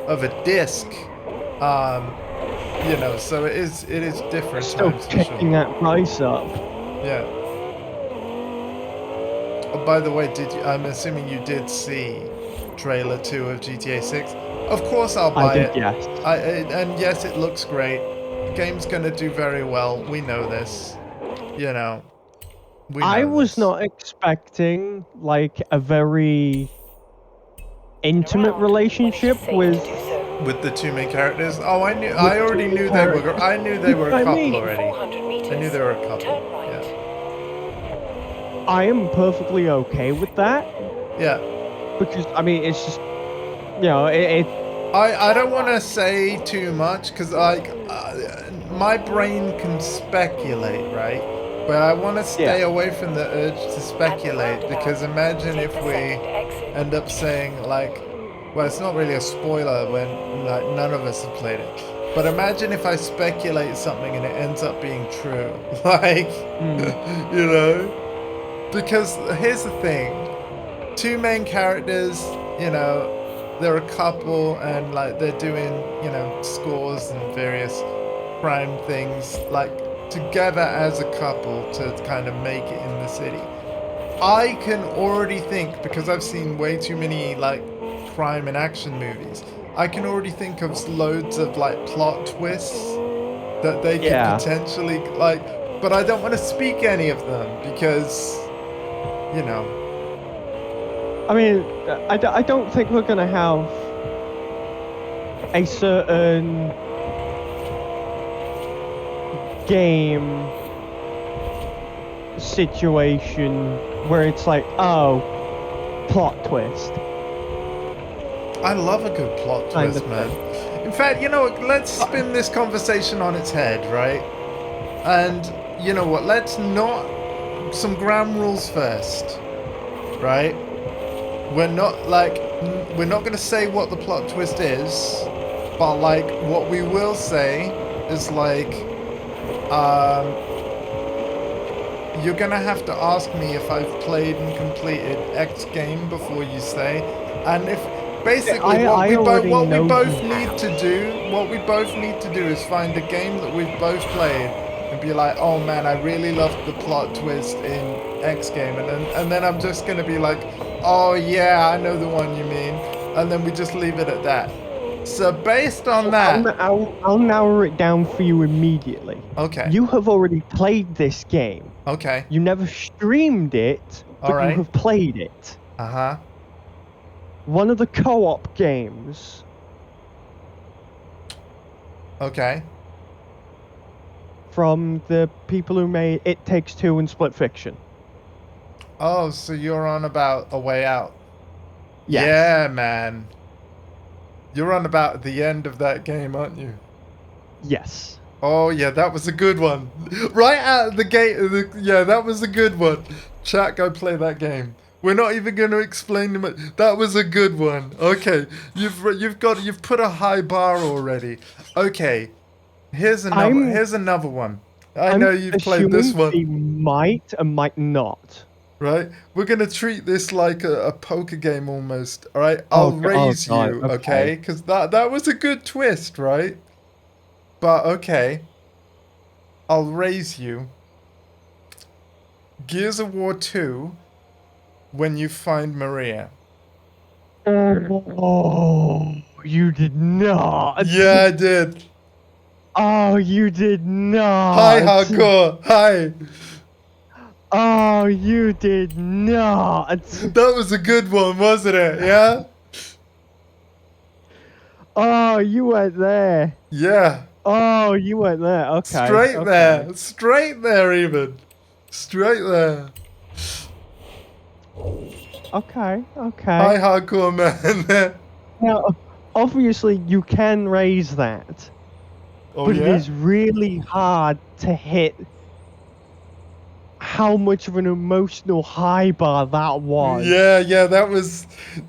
A: of a disc You know, so it is different
E: Still
A: times for
E: kicking
A: sure.
E: that price up.
A: Yeah. Oh, by the way, I'm assuming you did see trailer 2 of GTA 6. Of course I'll
E: I
A: buy
E: did,
A: it.
E: yes.
A: And yes, it looks great. The game's gonna do very well. We know this. You know. We
E: I
A: know
E: was
A: this.
E: not expecting like a very intimate
B: Around when it is
E: relationship
B: safe
E: with.
B: to do so.
A: With the two main characters. Oh, I knew.
E: With
A: I already
E: two
A: knew they were.
E: characters.
A: I knew they
E: You
A: were
E: know
A: a
E: what I
A: couple
E: mean?
A: already.
B: 400 meters.
A: I knew they were a couple.
B: Turn right.
A: Yeah.
E: I am perfectly okay with that
A: Yeah.
E: because I mean it's just it
A: I don't want to say too much because my brain can speculate, right? But I want to stay
E: yeah.
A: away from the urge to speculate because imagine if we end up saying like, well, it's not really a spoiler when like none of us have played it. But imagine if I speculate something and it ends up being true, like, you know? Because here's the thing: two main characters, you know. They're a couple and like they're doing, you know, scores and various crime things like together as a couple to kind of make it in the city. I can already think, because I've seen way too many like crime and action movies, I can already think of loads of like plot twists that they could
E: Yeah.
A: potentially like, but I don't want to speak any of them because, you know.
E: I mean I don't think we're gonna have a certain game situation where it's like, oh, plot twist.
A: I love a good plot
E: Kind
A: twist,
E: of
A: man.
E: thing.
A: In fact, you know what? Let's spin this conversation on its head, right? And you know what? Let's not some ground rules first, right? We're not gonna say what the plot twist is, but like what we will say is like, you're gonna have to ask me if I've played and completed X game before you say, and if basically what we both need to do is find a game that we've both played and be like, oh man, I really loved the plot twist in X game, and then I'm just gonna be like, oh yeah, I know the one you mean, and then we just leave it at that. So based on that,
E: I'll narrow it down for you immediately.
A: okay,
E: You have already played this game.
A: okay,
E: You never streamed it, but
A: all right,
E: you have played it.
A: uh-huh.
E: One of the co-op games
A: Okay.
E: from the people who made It Takes Two and Split Fiction.
A: Oh, so you're on about A Way Out.
E: Yes.
A: Yeah, man. You're on about the end of that game, aren't you?
E: Yes.
A: Oh, yeah, that was a good one. Right out of the gate. Yeah, that was a good one. Chat, go play that game. We're not even going to explain them. That was a good one. Okay, you've put a high bar already. Okay, here's another one. I know you've played this one.
E: They might and might not.
A: Right? We're going to treat this like a poker game almost, all right? I'll raise you, okay? Because that was a good twist, right? But, okay. I'll raise you. Gears of War 2, when you find Maria.
E: Oh, you did not.
A: Yeah, I did.
E: Oh, you did not.
A: Hi, hardcore. Hi.
E: Oh, you did not.
A: That was a good one, wasn't it? Yeah?
E: Oh, you went there.
A: Yeah.
E: Oh, you went there. Okay.
A: Straight there. Straight there, even. Straight there.
E: Okay.
A: Hi, hardcore man.
E: Now, obviously, you can raise that.
A: Oh,
E: but
A: yeah?
E: it is really hard to hit how much of an emotional high bar that was.
A: Yeah, that was...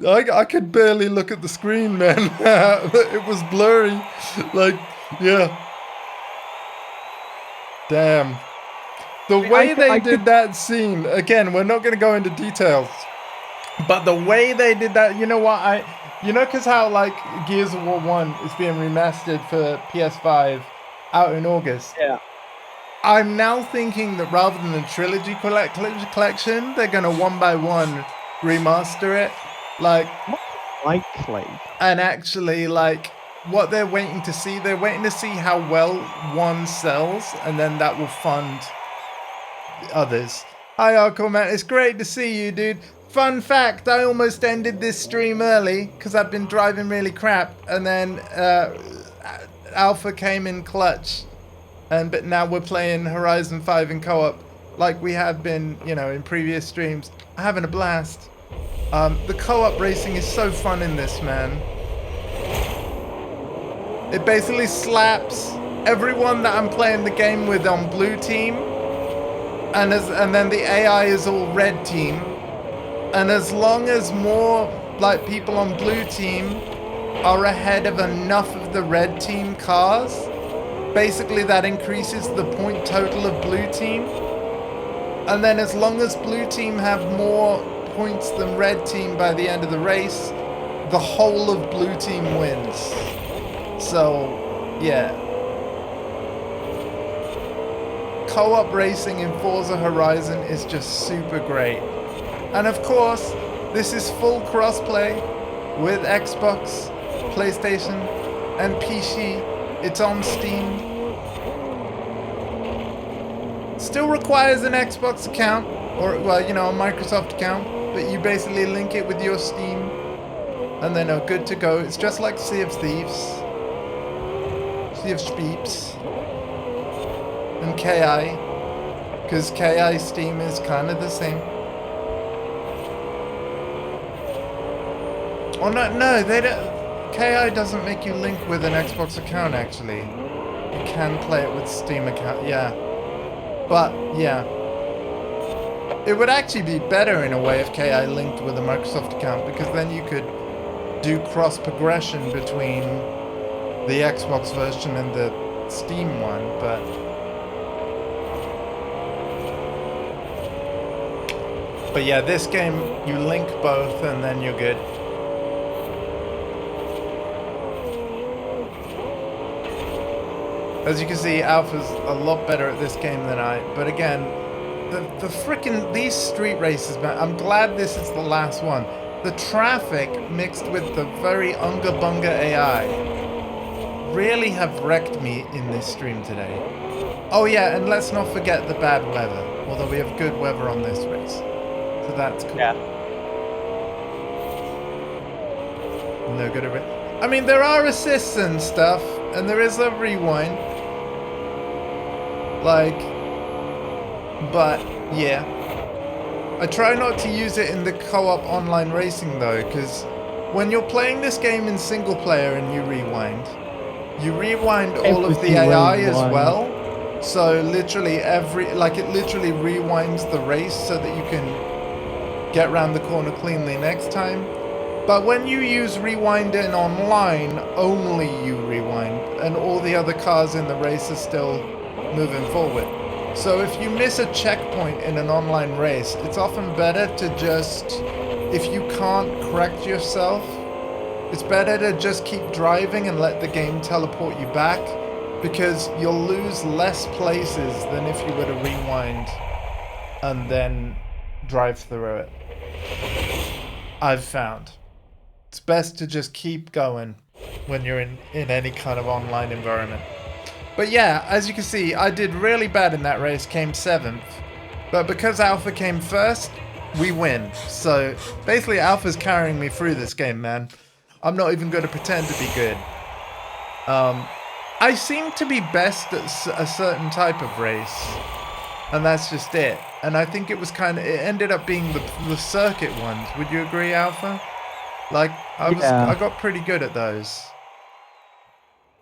A: I could barely look at the screen, man. It was blurry. Like, yeah. Damn. The way they did that scene, again, we're not going to go into details, but the way they did that, you know what, You know, because how, like, Gears of War 1 is being remastered for PS5 out in August.
E: Yeah.
A: I'm now thinking that rather than the trilogy collection, they're going to one by one remaster it. Like,
E: Likely.
A: and actually, like, what they're waiting to see, they're waiting to see how well one sells, and then that will fund others. Hi, Aquaman. It's great to see you, dude. Fun fact, I almost ended this stream early because I've been driving really crap, and then Alpha came in clutch, but now we're playing Horizon 5 in co-op like we have been, you know, in previous streams. Having a blast. The co-op racing is so fun in this, man. It basically slaps everyone that I'm playing the game with on blue team, and then the AI is all red team. And as long as more like people on blue team are ahead of enough of the red team cars, basically that increases the point total of blue team. And then as long as blue team have more points than red team by the end of the race, the whole of blue team wins. So, yeah. Co-op racing in Forza Horizon is just super great. And of course, this is full crossplay with Xbox, PlayStation, and PC. It's on Steam. Still requires an Xbox account, or, well, you know, a Microsoft account, but you basically link it with your Steam, and then are good to go. It's just like Sea of Thieves, Sea of Speeps, and KI, because KI Steam is kind of the same. Oh no, they don't. KI doesn't make you link with an Xbox account. Actually, you can play it with Steam account. Yeah, but yeah, it would actually be better in a way if KI linked with a Microsoft account, because then you could do cross progression between the Xbox version and the Steam one. But yeah, this game you link both and then you're good. As you can see, Alpha's a lot better at this game than I. But again, the frickin' these street races, man. I'm glad this is the last one. The traffic mixed with the very unga bunga AI really have wrecked me in this stream today. Oh yeah, and let's not forget the bad weather. Although we have good weather on this race, so that's cool.
E: Yeah.
A: No good at it. I mean, there are assists and stuff, and there is a rewind. Like, but yeah. I try not to use it in the co-op online racing though, because when you're playing this game in single player and you rewind all of the AI as well. So literally it literally rewinds the race so that you can get around the corner cleanly next time. But when you use rewind in online, only you rewind, and all the other cars in the race are still moving forward. So if you miss a checkpoint in an online race, it's often better to just, if you can't correct yourself, it's better to just keep driving and let the game teleport you back, because you'll lose less places than if you were to rewind and then drive through it. I've found. It's best to just keep going when you're in any kind of online environment. But yeah, as you can see, I did really bad in that race, came 7th. But because Alpha came first, we win. So basically Alpha's carrying me through this game, man. I'm not even going to pretend to be good. I seem to be best at a certain type of race. And that's just it. And I think it ended up being the circuit ones. Would you agree, Alpha? Like, I got pretty good at those.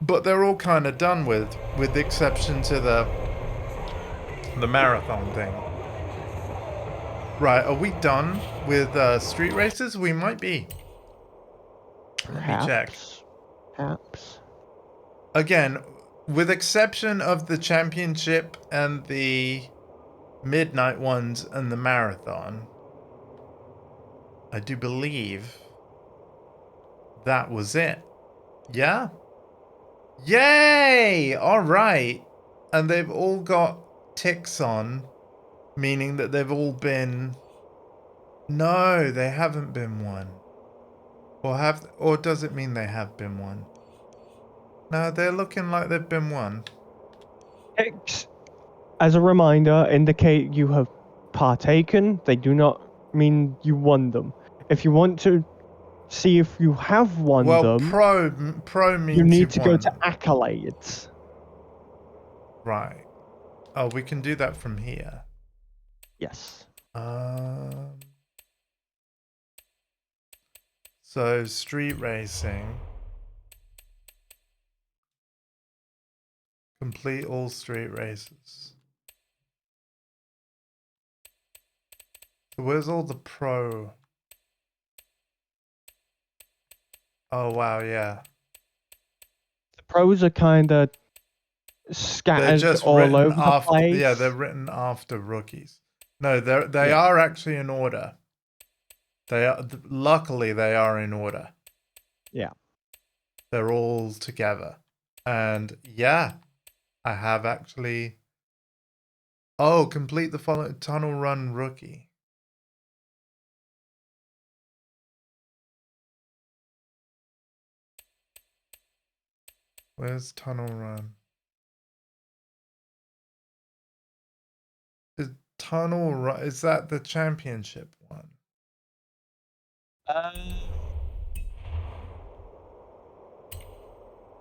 A: But they're all kind of done with the exception to the marathon thing. Right, are we done with street races? We might be. Let me check.
E: Perhaps.
A: Again, with exception of the championship and the midnight ones and the marathon, I do believe that was it. Yeah. Yay! All right. And they've all got ticks on, meaning that they've all been... No, they haven't been won. Or does it mean they have been won? No, they're looking like they've been won.
E: X, as a reminder, indicate you have partaken. They do not mean you won them. If you want to see if you have won
A: Well,
E: them,
A: pro means
E: you need
A: you've
E: to go
A: won
E: to
A: them.
E: accolades.
A: Right. Oh, we can do that from here.
E: Yes.
A: So street racing. Complete all street races. So where's all the pro? Oh wow, yeah.
E: The pros are kind of
A: They're
E: scattered
A: just
E: all
A: written
E: over the
A: after.
E: place.
A: Yeah, they're written after rookies. No, they are actually in order. They are. Luckily, they are in order.
E: Yeah.
A: They're all together, and yeah, I have actually. Oh, complete the following tunnel run rookie. Where's tunnel run? Is tunnel run? Is that the championship one?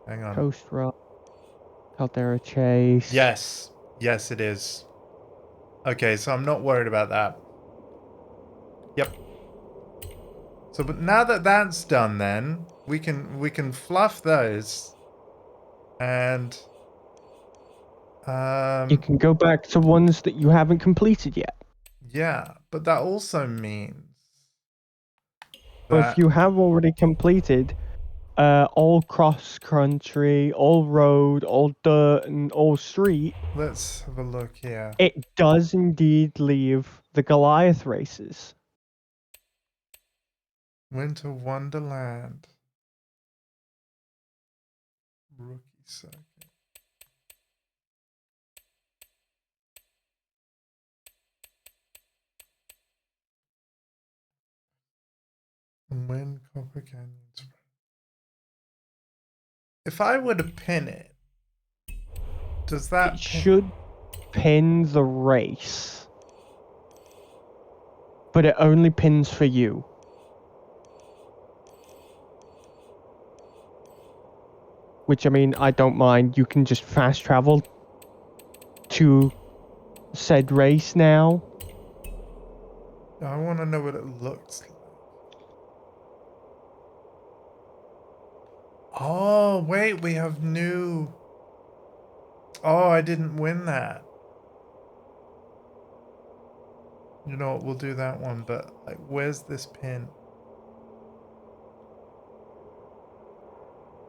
A: Hang on.
E: Coast Run, Caldera Chase.
A: Yes, yes, it is. Okay, so I'm not worried about that. Yep. So, but now that that's done, then we can fluff those, and
E: You can go back to ones that you haven't completed yet.
A: yeah. But that also means
E: But
A: that
E: if you have already completed all cross country, all road, all dirt, and all street,
A: let's have a look here.
E: it does indeed leave the Goliath races.
A: Winter Wonderland. Rookie circuit. And when Copper Canyons. If I were to pin it, does that
E: It should pin the race, but it only pins for you. Which, I mean, I don't mind. You can just fast travel to said race now.
A: I want to know what it looks like. Oh, wait, we have new... Oh, I didn't win that. You know what, we'll do that one, but like, where's this pin?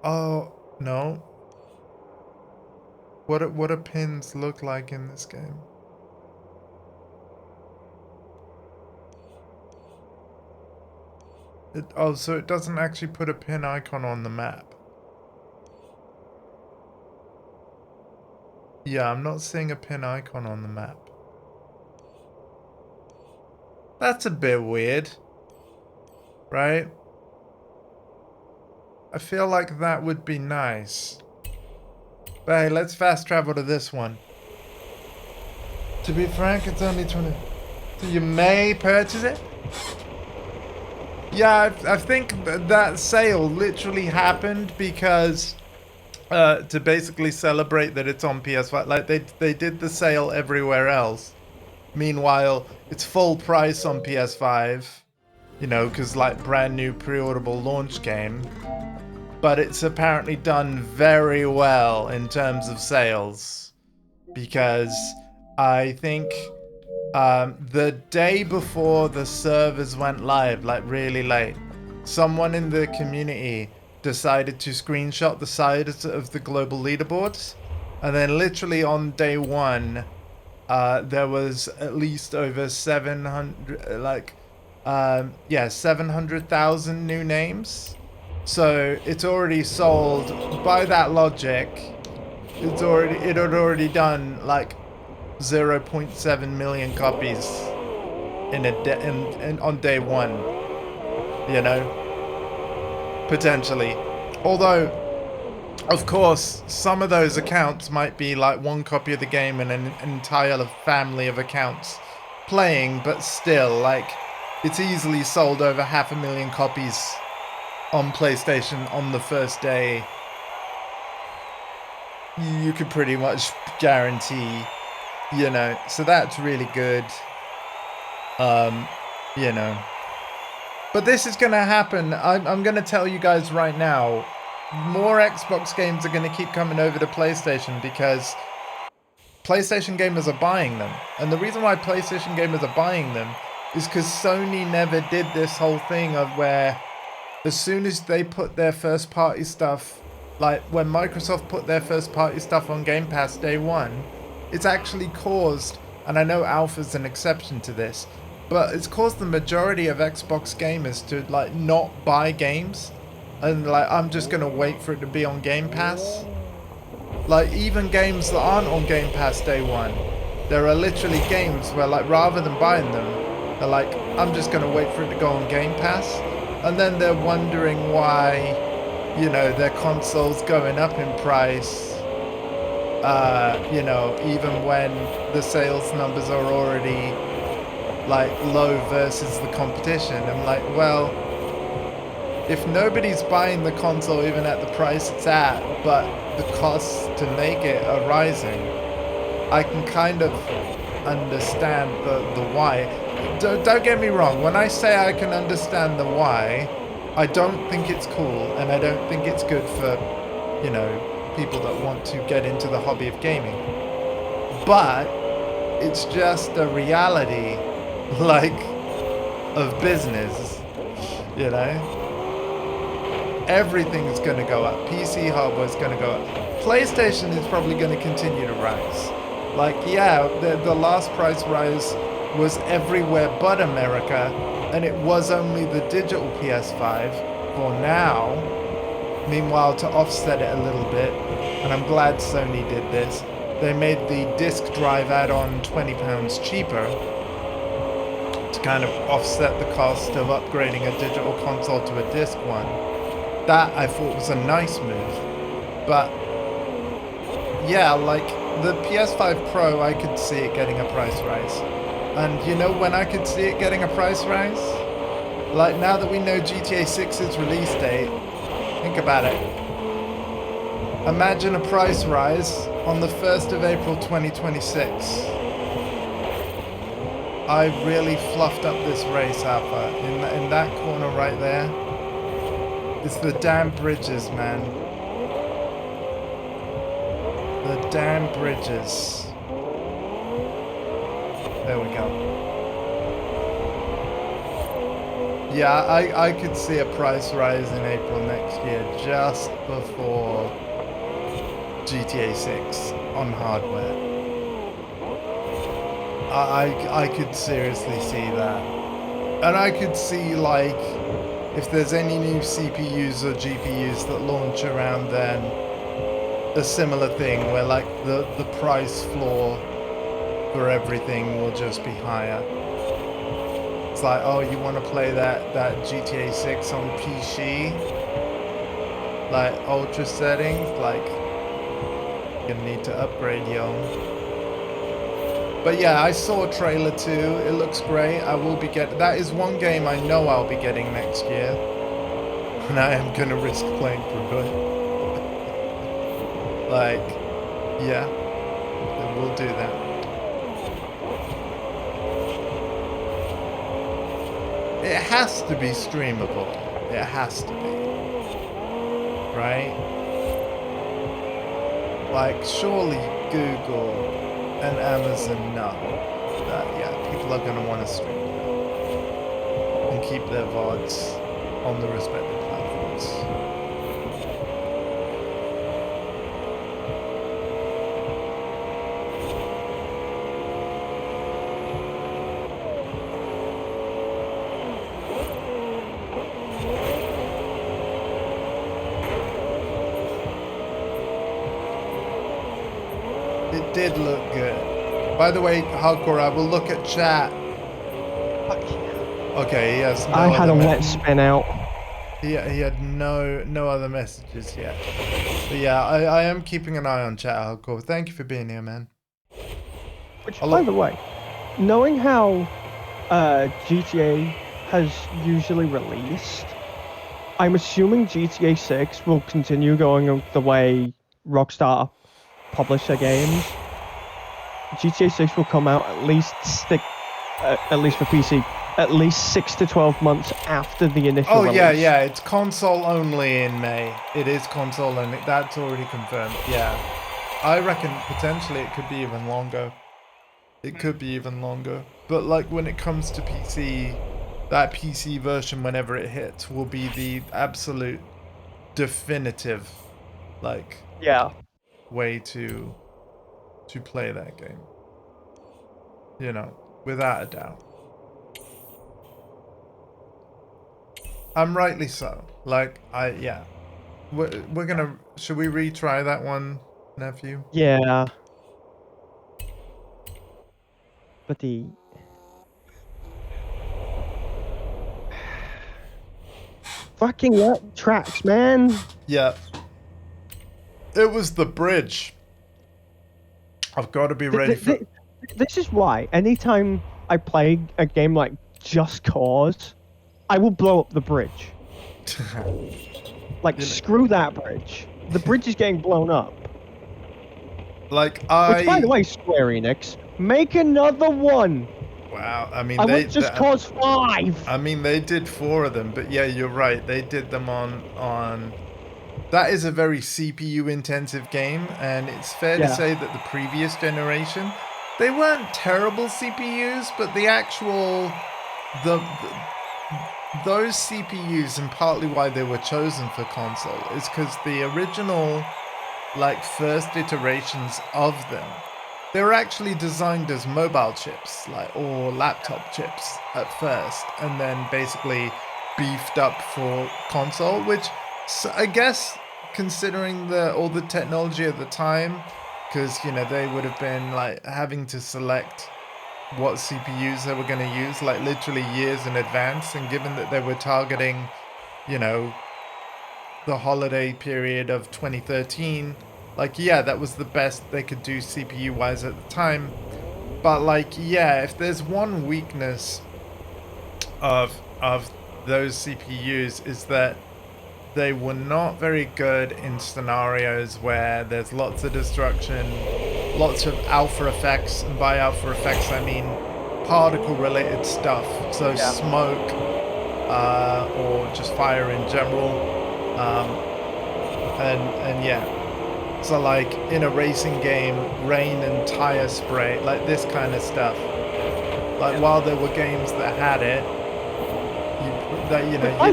A: Oh, no. What do pins look like in this game? Oh, so it doesn't actually put a pin icon on the map. Yeah, I'm not seeing a pin icon on the map. That's a bit weird. Right? I feel like that would be nice. But hey, let's fast travel to this one. To be frank, it's only 20. So you may purchase it? Yeah, I think that sale literally happened because to basically celebrate that it's on PS5. Like they did the sale everywhere else. Meanwhile, it's full price on PS5. You know, because like brand new pre-orderable launch game. But it's apparently done very well in terms of sales. Because I think the day before the servers went live, like really late, someone in the community decided to screenshot the sides of the global leaderboards. And then literally on day one, there was at least over 700, 700,000 new names. So it's already sold. By that logic, it had already done like 0.7 million copies on day one. You know, potentially. Although, of course, some of those accounts might be like one copy of the game and an entire family of accounts playing, but still, like, it's easily sold over 500,000 copies on PlayStation on the first day. You could pretty much guarantee, you know, so that's really good. You know, but this is gonna happen. I'm gonna tell you guys right now, more Xbox games are gonna keep coming over to PlayStation because PlayStation gamers are buying them. And the reason why PlayStation gamers are buying them is because Sony never did this whole thing of where as soon as they put their first party stuff, like when Microsoft put their first party stuff on Game Pass day one, it's actually caused, and I know Alpha's an exception to this, but it's caused the majority of Xbox gamers to like not buy games and like, I'm just gonna wait for it to be on Game Pass. Like, even games that aren't on Game Pass day one, there are literally games where, like, rather than buying them, they're like, I'm just gonna wait for it to go on Game Pass. And then they're wondering why, you know, their console's going up in price, you know, even when the sales numbers are already, like, low versus the competition. I'm like, well, if nobody's buying the console even at the price it's at, but the costs to make it are rising, I can kind of understand the why. Don't get me wrong, when I say I can understand the why, I don't think it's cool, and I don't think it's good for, you know, people that want to get into the hobby of gaming. But it's just a reality, like, of business, you know? Everything's going to go up. PC hardware is going to go up. PlayStation is probably going to continue to rise. Like, yeah, the last price rise was everywhere but America, and it was only the digital PS5 for now. Meanwhile, to offset it a little bit, and I'm glad Sony did this, they made the disc drive add-on £20 cheaper to kind of offset the cost of upgrading a digital console to a disc one. That I thought was a nice move. But yeah, like the PS5 Pro, I could see it getting a price rise. And you know when I could see it getting a price rise? Like, now that we know GTA 6's release date, think about it. Imagine a price rise on the 1st of April 2026. I really fluffed up this race, Alpha. In that corner right there. It's the damn bridges, man. The damn bridges. There we go. Yeah, I could see a price rise in April next year, just before GTA 6 on hardware. I could seriously see that. And I could see, like, if there's any new CPUs or GPUs that launch around then, a similar thing where like the price floor for everything will just be higher. It's like, oh, you want to play that GTA 6 on PC? Like ultra settings? Like, you're gonna need to upgrade, yo. But yeah, I saw a trailer too. It looks great. I will be that is one game I know I'll be getting next year. And I am gonna risk playing through it. Like, yeah, we'll do that. It has to be streamable. It has to be. Right? Like, surely Google and Amazon know that, yeah, people are going to want to stream and keep their VODs on the respective platforms. did look good. By the way, Hardcore, I will look at chat.
E: Fuck yeah.
A: Okay, he has no
E: I had a
A: other
E: wet spin out.
A: He had no other messages yet. But yeah, I am keeping an eye on chat, Hardcore. Thank you for being here, man.
E: Which,
A: I'll
E: by
A: look-
E: the way, knowing how GTA has usually released, I'm assuming GTA 6 will continue going the way Rockstar publish their games. GTA 6 will come out at least for PC, at least 6 to 12 months after the initial
A: Oh
E: release.
A: yeah, it's console only in May. It is console only. That's already confirmed. Yeah, I reckon potentially it could be even longer. It could be even longer. But like when it comes to PC, that PC version, whenever it hits, will be the absolute definitive, like,
E: Yeah.
A: way to play that game. You know, without a doubt. I'm rightly so. Like, yeah. We're gonna... Should we retry that one, nephew?
E: Yeah. But the... Fucking wet tracks, man.
A: Yeah. It was the bridge. I've got to be ready for...
E: This is why anytime I play a game like Just Cause, I will blow up the bridge. Like, screw that bridge. The bridge is getting blown up.
A: Like,
E: Which, by the way, Square Enix, make another one.
A: Wow, I mean,
E: I want Just Cause 5.
A: I mean, they did 4 of them, but yeah, you're right. They did them on... That is a very CPU-intensive game, and it's fair to say that the previous generation, they weren't terrible CPUs, but the actual... Those CPUs, and partly why they were chosen for console, is because the original, like, first iterations of them, they were actually designed as mobile chips, like, or laptop chips at first, and then basically beefed up for console, which I guess, considering all the technology at the time, because, you know, they would have been, like, having to select what CPUs they were going to use, like, literally years in advance, and given that they were targeting, you know, the holiday period of 2013, like, yeah, that was the best they could do CPU-wise at the time. But, like, yeah, if there's one weakness of those CPUs is that they were not very good in scenarios where there's lots of destruction, lots of alpha effects, and by alpha effects I mean particle-related stuff, so smoke, or just fire in general, and yeah. So like in a racing game, rain and tire spray, like this kind of stuff. Like while there were games that had it,
E: I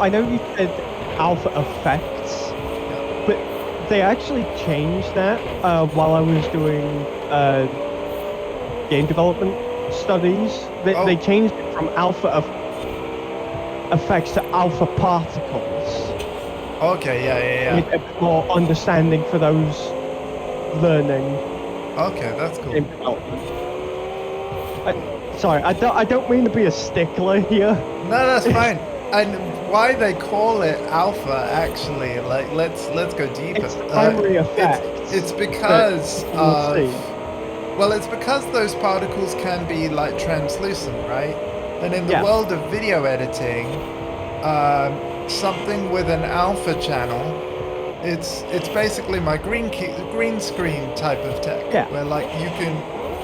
E: know you said alpha effects, but they actually changed that while I was doing game development studies. They changed it from alpha effects to alpha particles.
A: Okay, yeah.
E: With a bit more understanding for those learning.
A: Okay, that's cool.
E: Game development. Sorry, I don't mean to be a stickler here.
A: No, that's fine. And why they call it alpha, actually, like let's go deeper.
E: It's the primary effect.
A: It's because it's because those particles can be like translucent, right? And in the world of video editing, something with an alpha channel, it's basically my green screen type of tech, where like you can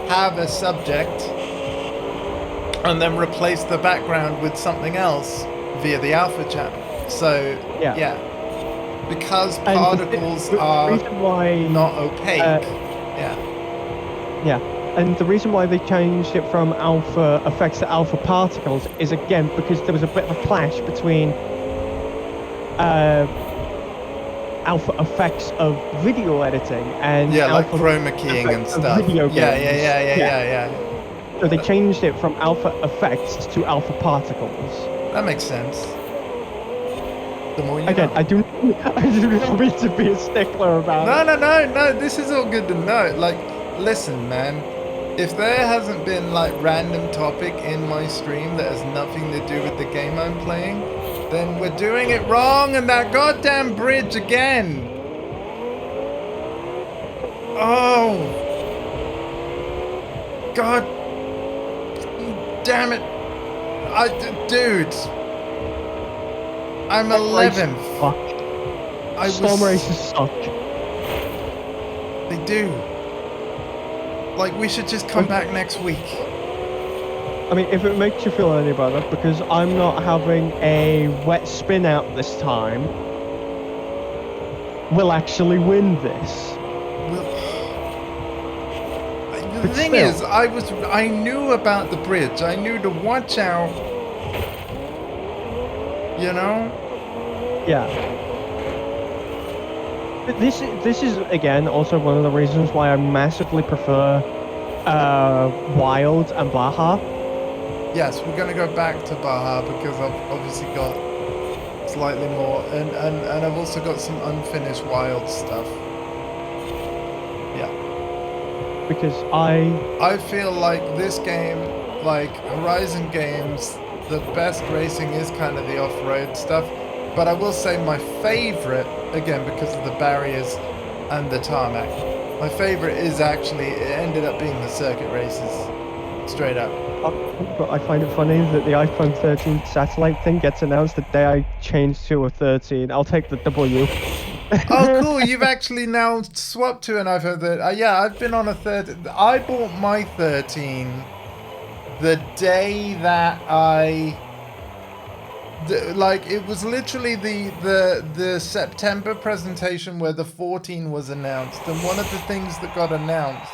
A: have a subject and then replace the background with something else via the alpha channel. So because particles are not opaque.
E: And the reason why they changed it from alpha effects to alpha particles is again because there was a bit of a clash between alpha effects of video editing and
A: like chroma keying and stuff.
E: Video games.
A: Yeah.
E: So they changed it from alpha effects to alpha particles.
A: That makes sense. The more you
E: Again,
A: know.
E: I do not mean to be a stickler about
A: No,
E: it.
A: no, no, no. This is all good to know. Like, listen, man. If there hasn't been like random topic in my stream that has nothing to do with the game I'm playing, then we're doing it wrong. And that goddamn bridge again. Oh, God damn it! Dude, I'm
E: Races
A: 11th.
E: suck.
A: I
E: Storm
A: was.
E: races suck.
A: They do. Like, we should just come back next week.
E: I mean, if it makes you feel any better, because I'm not having a wet spin out this time, we'll actually win this.
A: The
E: But
A: thing
E: still.
A: is, I knew about the bridge. I knew to watch out. You know?
E: Yeah. But this is again also one of the reasons why I massively prefer Wild and Baja.
A: Yes, we're gonna go back to Baja because I've obviously got slightly more, and I've also got some unfinished Wild stuff. Yeah.
E: Because I
A: feel like this game, like Horizon games, the best racing is kind of the off-road stuff. But I will say my favorite, again because of the barriers and the tarmac, my favorite is actually, it ended up being the circuit races, straight up.
E: but I find it funny that the iPhone 13 satellite thing gets announced the day I change to a 13. I'll take the W.
A: Oh, cool! You've actually now swapped to an iPhone 13. Yeah, I've been on a 13. I bought my 13 the day that like, it was literally the September presentation where the 14 was announced, and one of the things that got announced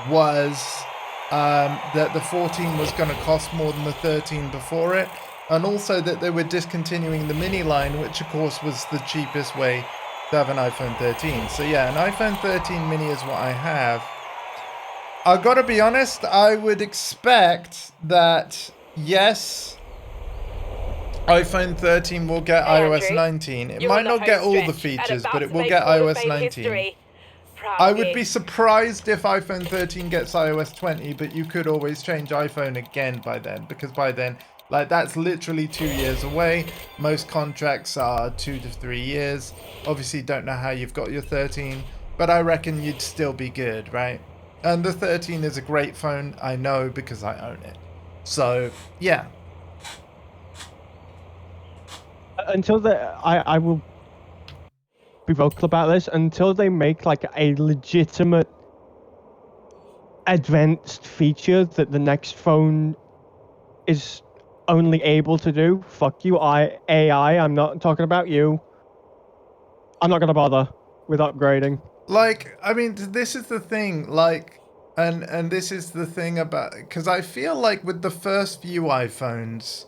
A: was that the 14 was going to cost more than the 13 before it, and also that they were discontinuing the mini line, which of course was the cheapest way to have an iPhone 13. So yeah, an iPhone 13 mini is what I have. I gotta be honest, I would expect that, yes, iPhone 13 will get
B: Hey,
A: iOS
B: Andrew.
A: 19. It
B: You're
A: might
B: on the
A: not get
B: home
A: all the
B: stretch and
A: features,
B: about
A: but it
B: to
A: will
B: make
A: get
B: Hall of
A: iOS
B: Fame
A: 19.
B: history. Proud
A: I
B: of
A: would
B: you.
A: be surprised if iPhone 13 gets iOS 20, but you could always change iPhone again by then, because by then, like, that's literally 2 years away. Most contracts are 2 to 3 years. Obviously, don't know how you've got your 13, but I reckon you'd still be good, right? And the 13 is a great phone, I know, because I own it. So, yeah.
E: Until I will be vocal about this until they make like a legitimate advanced feature that the next phone is only able to do. Fuck you, AI. I'm not talking about you. I'm not gonna bother with upgrading.
A: Like, I mean, this is the thing, like, and this is the thing about, because I feel like with the first few iPhones,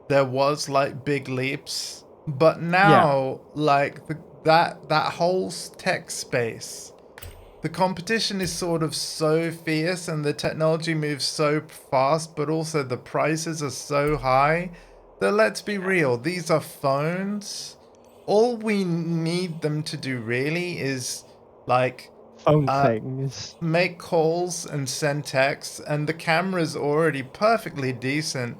A: there was like big leaps, but now, like, that whole tech space, the competition is sort of so fierce and the technology moves so fast, but also the prices are so high that, let's be real, these are phones. All we need them to do really is, like,
E: Phone things.
A: make calls and send texts, and the camera's already perfectly decent,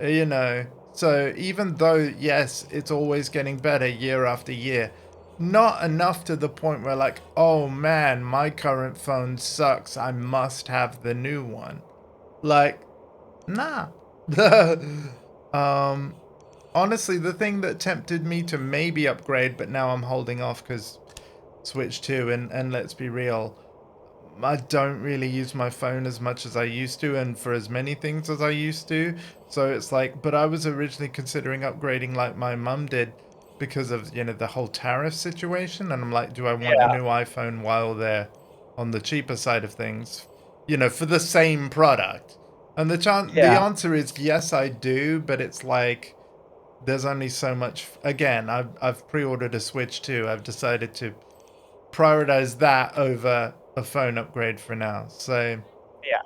A: you know. So even though, yes, it's always getting better year after year, not enough to the point where, like, oh man, my current phone sucks, I must have the new one. Like, nah. Honestly, the thing that tempted me to maybe upgrade, but now I'm holding off because Switch 2, and let's be real, I don't really use my phone as much as I used to, and for as many things as I used to. So it's like, but I was originally considering upgrading like my mum did because of, you know, the whole tariff situation. And I'm like, do I want a new iPhone while they're on the cheaper side of things, you know, for the same product? And the answer is yes, I do, but it's like, there's only so much. Again, I've pre-ordered a Switch 2. I've decided to prioritize that over a phone upgrade for now. So
E: Yeah.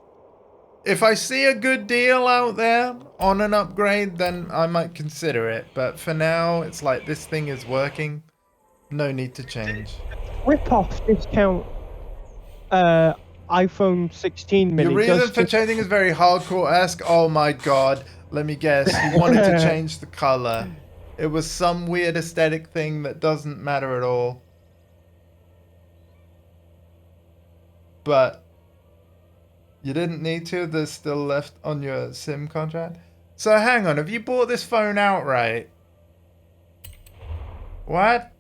A: If I see a good deal out there on an upgrade, then I might consider it. But for now, it's like this thing is working. No need to change.
E: Rip-off discount iPhone 16
A: Your
E: mini
A: reason
E: does
A: for
E: just...
A: changing is very hardcore-esque. Oh my god. Let me guess. You wanted to change the color. It was some weird aesthetic thing that doesn't matter at all. But you didn't need to. There's still left on your SIM contract. So hang on. Have you bought this phone outright? What?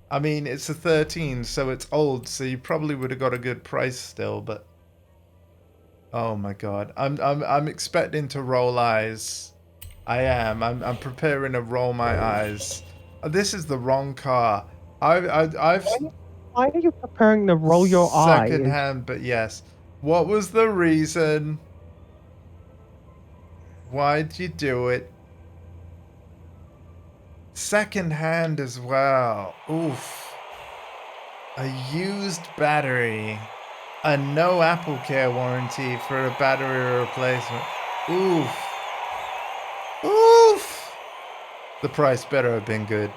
A: I mean, it's a 13, so it's old, so you probably would have got a good price still, but oh my god. I'm expecting to roll eyes. I am. I'm preparing to roll my eyes. This is the wrong car. I've
E: Why are you preparing to roll your eyes?
A: second hand, but yes. What was the reason? Why'd you do it? Second hand as well. Oof. A used battery. A no Apple Care warranty for a battery replacement. Oof. Oof. The price better have been good.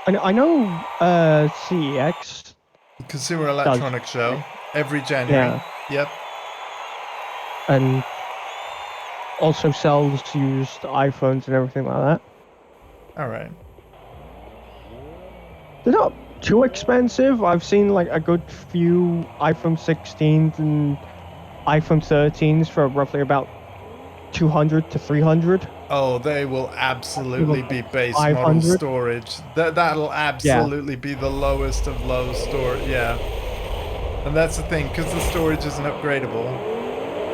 E: I know CEX
A: Consumer Electronics Show. Every January.
E: Yeah.
A: Yep.
E: And also sells used iPhones and everything like that.
A: Alright.
E: They're not too expensive. I've seen like a good few iPhone 16s and iPhone 13s for roughly about 200 to 300.
A: Oh, they will absolutely be base
E: 500.
A: model storage. That'll absolutely be the lowest of low storage. Yeah. And that's the thing, because the storage isn't upgradable.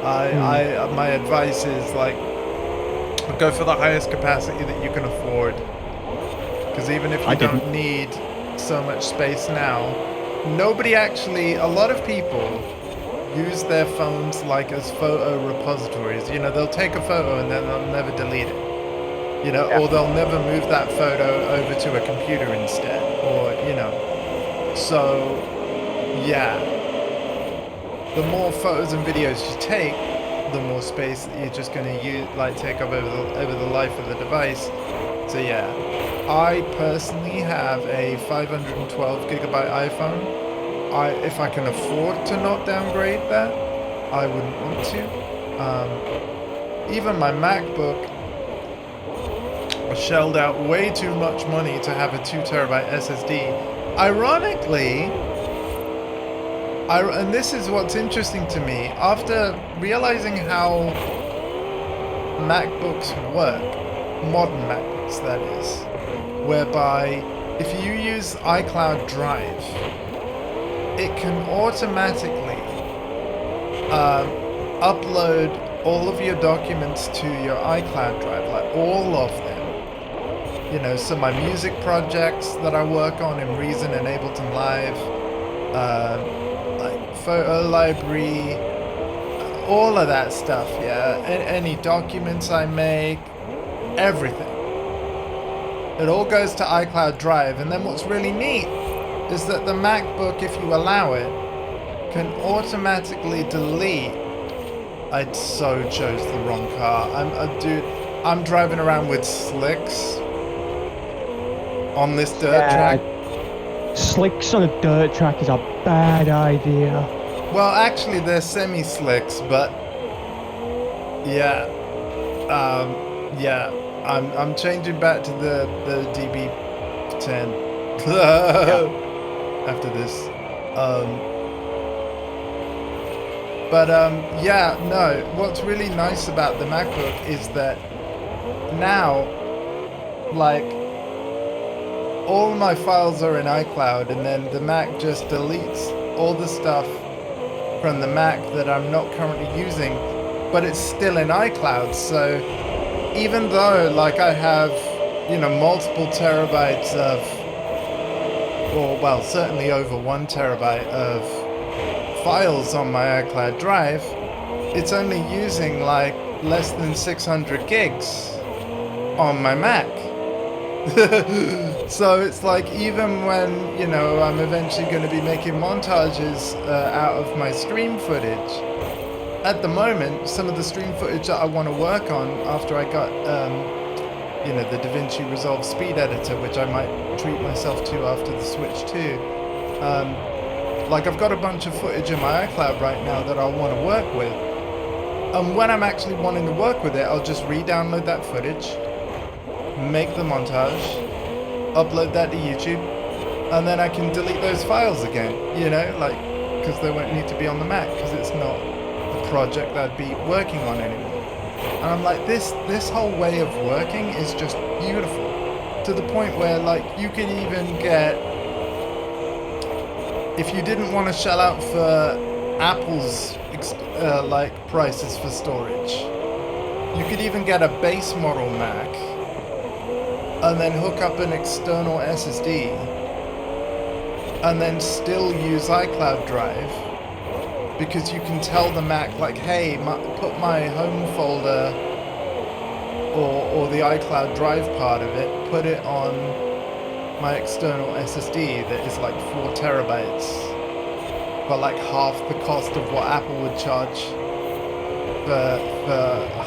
A: My advice is like, go for the highest capacity that you can afford. Because even if you don't need so much space now, nobody actually, a lot of people use their phones like as photo repositories. You know, they'll take a photo and then they'll never delete it. You know, or they'll never move that photo over to a computer instead. Or, you know. So, yeah. The more photos and videos you take, the more space that you're just going to use, like take up over the life of the device. So yeah, I personally have a 512 gigabyte iPhone. If I can afford to not downgrade that, I wouldn't want to. Even my MacBook, I shelled out way too much money to have a 2 terabyte SSD. Ironically, and this is what's interesting to me, after realizing how MacBooks work, modern MacBooks that is, whereby if you use iCloud Drive, it can automatically upload all of your documents to your iCloud Drive, like all of them. You know, so my music projects that I work on in Reason and Ableton Live, like photo library, all of that stuff, yeah. Any documents I make, everything. It all goes to iCloud Drive, and then what's really neat is that the MacBook, if you allow it, can automatically delete. I so chose the wrong car. Dude, I'm driving around with slicks on this dirt track.
E: Slicks on a dirt track is a bad idea.
A: Well, actually, they're semi-slicks, but yeah, yeah. I'm changing back to the DB10 after this. Yeah, no. What's really nice about the MacBook is that now, like, all my files are in iCloud, and then the Mac just deletes all the stuff from the Mac that I'm not currently using, but it's still in iCloud. So even though, like, I have, you know, multiple terabytes of, or well, certainly over 1 terabyte of files on my iCloud Drive, it's only using like less than 600 gigs on my Mac. So it's like, even when, you know, I'm eventually going to be making montages out of my stream footage, at the moment, some of the stream footage that I want to work on after I got, you know, the DaVinci Resolve Speed Editor, which I might treat myself to after the Switch 2. Like, I've got a bunch of footage in my iCloud right now that I want to work with. And when I'm actually wanting to work with it, I'll just re-download that footage, make the montage, upload that to YouTube, and then I can delete those files again, you know, like, because they won't need to be on the Mac, because it's not a project that I'd be working on anymore. And I'm like, this whole way of working is just beautiful, to the point where, like, you could even get, if you didn't want to shell out for Apple's like prices for storage, you could even get a base model Mac and then hook up an external SSD and then still use iCloud Drive, because you can tell the Mac, like, hey, put my home folder or the iCloud Drive part of it, put it on my external SSD that is like 4 terabytes, for like half the cost of what Apple would charge for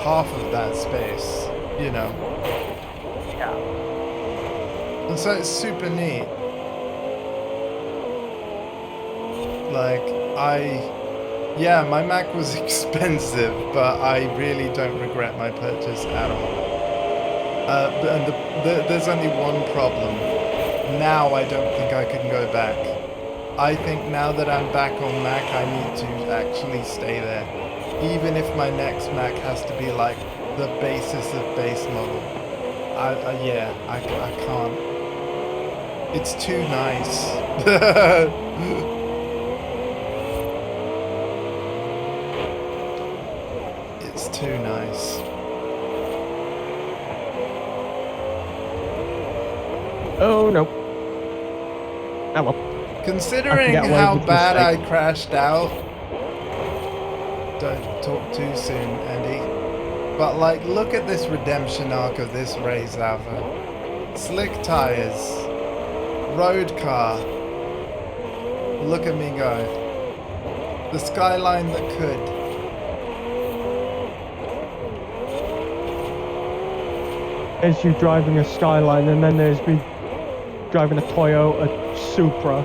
A: half of that space, you know.
E: Yeah.
A: And so it's super neat. Like, yeah, my Mac was expensive, but I really don't regret my purchase at all. There's only one problem. Now I don't think I can go back. I think now that I'm back on Mac, I need to actually stay there. Even if my next Mac has to be like the basis of base model. Yeah, I can't. It's too nice. It's too nice.
E: Oh no. Oh well.
A: Considering
E: get away
A: how
E: with
A: bad I
E: mistake.
A: crashed out, don't talk too soon, Andy. But like, look at this redemption arc of this race, Alpha. Slick tires, road car. Look at me go. The skyline that could.
E: There's you driving a Skyline, and then there's me driving a Toyota Supra.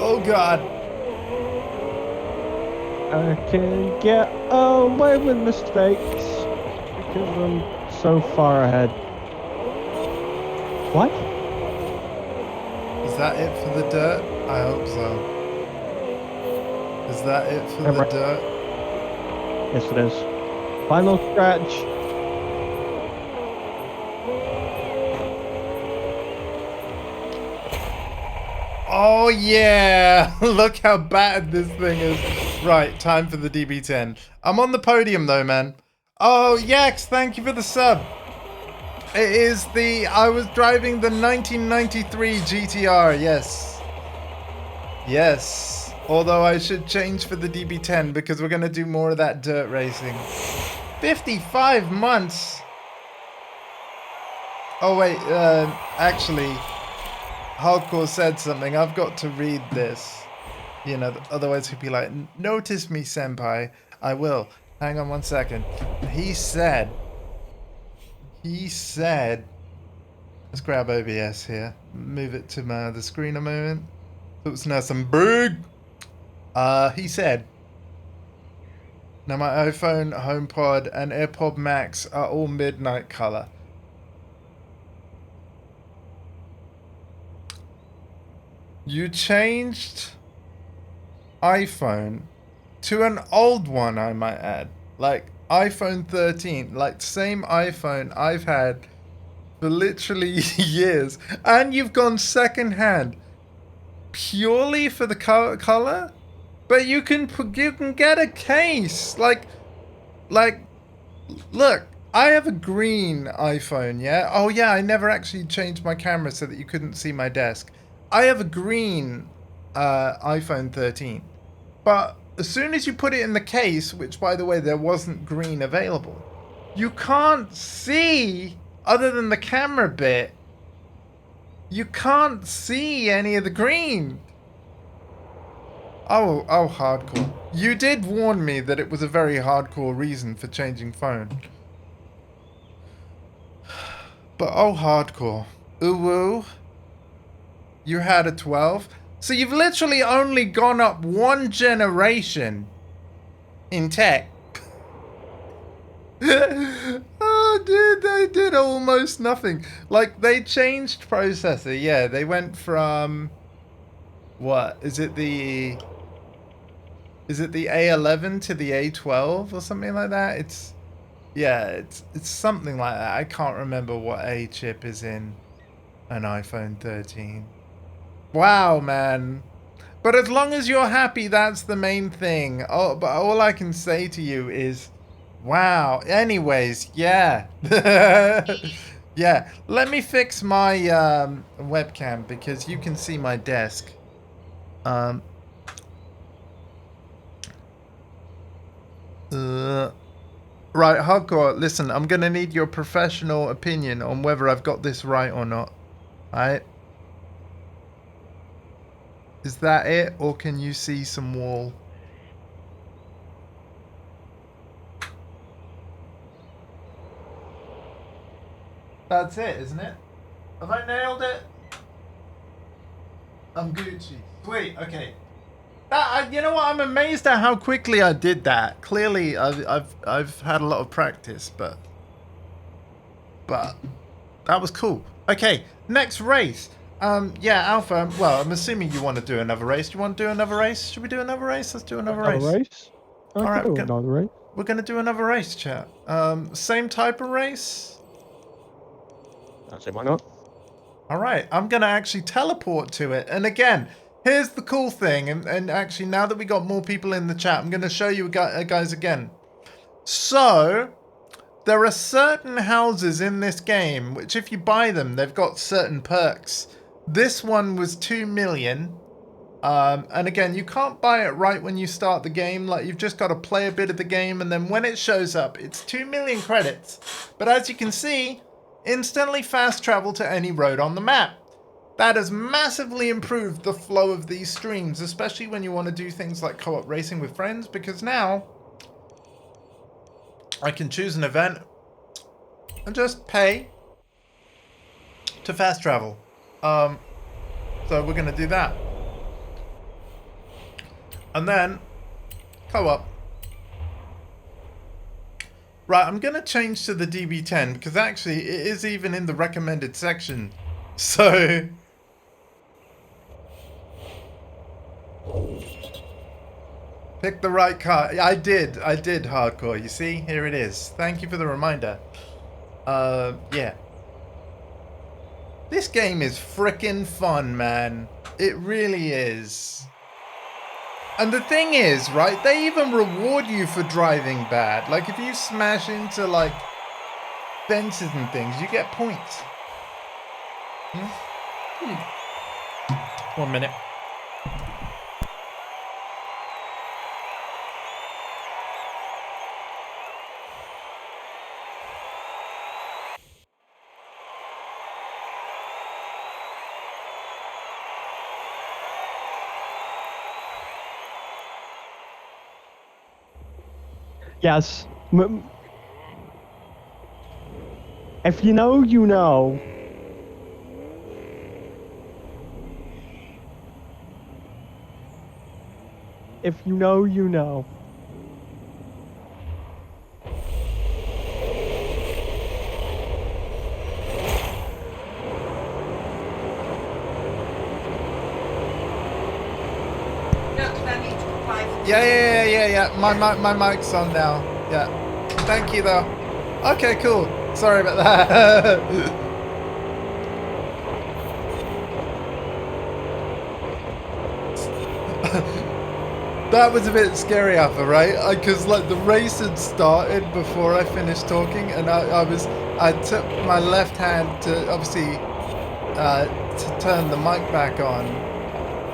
A: Oh God.
E: I can get away with mistakes because I'm so far ahead. What?
A: Is that it for the dirt? I hope so. Is that it for the
E: Right.
A: dirt?
E: Yes, it is. Final stretch.
A: Oh yeah! Look how bad this thing is. Right, time for the DB10. I'm on the podium though, man. Oh, Yax, thank you for the sub. It is I was driving the 1993 GTR, yes. Yes. Although I should change for the DB10 because we're going to do more of that dirt racing. 55 months! Oh wait, actually, Hardcore said something. I've got to read this. You know, otherwise he'd be like, notice me, senpai. I will. Hang on one second. He said, let's grab OBS here. Move it to the screen a moment. So it's now some big. He said, now my iPhone, HomePod, and AirPod Max are all midnight color. You changed iPhone to an old one, I might add. Like iPhone 13, like same iPhone I've had for literally years. And you've gone second hand purely for the color? But you can get a case. Like look, I have a green iPhone, yeah? Oh yeah, I never actually changed my camera so that you couldn't see my desk. I have a green iPhone 13. But as soon as you put it in the case, which by the way, there wasn't green available, you can't see, other than the camera bit, you can't see any of the green. Oh, hardcore. You did warn me that it was a very hardcore reason for changing phone. But oh, hardcore. Ooh, you had a 12? So you've literally only gone up one generation in tech. Oh, dude, they did almost nothing. Like, they changed processor. Yeah, they went from... What? Is it the A11 to the A12 or something like that? It's... Yeah, it's something like that. I can't remember what A chip is in an iPhone 13. Wow, man. But as long as you're happy, that's the main thing. Oh, but all I can say to you is, wow. Anyways, yeah. Yeah. Let me fix my webcam because you can see my desk. Right, hardcore. Listen, I'm gonna need your professional opinion on whether I've got this right or not. Alright? Is that it, or can you see some wall? That's it, isn't it? Have I nailed it? I'm Gucci. Sweet, okay. You know what? I'm amazed at how quickly I did that. Clearly, I've had a lot of practice, but that was cool. Okay, next race. Yeah, Alpha. Well, I'm assuming you want to do another race. Do you want to do another race? Should we do another race? Let's do another race.
E: All right, another race.
A: We're gonna do another race, chat. Same type of race.
E: I'll say why not.
A: All right, I'm gonna actually teleport to it. And again, here's the cool thing. And actually, now that we got more people in the chat, I'm gonna show you guys again. So, there are certain houses in this game which, if you buy them, they've got certain perks. This one was 2 million. And again, you can't buy it right when you start the game. Like, you've just got to play a bit of the game, and then when it shows up, it's 2 million credits. But as you can see, instantly fast travel to any road on the map. That has massively improved the flow of these streams, especially when you want to do things like co-op racing with friends, because now I can choose an event and just pay to fast travel. So we're going to do that. And then co-op. Right, I'm going to change to the DB10 because actually it is even in the recommended section. So pick the right car. I did hardcore. You see, here it is. Thank you for the reminder. Yeah. This game is frickin' fun, man. It really is. And the thing is, right, they even reward you for driving bad. Like, if you smash into, like, fences and things, you get points. 1 minute.
E: Yes. If you know, you know. If you know, you know.
A: Yeah. My mic's on now. Yeah. Thank you, though. Okay, cool. Sorry about that. That was a bit scary, Alpha, right? Because like the race had started before I finished talking, and I took my left hand to obviously to turn the mic back on.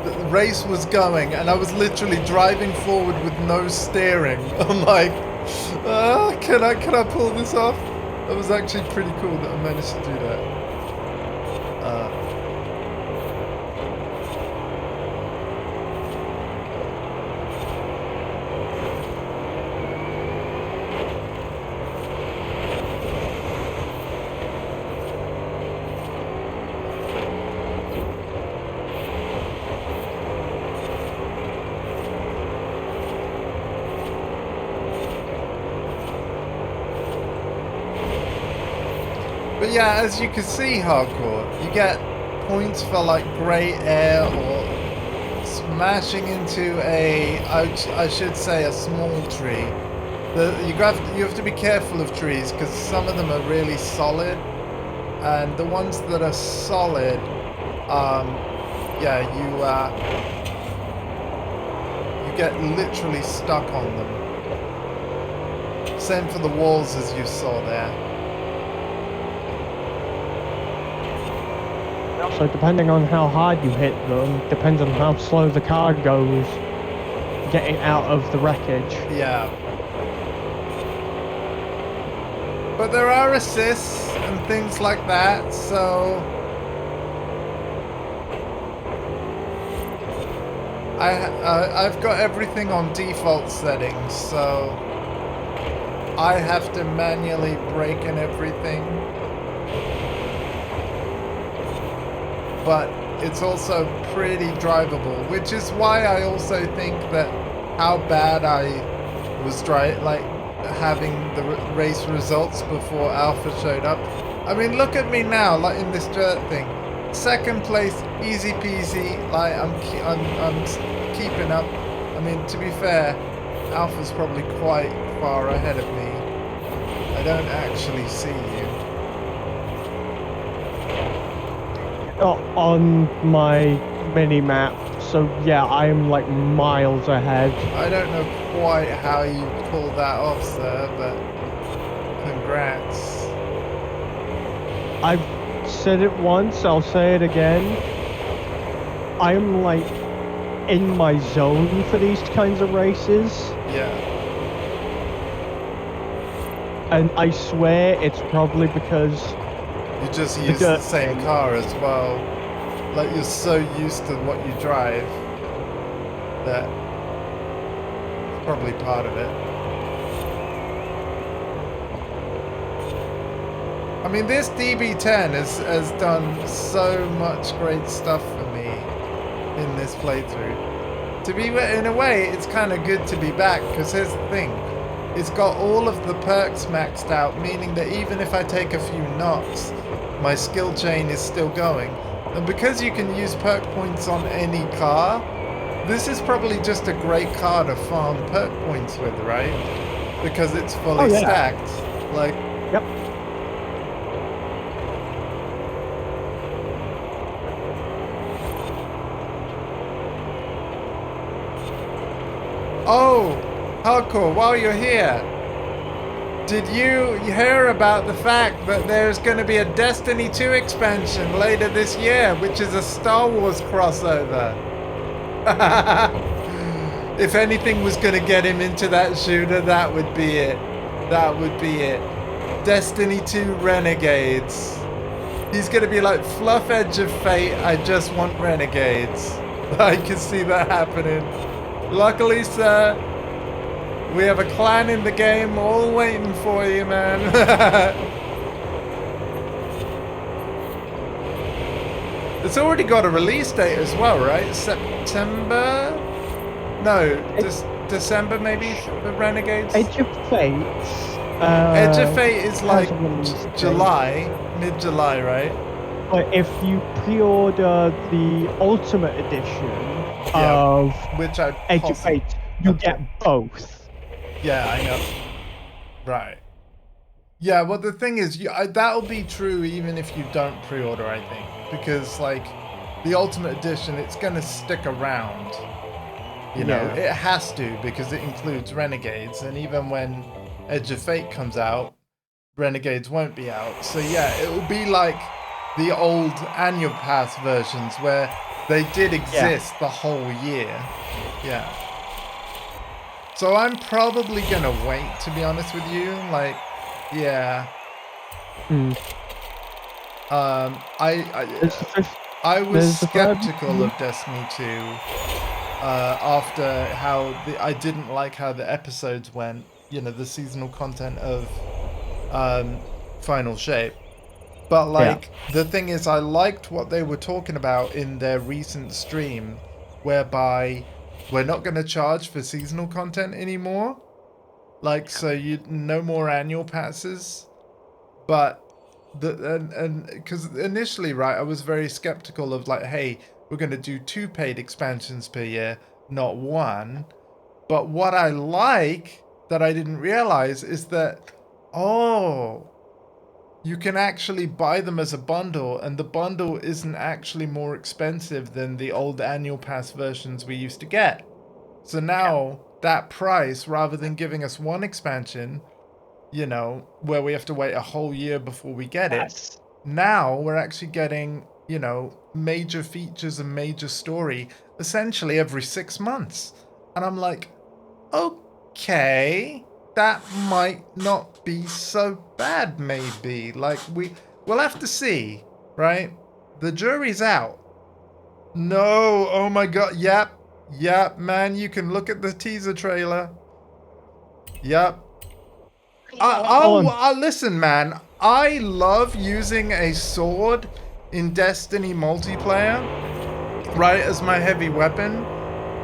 A: the race was going, and I was literally driving forward with no steering. I'm like, can I pull this off? It was actually pretty cool that I managed to do that. But yeah, as you can see, Hardcore, you get points for like great air or smashing into I should say a small tree. You have to be careful of trees because some of them are really solid, and the ones that are solid, yeah, you get literally stuck on them. Same for the walls, as you saw there.
E: So depending on how hard you hit them, depends on how slow the car goes getting out of the wreckage.
A: Yeah. But there are assists and things like that, so I've got everything on default settings, so I have to manually brake and everything. But it's also pretty drivable, which is why I also think that how bad I was having the race results before Alpha showed up. I mean, look at me now, like in this dirt thing. Second place, easy peasy. Like I'm keeping up. I mean, to be fair, Alpha's probably quite far ahead of me. I don't actually see you.
E: On my mini map, so yeah, I'm like miles ahead.
A: I don't know quite how you pull that off, sir, but congrats.
E: I've said it once, I'll say it again. I'm like in my zone for these kinds of races.
A: Yeah.
E: And I swear it's probably because
A: you just use the same car as well. Like you're so used to what you drive that it's probably part of it. I mean, this DB10 has done so much great stuff for me in this playthrough. To be in a way, it's kind of good to be back, because here's the thing. It's got all of the perks maxed out, meaning that even if I take a few knocks, my skill chain is still going. And because you can use perk points on any car, this is probably just a great car to farm perk points with, right? Because it's fully stacked. Like,
E: yep.
A: oh, Hardcore, while you're here, did you hear about the fact that there's going to be a Destiny 2 expansion later this year, which is a Star Wars crossover? If anything was going to get him into that shooter, that would be it. That would be it. Destiny 2 Renegades. He's going to be like Fluff Edge of Fate, I just want Renegades. I can see that happening. Luckily, sir, we have a clan in the game all waiting for you, man. It's already got a release date as well, right? September? No, December maybe for Renegades?
E: Edge of Fate.
A: Edge of Fate is like July, mid-July, right?
E: But if you pre-order the Ultimate Edition of
A: which I
E: Edge of Fate, you get both.
A: Yeah, I know. Right. Yeah, well, the thing is, that'll be true even if you don't pre-order, I think. Because, like, the Ultimate Edition, it's going to stick around. You know, it has to, because it includes Renegades. And even when Edge of Fate comes out, Renegades won't be out. So, yeah, it will be like the old annual pass versions where They did exist the whole year. Yeah. So I'm probably gonna wait, to be honest with you. Like, yeah.
E: There's the fifth.
A: I was
E: There's the third
A: skeptical
E: one.
A: of Destiny 2 after how I didn't like how the episodes went. You know, the seasonal content of Final Shape. But like the thing is, I liked what they were talking about in their recent stream, whereby we're not going to charge for seasonal content anymore. Like, so you no more annual passes, but and because initially, right, I was very skeptical of like, hey, we're going to do 2 paid expansions per year, not 1. But what I like that I didn't realize is that, oh, you can actually buy them as a bundle, and the bundle isn't actually more expensive than the old annual pass versions we used to get. So now that price, rather than giving us 1 expansion, you know, where we have to wait a whole year before we get it, now we're actually getting, you know, major features and major story essentially every 6 months. And I'm like, okay, that might not be so bad, maybe. Like, we'll have to see, right? The jury's out. No, oh my god, yep, man, you can look at the teaser trailer. Yep. Listen, man, I love using a sword in Destiny multiplayer, right, as my heavy weapon.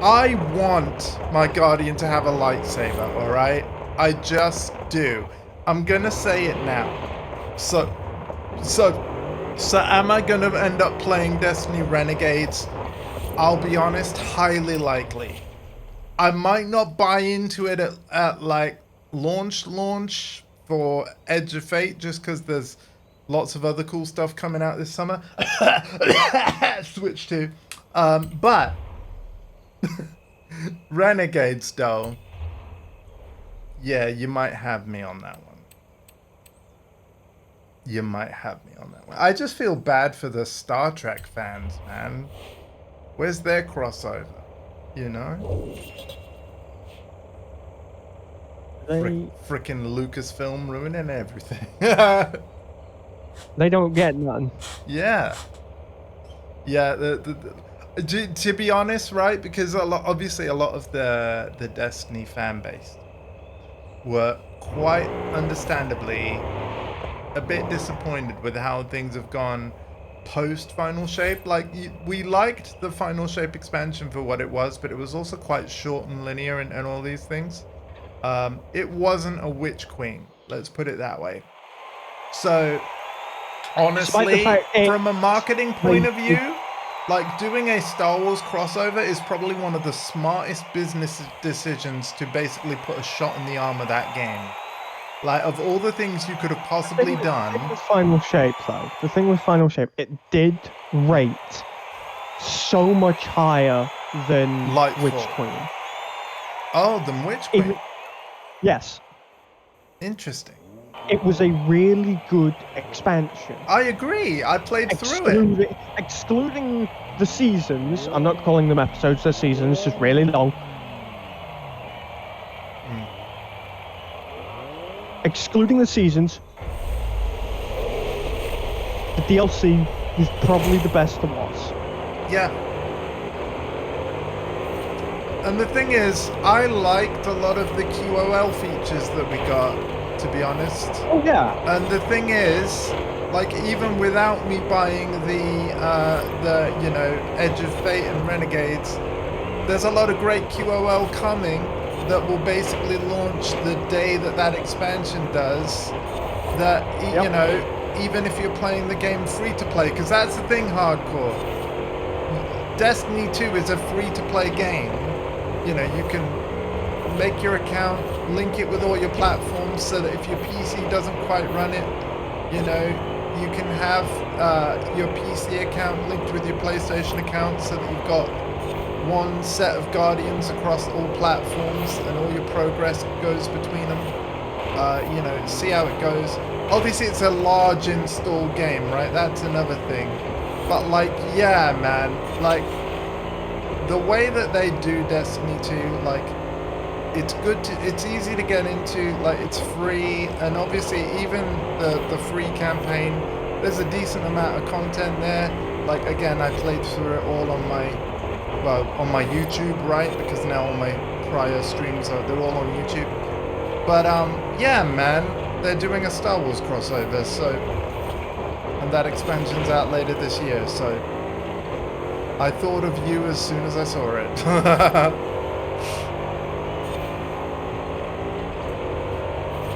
A: I want my Guardian to have a lightsaber, alright? I just do. I'm gonna say it now. So am I gonna end up playing Destiny Renegades? I'll be honest, highly likely. I might not buy into it at like launch for Edge of Fate, just because there's lots of other cool stuff coming out this summer. Switch to. But Renegades, though. Yeah, you might have me on that one. You might have me on that one. I just feel bad for the Star Trek fans, man. Where's their crossover? You know? Frickin' Lucasfilm ruining everything.
E: They don't get none.
A: Yeah. Yeah, to be honest, right? Because obviously a lot of the Destiny fan base were quite understandably a bit disappointed with how things have gone post Final Shape. Like, we liked the Final Shape expansion for what it was, but it was also quite short and linear and all these things. It wasn't a Witch Queen, let's put it that way. So honestly, from a marketing point of view, like, doing a Star Wars crossover is probably one of the smartest business decisions to basically put a shot in the arm of that game. Like, of all the things you could have possibly done.
E: The thing with Final Shape, though, the thing with Final Shape, it did rate so much higher than
A: Lightfall.
E: Witch Queen.
A: Oh, than Witch Queen?
E: Yes.
A: Interesting.
E: It was a really good expansion.
A: I agree. I played through it.
E: Excluding the seasons, I'm not calling them episodes, they're seasons, just really long. Excluding the seasons, the DLC was probably the best there was.
A: Yeah. And the thing is, I liked a lot of the QOL features that we got, to be honest.
E: Oh yeah.
A: And the thing is, like, even without me buying the you know, Edge of Fate and Renegades, there's a lot of great QOL coming that will basically launch the day that expansion does. That, you know, even if you're playing the game free to play, because that's the thing, hardcore. Destiny 2 is a free to play game. You know, you can make your account, link it with all your platforms so that if your PC doesn't quite run it, you know, you can have your PC account linked with your PlayStation account so that you've got one set of Guardians across all platforms and all your progress goes between them. You know, see how it goes. Obviously, it's a large install game, right? That's another thing. But like, yeah, man, like the way that they do Destiny 2, like it's good to, it's easy to get into, like it's free, and obviously even the free campaign, there's a decent amount of content there. Like again, I played through it all on my, well, on my YouTube, right? Because now all my prior streams are, they're all on YouTube. But yeah, man, they're doing a Star Wars crossover, so, and that expansion's out later this year, so I thought of you as soon as I saw it.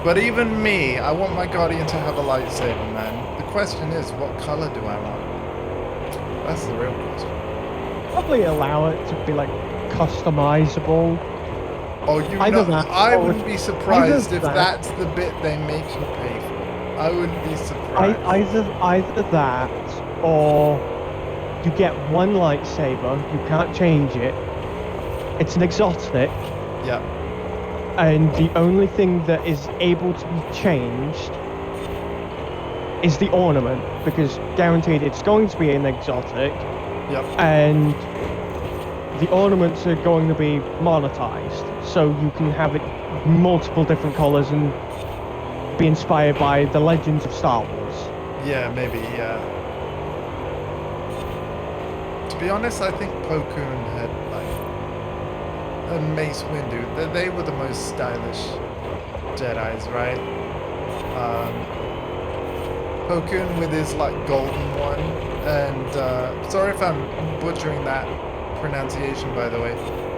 A: But even me, I want my Guardian to have a lightsaber, man. The question is, what color do I want? That's the real question.
E: Probably allow it to be like customizable.
A: Oh, you
E: Either
A: know,
E: that
A: I
E: or-
A: wouldn't be surprised
E: either
A: if
E: that-
A: that's the bit they make you pay for. I wouldn't be surprised.
E: Either that, or you get one lightsaber, you can't change it. It's an exotic,
A: Yeah.
E: and the only thing that is able to be changed is the ornament, because guaranteed it's going to be an exotic,
A: Yep.
E: and the ornaments are going to be monetized, so you can have it multiple different colors and be inspired by the legends of Star Wars.
A: Yeah, maybe, yeah. To be honest, I think Plo Koon had, like, and Mace Windu, they were the most stylish Jedis, right? Plo Koon with his, like, golden one, and, sorry if I'm butchering that pronunciation, by the way,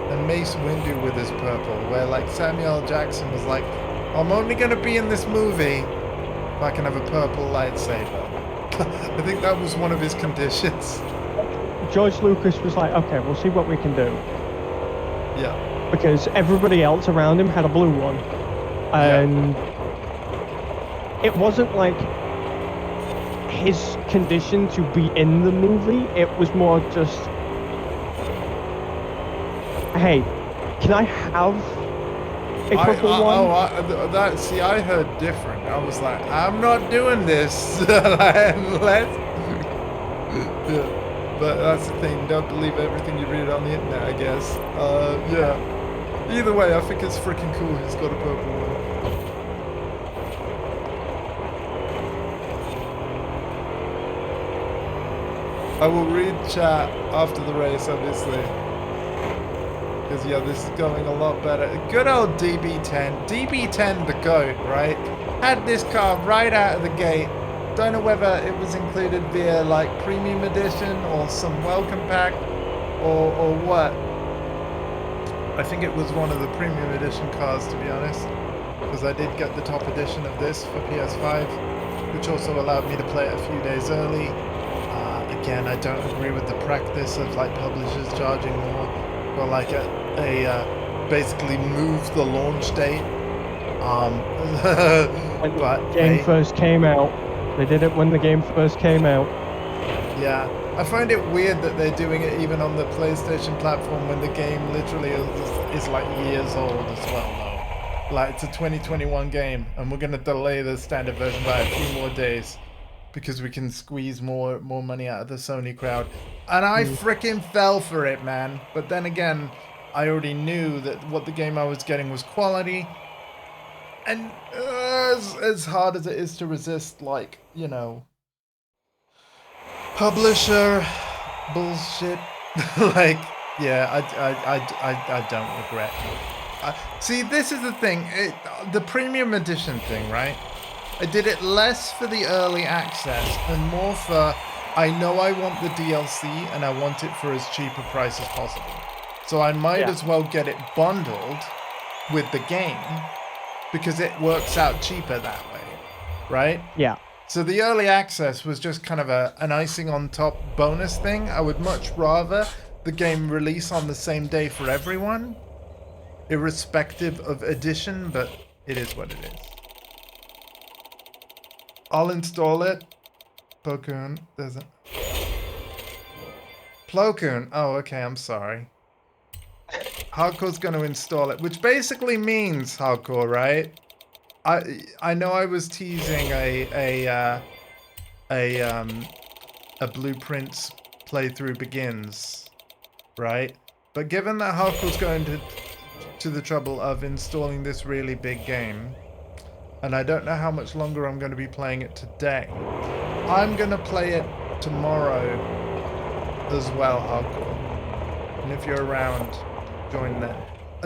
A: and Mace Windu with his purple, where, like, Samuel L. Jackson was like, I'm only gonna be in this movie if I can have a purple lightsaber. I think that was one of his conditions.
E: George Lucas was like, okay, we'll see what we can do.
A: Yeah.
E: Because everybody else around him had a blue one. And it wasn't like his condition to be in the movie, it was more just, hey, can I have a purple one?
A: See, I heard different. I was like, I'm not doing this. Let's. Yeah. But that's the thing. Don't believe everything you read on the internet, I guess. Yeah. Either way, I think it's freaking cool. He's got a purple one. I will read chat after the race, obviously. Because, yeah, this is going a lot better. Good old DB10. DB10 the GOAT, right? Had this car right out of the gate. Don't know whether it was included via, like, premium edition or some welcome pack or what. I think it was one of the premium edition cars, to be honest. Because I did get the top edition of this for PS5, which also allowed me to play it a few days early. Again, I don't agree with the practice of, like, publishers charging more for, like, basically move the launch date.
E: When
A: but
E: the game first came out. They did it when the game first came out.
A: yeah, I find it weird that they're doing it even on the PlayStation platform when the game literally is like years old as well, though. Like, it's a 2021 game, and we're gonna delay the standard version by a few more days because we can squeeze more money out of the Sony crowd. And I fricking fell for it, man. But then again, I already knew that what the game I was getting was quality. And as hard as it is to resist, like, you know, publisher bullshit, like, yeah, I don't regret. See, this is the thing, the premium edition thing, right? I did it less for the early access and more for, I know I want the DLC and I want it for as cheap a price as possible. So I might as well get it bundled with the game because it works out cheaper that way, right?
E: Yeah.
A: So the early access was just kind of an icing on top bonus thing. I would much rather the game release on the same day for everyone, irrespective of edition, but it is what it is. I'll install it. Plo Koon, there's a... Plo Koon, oh, okay, I'm sorry. Hardcore's going to install it, which basically means, Hardcore, right? I know I was teasing a a Blueprints playthrough begins, right? But given that Hardcore's going to the trouble of installing this really big game, and I don't know how much longer I'm going to be playing it today, I'm going to play it tomorrow as well, Hardcore. And if you're around, join then.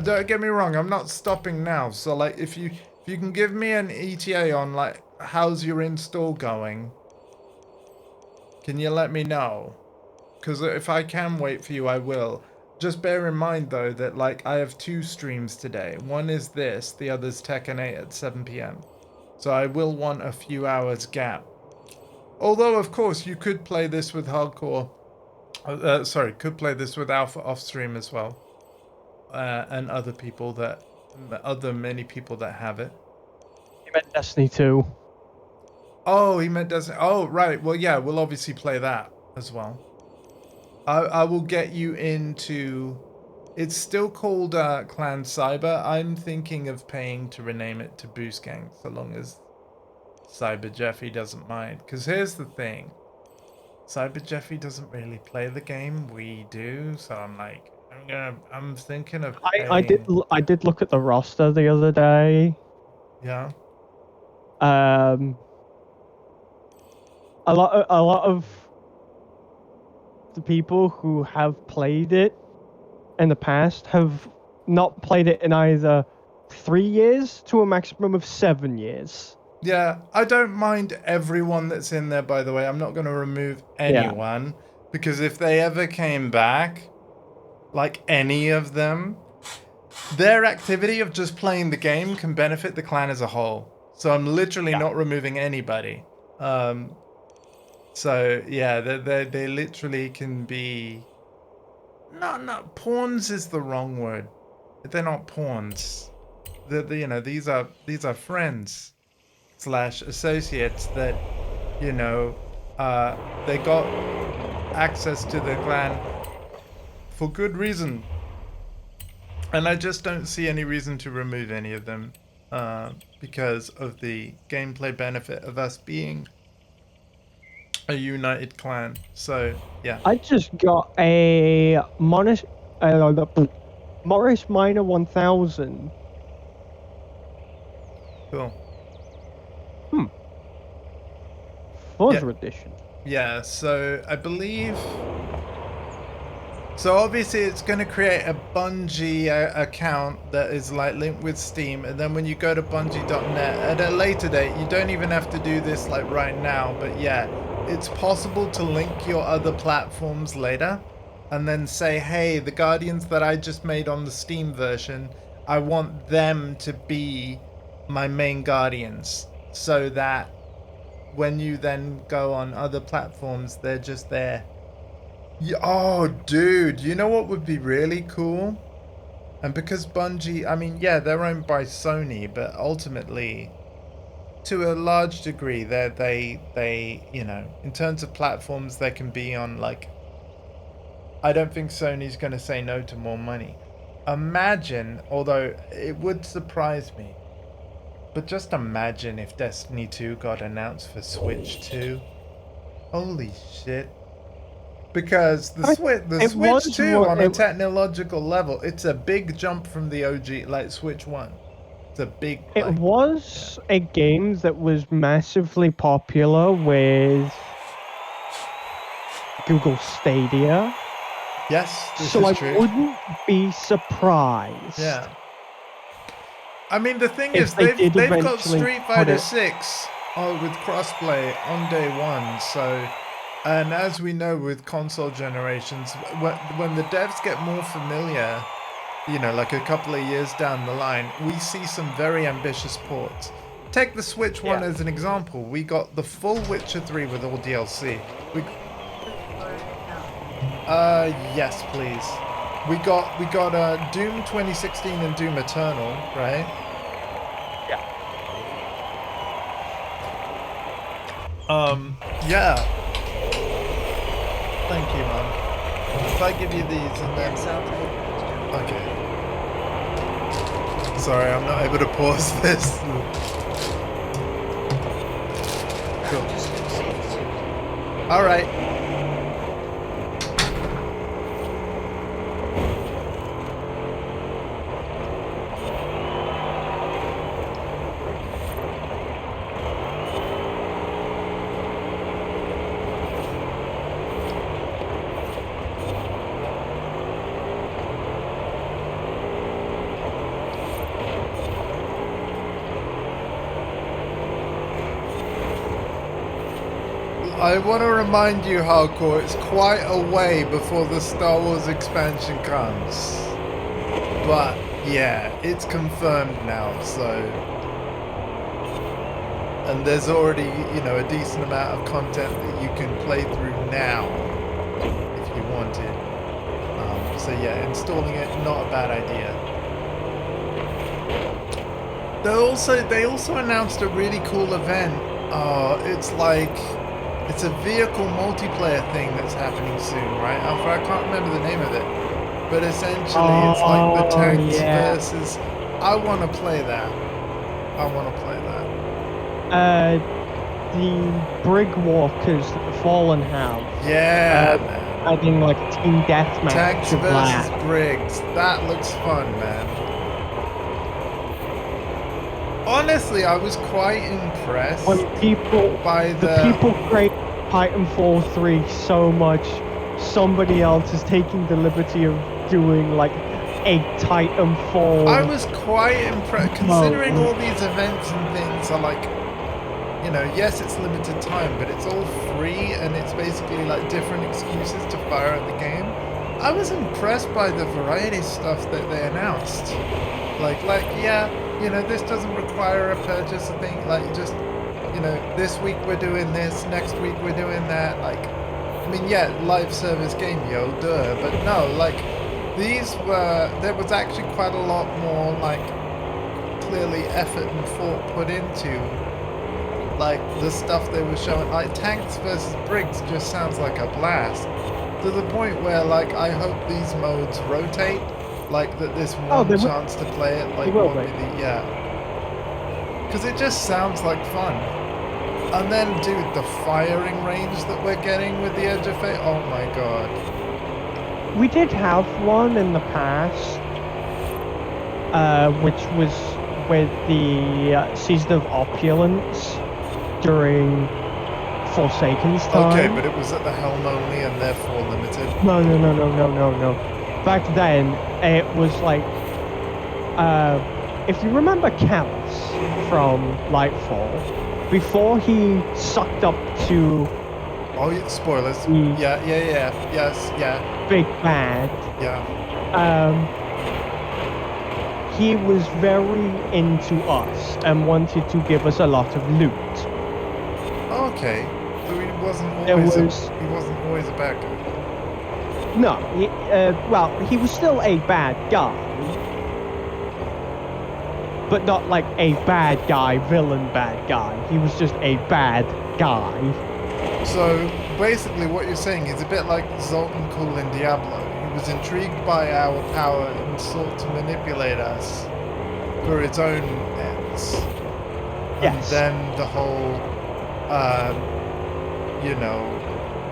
A: Don't get me wrong, I'm not stopping now. So like, if you can give me an ETA on like how's your install going, can you let me know? Because if I can wait for you, I will. Just bear in mind though that like I have 2 streams today. One is this, the other's Tekken 8 at 7 PM. So I will want a few hours gap. Although of course you could play this with Hardcore. Could play this with Alpha off stream as well. And other people many people that have it.
E: You meant Destiny 2.
A: Oh, he meant Destiny. Oh, right. Well, yeah, we'll obviously play that as well. I will get you into... It's still called Clan Cyber. I'm thinking of paying to rename it to Boost Gang, so long as Cyber Jeffy doesn't mind. Because here's the thing. Cyber Jeffy doesn't really play the game. We do, so I'm like... I'm thinking of paying...
E: I did look at the roster the other day.
A: Yeah.
E: A lot of the people who have played it in the past have not played it in either 3 years to a maximum of 7 years.
A: Yeah, I don't mind everyone that's in there, by the way. I'm not going to remove anyone, because if they ever came back, like any of them, their activity of just playing the game can benefit the clan as a whole. So I'm literally not removing anybody. So yeah, they literally can be... Not pawns is the wrong word. They're not pawns. You know, these are friends / associates that, you know, they got access to the clan for good reason. And I just don't see any reason to remove any of them because of the gameplay benefit of us being a united clan. So yeah,
E: I just got a Morris Minor 1000.
A: cool.
E: Forza edition.
A: Yeah, so I believe... So obviously it's going to create a Bungie account that is like linked with Steam, and then when you go to bungie.net at a later date, you don't even have to do this like right now, but yeah, it's possible to link your other platforms later and then say, hey, the Guardians that I just made on the Steam version, I want them to be my main Guardians, so that when you then go on other platforms, they're just there. Oh, dude, you know what would be really cool? And because Bungie, I mean, yeah, they're owned by Sony, but ultimately, to a large degree, they, you know, in terms of platforms, they can be on, like, I don't think Sony's going to say no to more money. Imagine, although it would surprise me, but just imagine if Destiny 2 got announced for Switch 2. Holy shit. Because the Switch 2 on a technological level, it's a big jump from the OG, like Switch 1. It's a big...
E: It was a game that was massively popular with Google Stadia.
A: Yes, this
E: so
A: is
E: I
A: true.
E: wouldn't be surprised.
A: Yeah. I mean, the thing
E: If
A: is,
E: they
A: they've
E: did
A: got
E: eventually
A: Street
E: put
A: Fighter
E: it-
A: 6 with crossplay on day one, so... And as we know with console generations, when the devs get more familiar, you know, like a couple of years down the line, we see some very ambitious ports. Take the Switch one as an example. We got the full Witcher 3 with all DLC. Yes, please. We got Doom 2016 and Doom Eternal, right? Yeah. Thank you, Mum. If I give you these and then... Okay. Sorry, I'm not able to pause this. Cool. All right. I want to remind you, Hardcore, it's quite a way before the Star Wars expansion comes. But, yeah, it's confirmed now, so... And there's already, you know, a decent amount of content that you can play through now, if you wanted. So yeah, installing it, not a bad idea. They also announced a really cool event. It's a vehicle multiplayer thing that's happening soon, right? Alpha, I can't remember the name of it. But essentially, it's like the tanks versus... I want to play that.
E: The Brig Walkers that the Fallen have.
A: Yeah, man.
E: Adding like a team deathmatch.
A: Tanks
E: of
A: versus
E: that.
A: Brigs. That looks fun, man. Honestly, I was quite impressed
E: When people
A: by
E: the people create Titanfall 3 so much, somebody else is taking the liberty of doing like a Titanfall.
A: I was quite impressed, considering all these events and things are like, you know, yes, it's limited time, but it's all free and it's basically like different excuses to fire at the game. I was impressed by the variety of stuff that they announced. Like, yeah, you know, this doesn't require a purchase. I think, like, just, you know, this week we're doing this, next week we're doing that. Like, I mean, yeah, live service game, yo, duh. But no, like, there was actually quite a lot more, like, clearly effort and thought put into, like, the stuff they were showing. Like, Tanks versus Brigs just sounds like a blast. To the point where, like, I hope these modes rotate. Like, that this one chance to play it, like, won't be the... Yeah. Because it just sounds like fun. And then, dude, the firing range that we're getting with the Edge of Fate, oh my god.
E: We did have one in the past, which was with the Season of Opulence during Forsaken's time.
A: Okay, but it was at the helm only and therefore limited.
E: No. Back then, it was like, if you remember Callus from Lightfall, before he sucked up to...
A: Oh, yeah, spoilers. Yes,
E: Big Bad.
A: Yeah.
E: He was very into us and wanted to give us a lot of loot.
A: Okay. So he wasn't always a bad guy.
E: No, well, he was still a bad guy, but not like a bad guy, villain bad guy. He was just a bad guy.
A: So basically what you're saying is a bit like Zoltan Kull in Diablo. He was intrigued by our power and sought to manipulate us for its own ends.
E: Yes.
A: And then the whole, you know,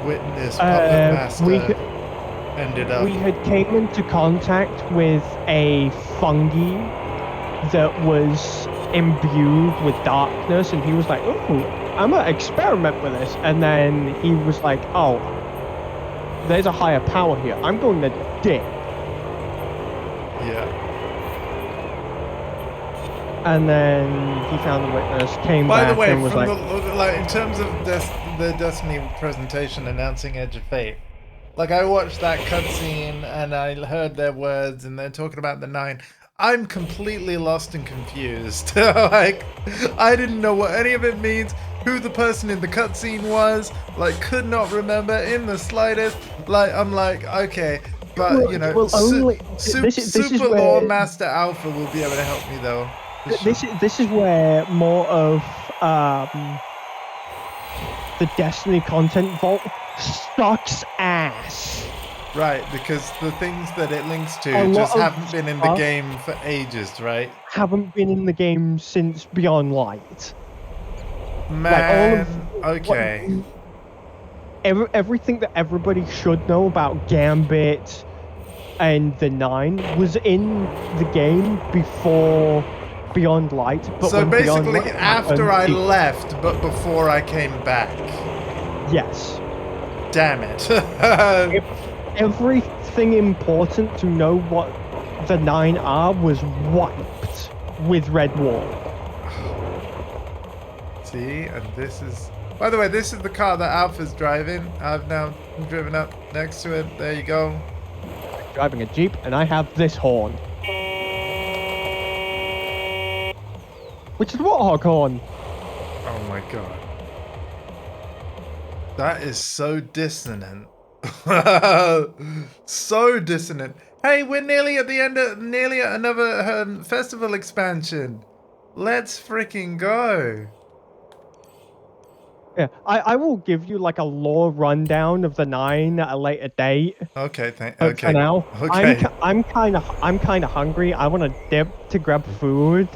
A: witness puppet master ended up...
E: We had came into contact with a fungi that was imbued with darkness, and he was like, "Ooh, I'm gonna experiment with this." And then he was like, "Oh, there's a higher power here. I'm going to dip."
A: Yeah.
E: And then he found the witness, came
A: By
E: back,
A: the way,
E: and was
A: from
E: like,
A: in terms of the Destiny presentation announcing Edge of Fate, like, I watched that cutscene and I heard their words and they're talking about the 9. I'm completely lost and confused. Like, I didn't know what any of it means, who the person in the cutscene was, like, could not remember in the slightest. Like, I'm like, okay, but, you know, Super Lore Master Alpha will be able to help me, though.
E: This is where more of the Destiny content vault sucks ass.
A: Right, because the things that it links to just haven't been in the game for ages, right?
E: Haven't been in the game since Beyond Light.
A: Man, okay.
E: everything that everybody should know about Gambit and the 9 was in the game before Beyond Light. But
A: So
E: when Beyond
A: basically,
E: Light
A: after
E: happened,
A: I
E: it-
A: left, but before I came back.
E: yes.
A: Damn it.
E: Everything important to know what the 9 are was wiped with Red Wall.
A: See, and this is... By the way, this is the car that Alpha's driving. I've now driven up next to it. There you go.
E: Driving a Jeep, and I have this horn. Which is the Warthog horn.
A: Oh my god. That is so dissonant. So dissonant. Hey, we're nearly at the end of... Nearly at another festival expansion. Let's freaking go.
E: Yeah, I will give you like a lore rundown of the 9 at a later date.
A: Okay,
E: But
A: okay.
E: for now,
A: Okay.
E: I'm kind of hungry. I want to dip to grab food.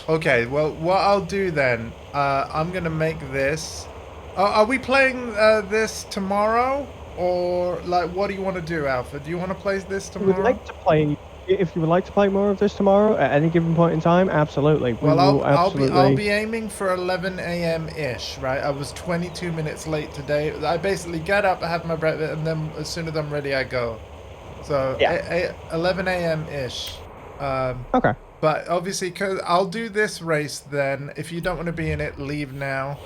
A: Okay, well, what I'll do then, I'm gonna make this. Are we playing this tomorrow, or like, what do you want to do, Alpha? Do you want to play this
E: If you would
A: tomorrow?
E: like to play, if you would like to play more of this tomorrow at any given point in time, absolutely. We
A: Well,
E: will
A: I'll
E: absolutely.
A: be aiming for 11 a.m. ish, right? I was 22 minutes late today. I basically get up, I have my breakfast, and then as soon as I'm ready, I go. So
E: Yeah.
A: 11 a.m. ish.
E: Okay.
A: But obviously, cause I'll do this race then. If you don't want to be in it, leave now.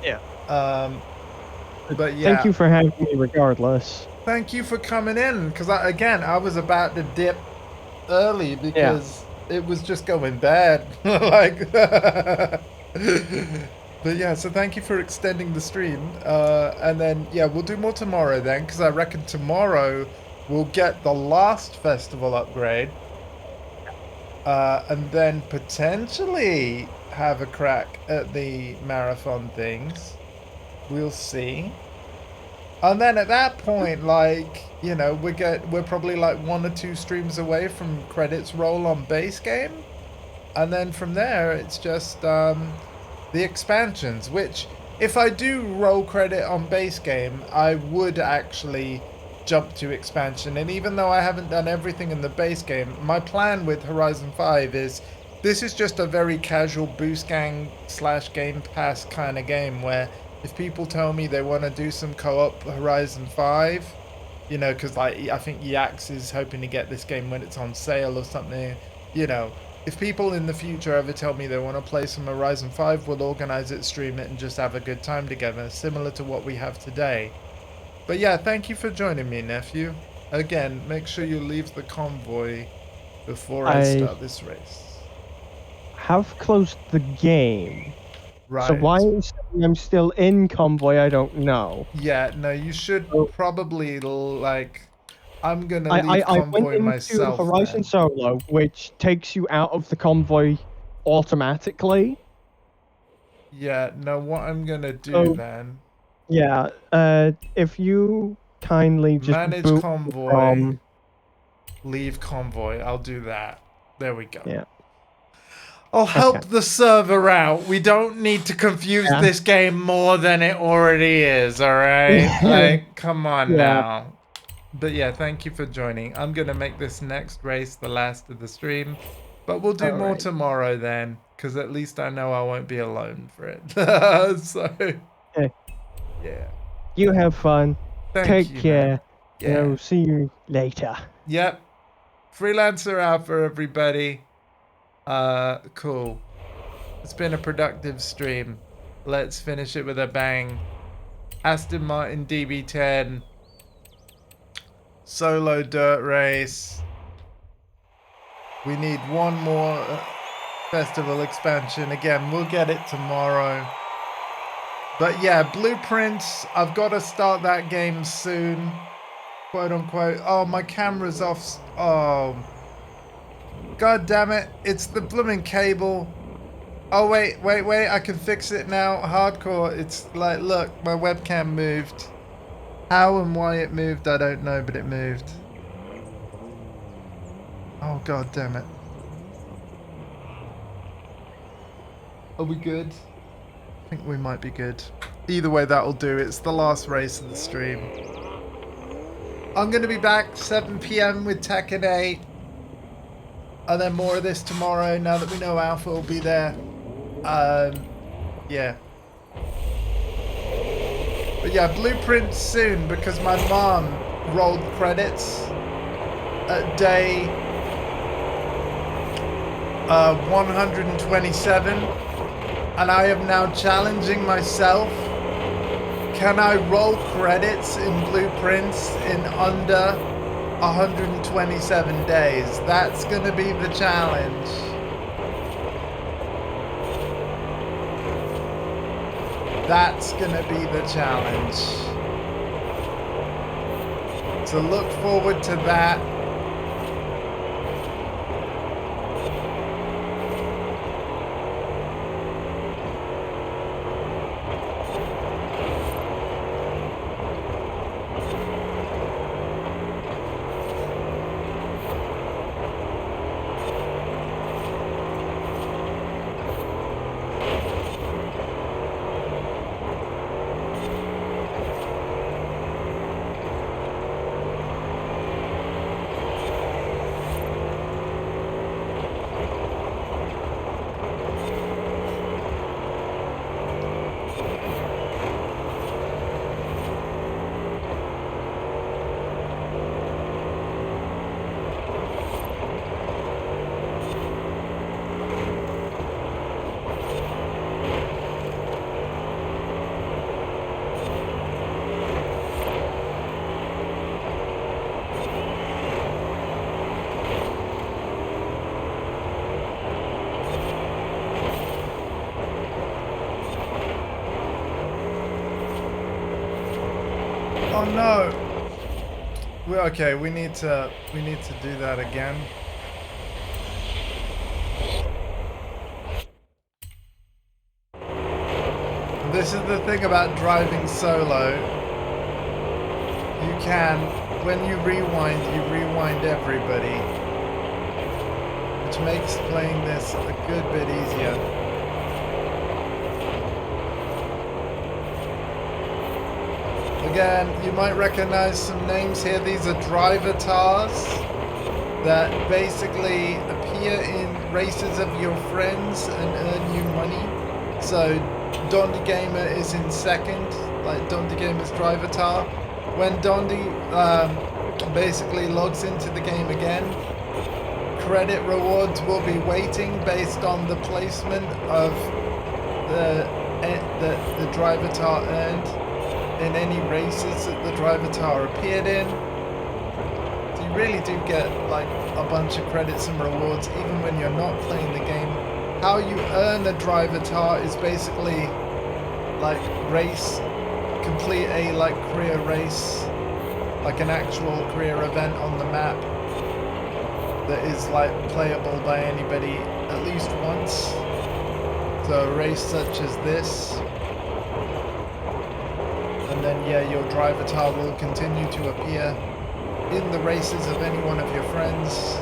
E: Yeah.
A: But yeah.
E: Thank you for having me, regardless.
A: Thank you for coming in, because I was about to dip early because it was just going bad. Like, but yeah, so thank you for extending the stream. And then, yeah, we'll do more tomorrow then, because I reckon tomorrow we'll get the last festival upgrade. And then potentially have a crack at the marathon things. We'll see. And then at that point, like, you know, we're probably like 1 or 2 streams away from credits roll on base game. And then from there, it's just the expansions, which if I do roll credit on base game, I would actually jump to expansion. And even though I haven't done everything in the base game, my plan with Horizon 5 is this is just a very casual boost gang / Game Pass kind of game where if people tell me they want to do some co-op Horizon 5, you know, because like I think Yax is hoping to get this game when it's on sale or something, you know, if people in the future ever tell me they want to play some Horizon 5, we'll organize it, stream it, and just have a good time together, similar to what we have today. But yeah, thank you for joining me, nephew. Again, make sure you leave the convoy before I start this race.
E: Have closed the game.
A: Right.
E: So why I'm still in convoy, I don't know.
A: Yeah, no, you should probably, like... I'm gonna leave
E: I
A: convoy
E: went into
A: myself.
E: Horizon
A: then.
E: Solo, which takes you out of the convoy automatically.
A: Yeah, no, what I'm gonna do
E: So-
A: then...
E: Yeah, if you kindly just
A: Manage
E: boot
A: convoy.
E: from...
A: Leave convoy. I'll do that. There we go.
E: Yeah.
A: I'll help
E: Okay.
A: the server out. We don't need to confuse
E: Yeah.
A: this game more than it already is, alright? Like, come on
E: Yeah.
A: now. But yeah, thank you for joining. I'm gonna make this next race the last of the stream. But we'll do more
E: Alright.
A: tomorrow then. Because at least I know I won't be alone for it. So,
E: Okay.
A: yeah.
E: You have fun.
A: Thank
E: Take
A: you,
E: care.
A: man.
E: And I will see you later.
A: Yep. Freelancer Alpha, everybody. Cool. It's been a productive stream. Let's finish it with a bang. Aston Martin DB10. Solo dirt race. We need one more festival expansion. Again, we'll get it tomorrow. But yeah, Blueprints. I've got to start that game soon. Quote unquote. Oh, my camera's off. Oh. God damn it. It's the blooming cable. Oh, wait. I can fix it now. Hardcore. It's like, look, my webcam moved. How and why it moved, I don't know, but it moved. Oh, God damn it. Are we good? I think we might be good. Either way, that'll do. It's the last race of the stream. I'm going to be back 7 p.m. with Tekken 8. And then more of this tomorrow, now that we know Alpha will be there. Yeah. But yeah, blueprints soon, because my mom rolled credits at day 127. And I am now challenging myself. Can I roll credits in blueprints in under 127 days? That's gonna be the challenge. That's gonna be the challenge. So look forward to that. Oh no. Okay, we need to do that again. This is the thing about driving solo. You can, when you rewind everybody, which makes playing this a good bit easier. Again, you might recognize some names here. These are drivatars that basically appear in races of your friends and earn you money. So Dondi Gamer is in second, like Dondi Gamer's drivatar. When Dondi basically logs into the game again, credit rewards will be waiting based on the placement of the drivatar earned in any races that the drivatar appeared in. So you really do get like a bunch of credits and rewards even when you're not playing the game. How you earn a drivatar is basically like complete a like career race, like an actual career event on the map that is like playable by anybody at least once. So a race such as this. And then, yeah, your drivatar will continue to appear in the races of any one of your friends.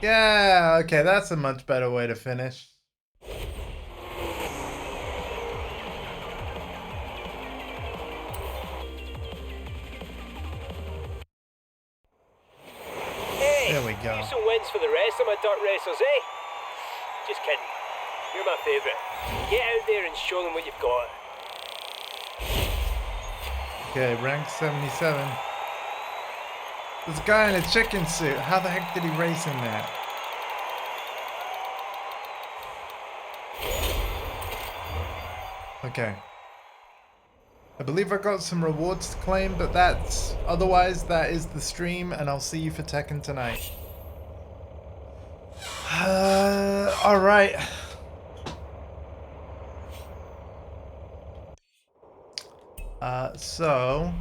A: Yeah, okay, that's a much better way to finish.
D: Hey,
A: there we go.
D: Some wins for the rest of my dirt racers, eh? Just kidding. You're my favourite. Get out there and show them what you've got.
A: Okay, rank 77. This guy in a chicken suit, how the heck did he race in that? Okay. I believe I got some rewards to claim, but that's... Otherwise, that is the stream, and I'll see you for Tekken tonight. Alright. So...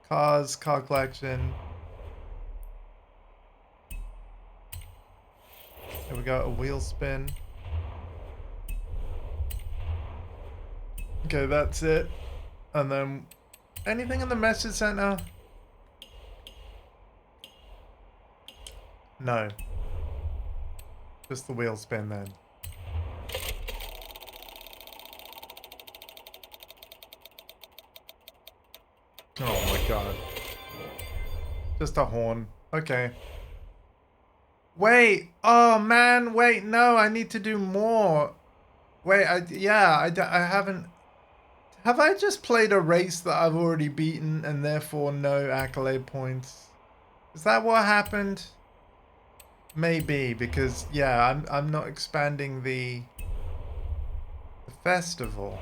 A: Cars, car collection. Here we go, a wheel spin. Okay, that's it. And then... Anything in the message center? No. Just the wheel spin then. Oh my god. Just a horn. Okay. Wait! Oh man, wait, no, I need to do more. Wait, I haven't... Have I just played a race that I've already beaten and therefore no accolade points? Is that what happened? Maybe, because yeah, I'm not expanding the festival.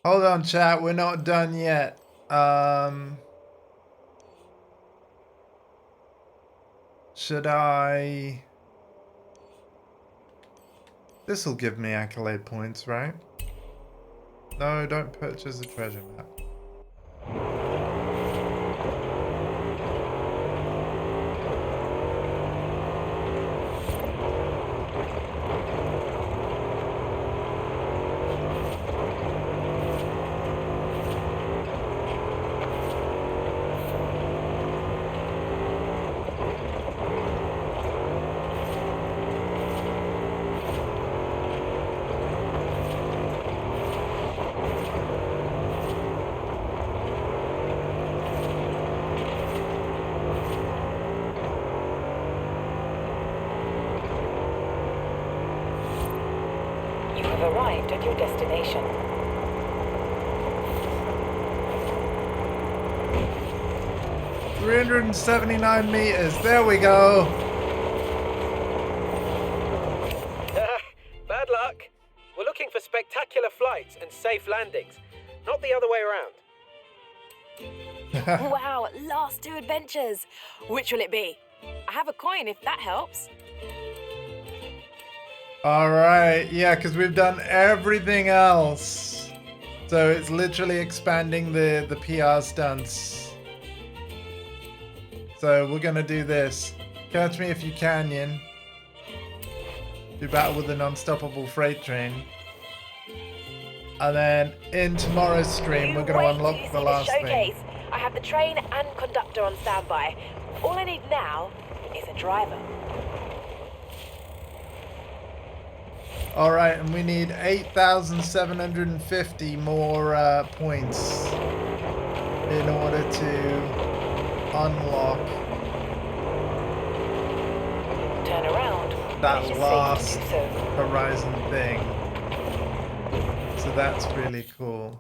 A: Hold on, chat, we're not done yet. Should I... This'll give me accolade points, right? No, don't purchase a treasure map.
B: Arrived at your destination.
A: $379 meters. There we go.
G: Bad luck. We're looking for spectacular flights and safe landings, not the other way around.
F: Wow, last 2 adventures. Which will it be? I have a coin if that helps.
A: Alright, yeah, because we've done everything else. So it's literally expanding the PR stunts. So we're gonna do this. Catch me if you can, Yin. Do battle with an unstoppable freight train. And then in tomorrow's stream, we're gonna unlock the last thing.
F: I have the train and conductor on standby. All I need now is a driver.
A: Alright, and we need 8,750 more points in order to unlock
B: Turn around.
A: that
B: It is
A: last
B: safe to do so.
A: Horizon thing. So that's really cool.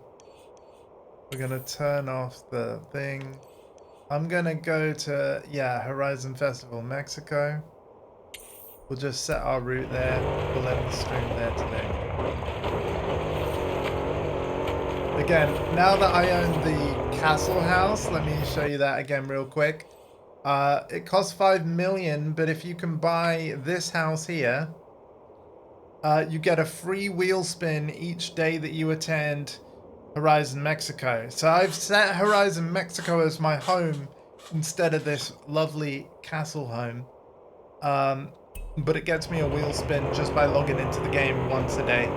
A: We're gonna turn off the thing. I'm gonna go to, yeah, Horizon Festival, Mexico. We'll just set our route there. We'll end the stream there today. Again, now that I own the castle house, let me show you that again real quick. It costs 5 million, but if you can buy this house here, you get a free wheel spin each day that you attend Horizon Mexico. So I've set Horizon Mexico as my home instead of this lovely castle home. But it gets me a wheel spin just by logging into the game once a day.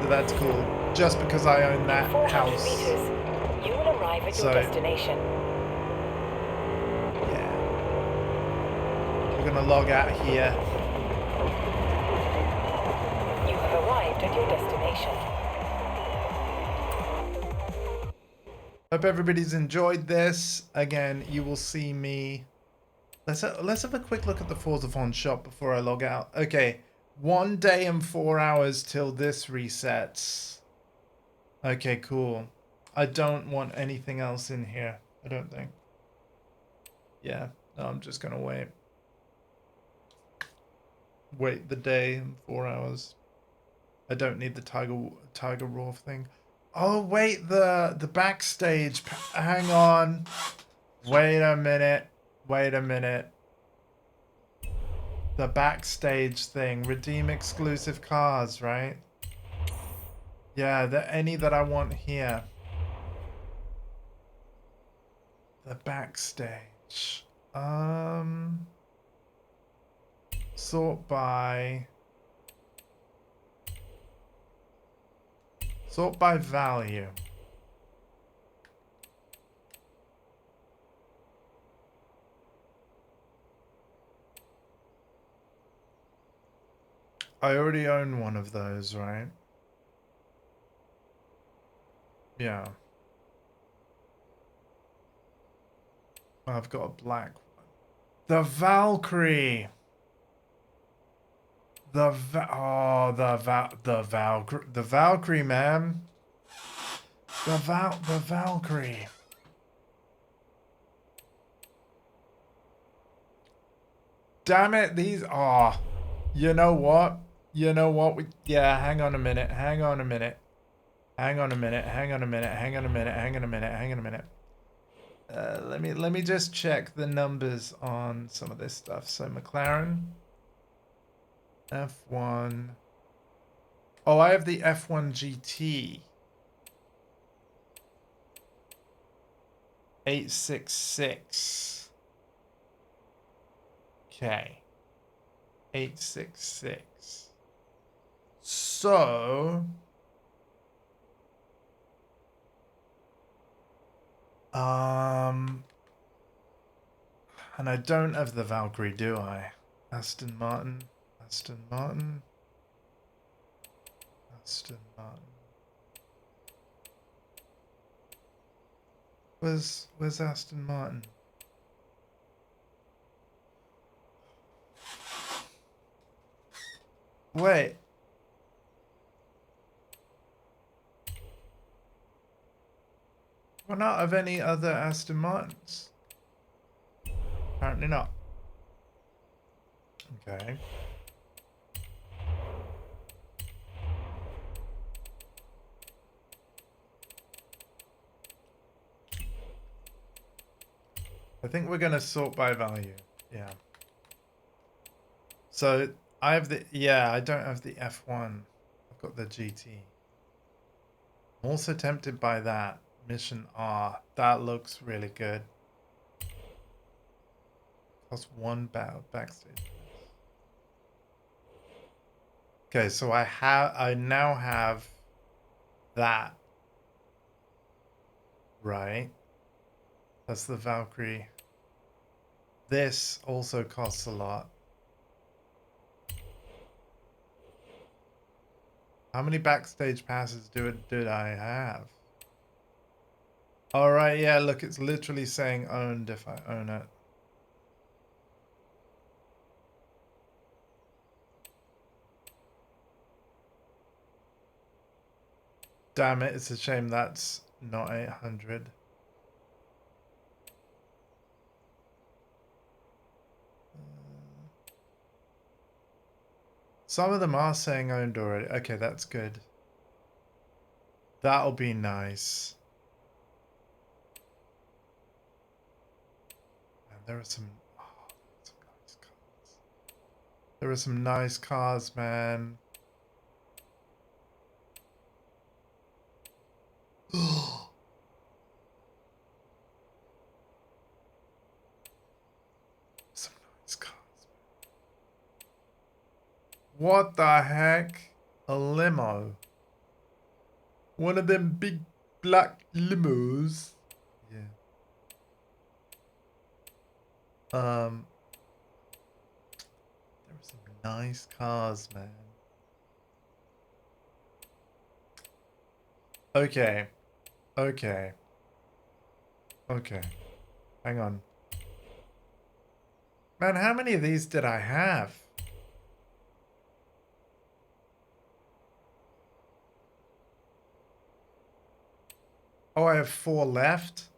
A: So that's cool. Just because I own that
B: 400
A: house.
B: meters. You will arrive at your destination.
A: Yeah. We're gonna log out here.
B: You have arrived at your destination.
A: Hope everybody's enjoyed this. Again, you will see me. Let's have a quick look at the Forza Fon shop before I log out. Okay, 1 day and 4 hours till this resets. Okay, cool. I don't want anything else in here, I don't think. Yeah, no, I'm just gonna wait. wait the day and 4 hours. I don't need the Tiger Roar thing. Oh wait, the backstage. Hang on. Wait a minute. Wait a minute. The backstage thing. Redeem exclusive cars, right? Yeah, any that I want here. The backstage. Sort by value. I already own one of those, right? Yeah. I've got a black one. The Valkyrie. The Valkyrie, man. The Valkyrie. Damn it, these are. You know what? You know what? Yeah, hang on a minute. Hang on a minute. Hang on a minute. Hang on a minute. Hang on a minute. Hang on a minute. Hang on a minute. Let me just check the numbers on some of this stuff. So McLaren, F1. Oh, I have the F1 GT. 866. Okay. 866. So, and I don't have the Valkyrie, do I? Aston Martin. Aston Martin. Aston Martin. Where's Aston Martin? Wait. Why not have any other Aston Martins? Apparently not. Okay. I think we're gonna sort by value. Yeah. So I have the I don't have the F1. I've got the GT. I'm also tempted by that. Mission R. That looks really good. Plus one backstage. Okay, so I now have that. Right. That's the Valkyrie. This also costs a lot. How many backstage passes did I have? All right, yeah, look, it's literally saying owned if I own it. Damn it, it's a shame that's not 800. Some of them are saying owned already. Okay, that's good. That'll be nice. And there are some nice cars. There are some nice cars, man. Some nice cars. What the heck? A limo. One of them big black limos. Yeah. There are some nice cars, man. Okay. Okay. Okay. Hang on. Man, how many of these did I have? Oh, I have 4 left?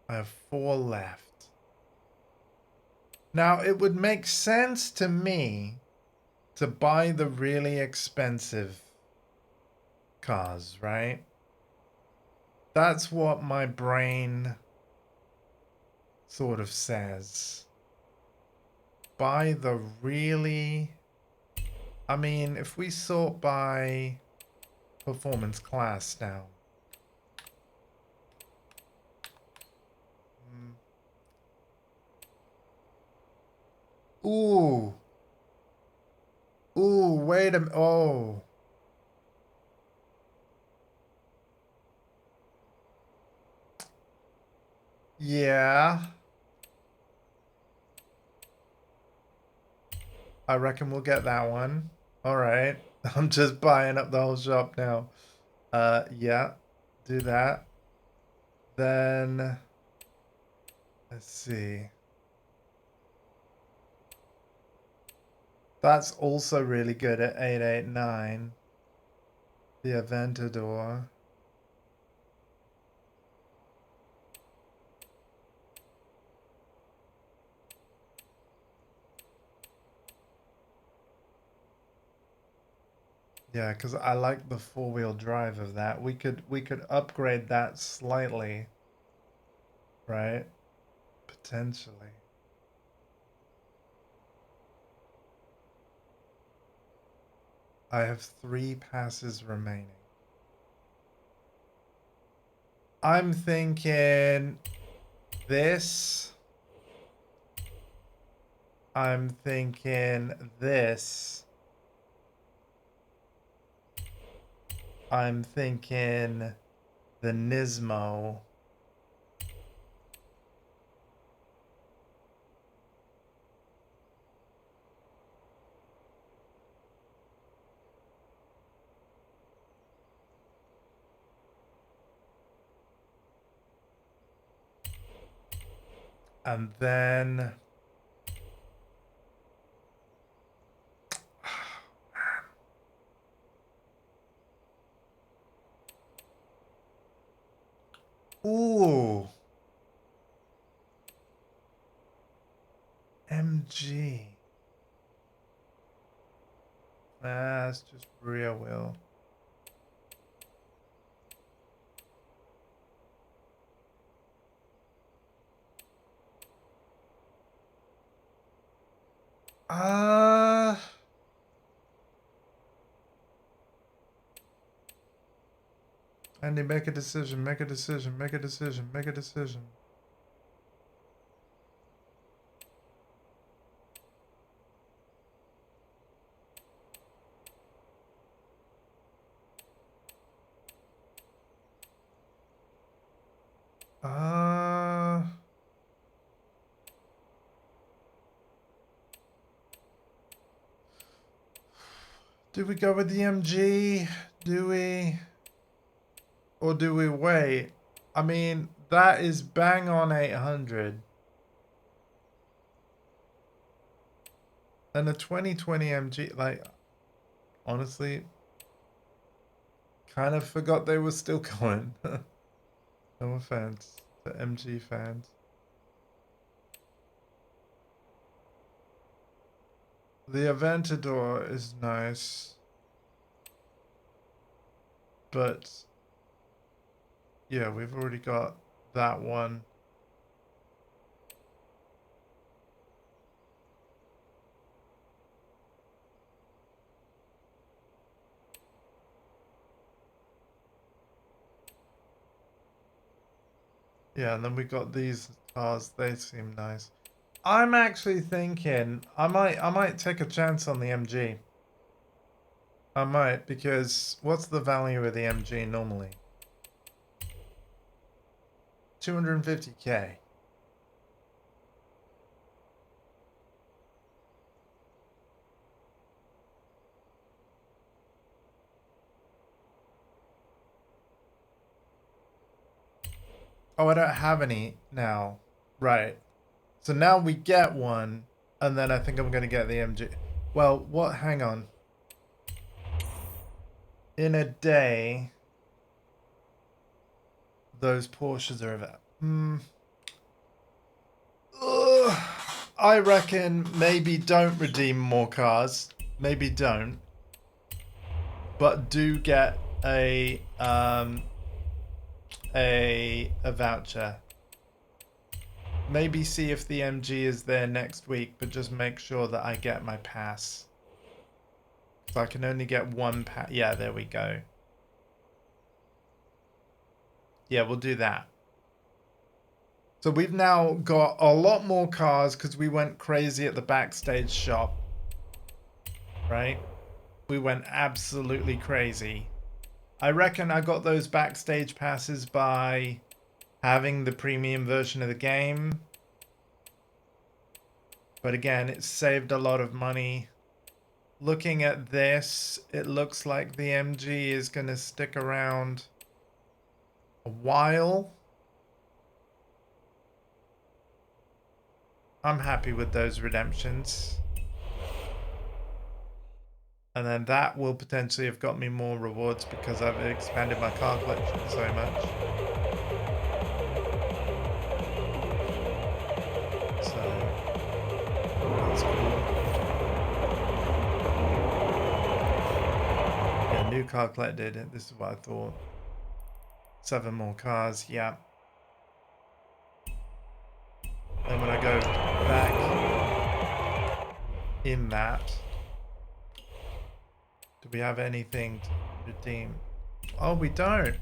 A: I have 4 left. Now, it would make sense to me to buy the really expensive cars, right? That's what my brain sort of says. Buy the really... I mean, if we sort by performance class now. Ooh. Ooh, wait a minute. Oh. Yeah. I reckon we'll get that one. All right. I'm just buying up the whole shop now. Yeah. Do that. Then let's see. That's also really good at 889. The Aventador. Yeah, because I like the four-wheel drive of that. We could upgrade that slightly, right? Potentially. I have 3 passes remaining. I'm thinking this. I'm thinking this. I'm thinking the Nismo. And then ooh. MG. That's just rear wheel. Andy, make a decision, make a decision, make a decision, make a decision. Do we go with the MG? Do we? Or do we wait? I mean, that is bang on 800. And the 2020 MG, like, honestly, kind of forgot they were still going. No offense to MG fans. The Aventador is nice. But, yeah, we've already got that one. Yeah, and then we got these cars. They seem nice. I'm actually thinking I might take a chance on the MG. I might, because what's the value of the MG normally? 250K. Oh, I don't have any now. Right. So now we get one, and then I think I'm gonna get the MG. Well, what? Hang on. In a day, those Porsches are about. Ugh. I reckon maybe don't redeem more cars. Maybe don't. But do get a voucher. Maybe see if the MG is there next week, but just make sure that I get my pass. So I can only get one pass. Yeah, there we go. Yeah, we'll do that. So we've now got a lot more cars because we went crazy at the backstage shop. Right? We went absolutely crazy. I reckon I got those backstage passes by having the premium version of the game. But again, it saved a lot of money. Looking at this, it looks like the MG is going to stick around a while. I'm happy with those redemptions. And then that will potentially have got me more rewards because I've expanded my car collection so much. So that's cool. Yeah, new car collected. This is what I thought. 7 more cars, yeah. Then when I go back in that, do we have anything to redeem? Oh, we don't.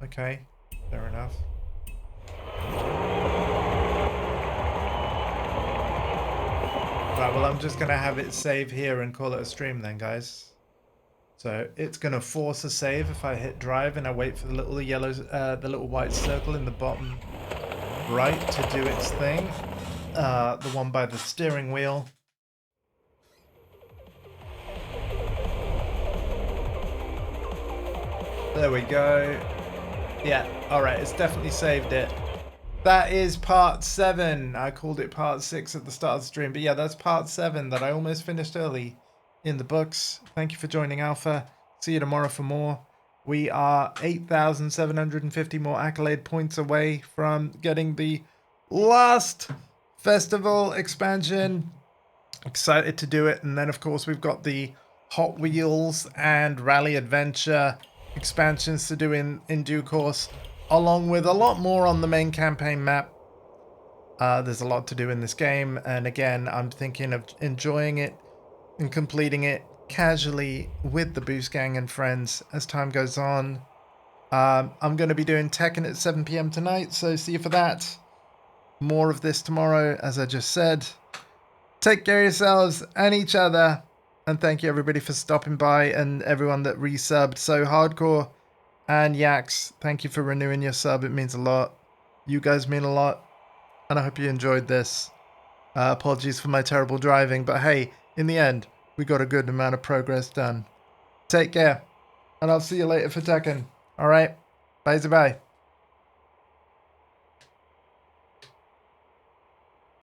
A: Okay, fair enough. Right, well, I'm just gonna have it save here and call it a stream then, guys. So it's gonna force a save if I hit drive and I wait for the little yellow, the little white circle in the bottom right to do its thing. The one by the steering wheel. There we go. Yeah, alright, it's definitely saved it. That is part 7. I called it part 6 at the start of the stream. But yeah, that's part 7 that I almost finished early in the books. Thank you for joining Alpha. See you tomorrow for more. We are 8,750 more accolade points away from getting the last festival expansion. Excited to do it. And then, of course, we've got the Hot Wheels and Rally Adventure expansions to do in due course, along with a lot more on the main campaign map. There's a lot to do in this game, and again, I'm thinking of enjoying it and completing it casually with the Boost Gang and friends as time goes on. I'm going to be doing Tekken at 7 PM tonight, so see you for that. More of this tomorrow, as I just said. Take care of yourselves and each other. And thank you everybody for stopping by and everyone that resubbed. So Hardcore and Yax, thank you for renewing your sub. It means a lot. You guys mean a lot. And I hope you enjoyed this. Apologies for my terrible driving. But hey, in the end, we got a good amount of progress done. Take care. And I'll see you later for Tekken. Alright? Bye-bye.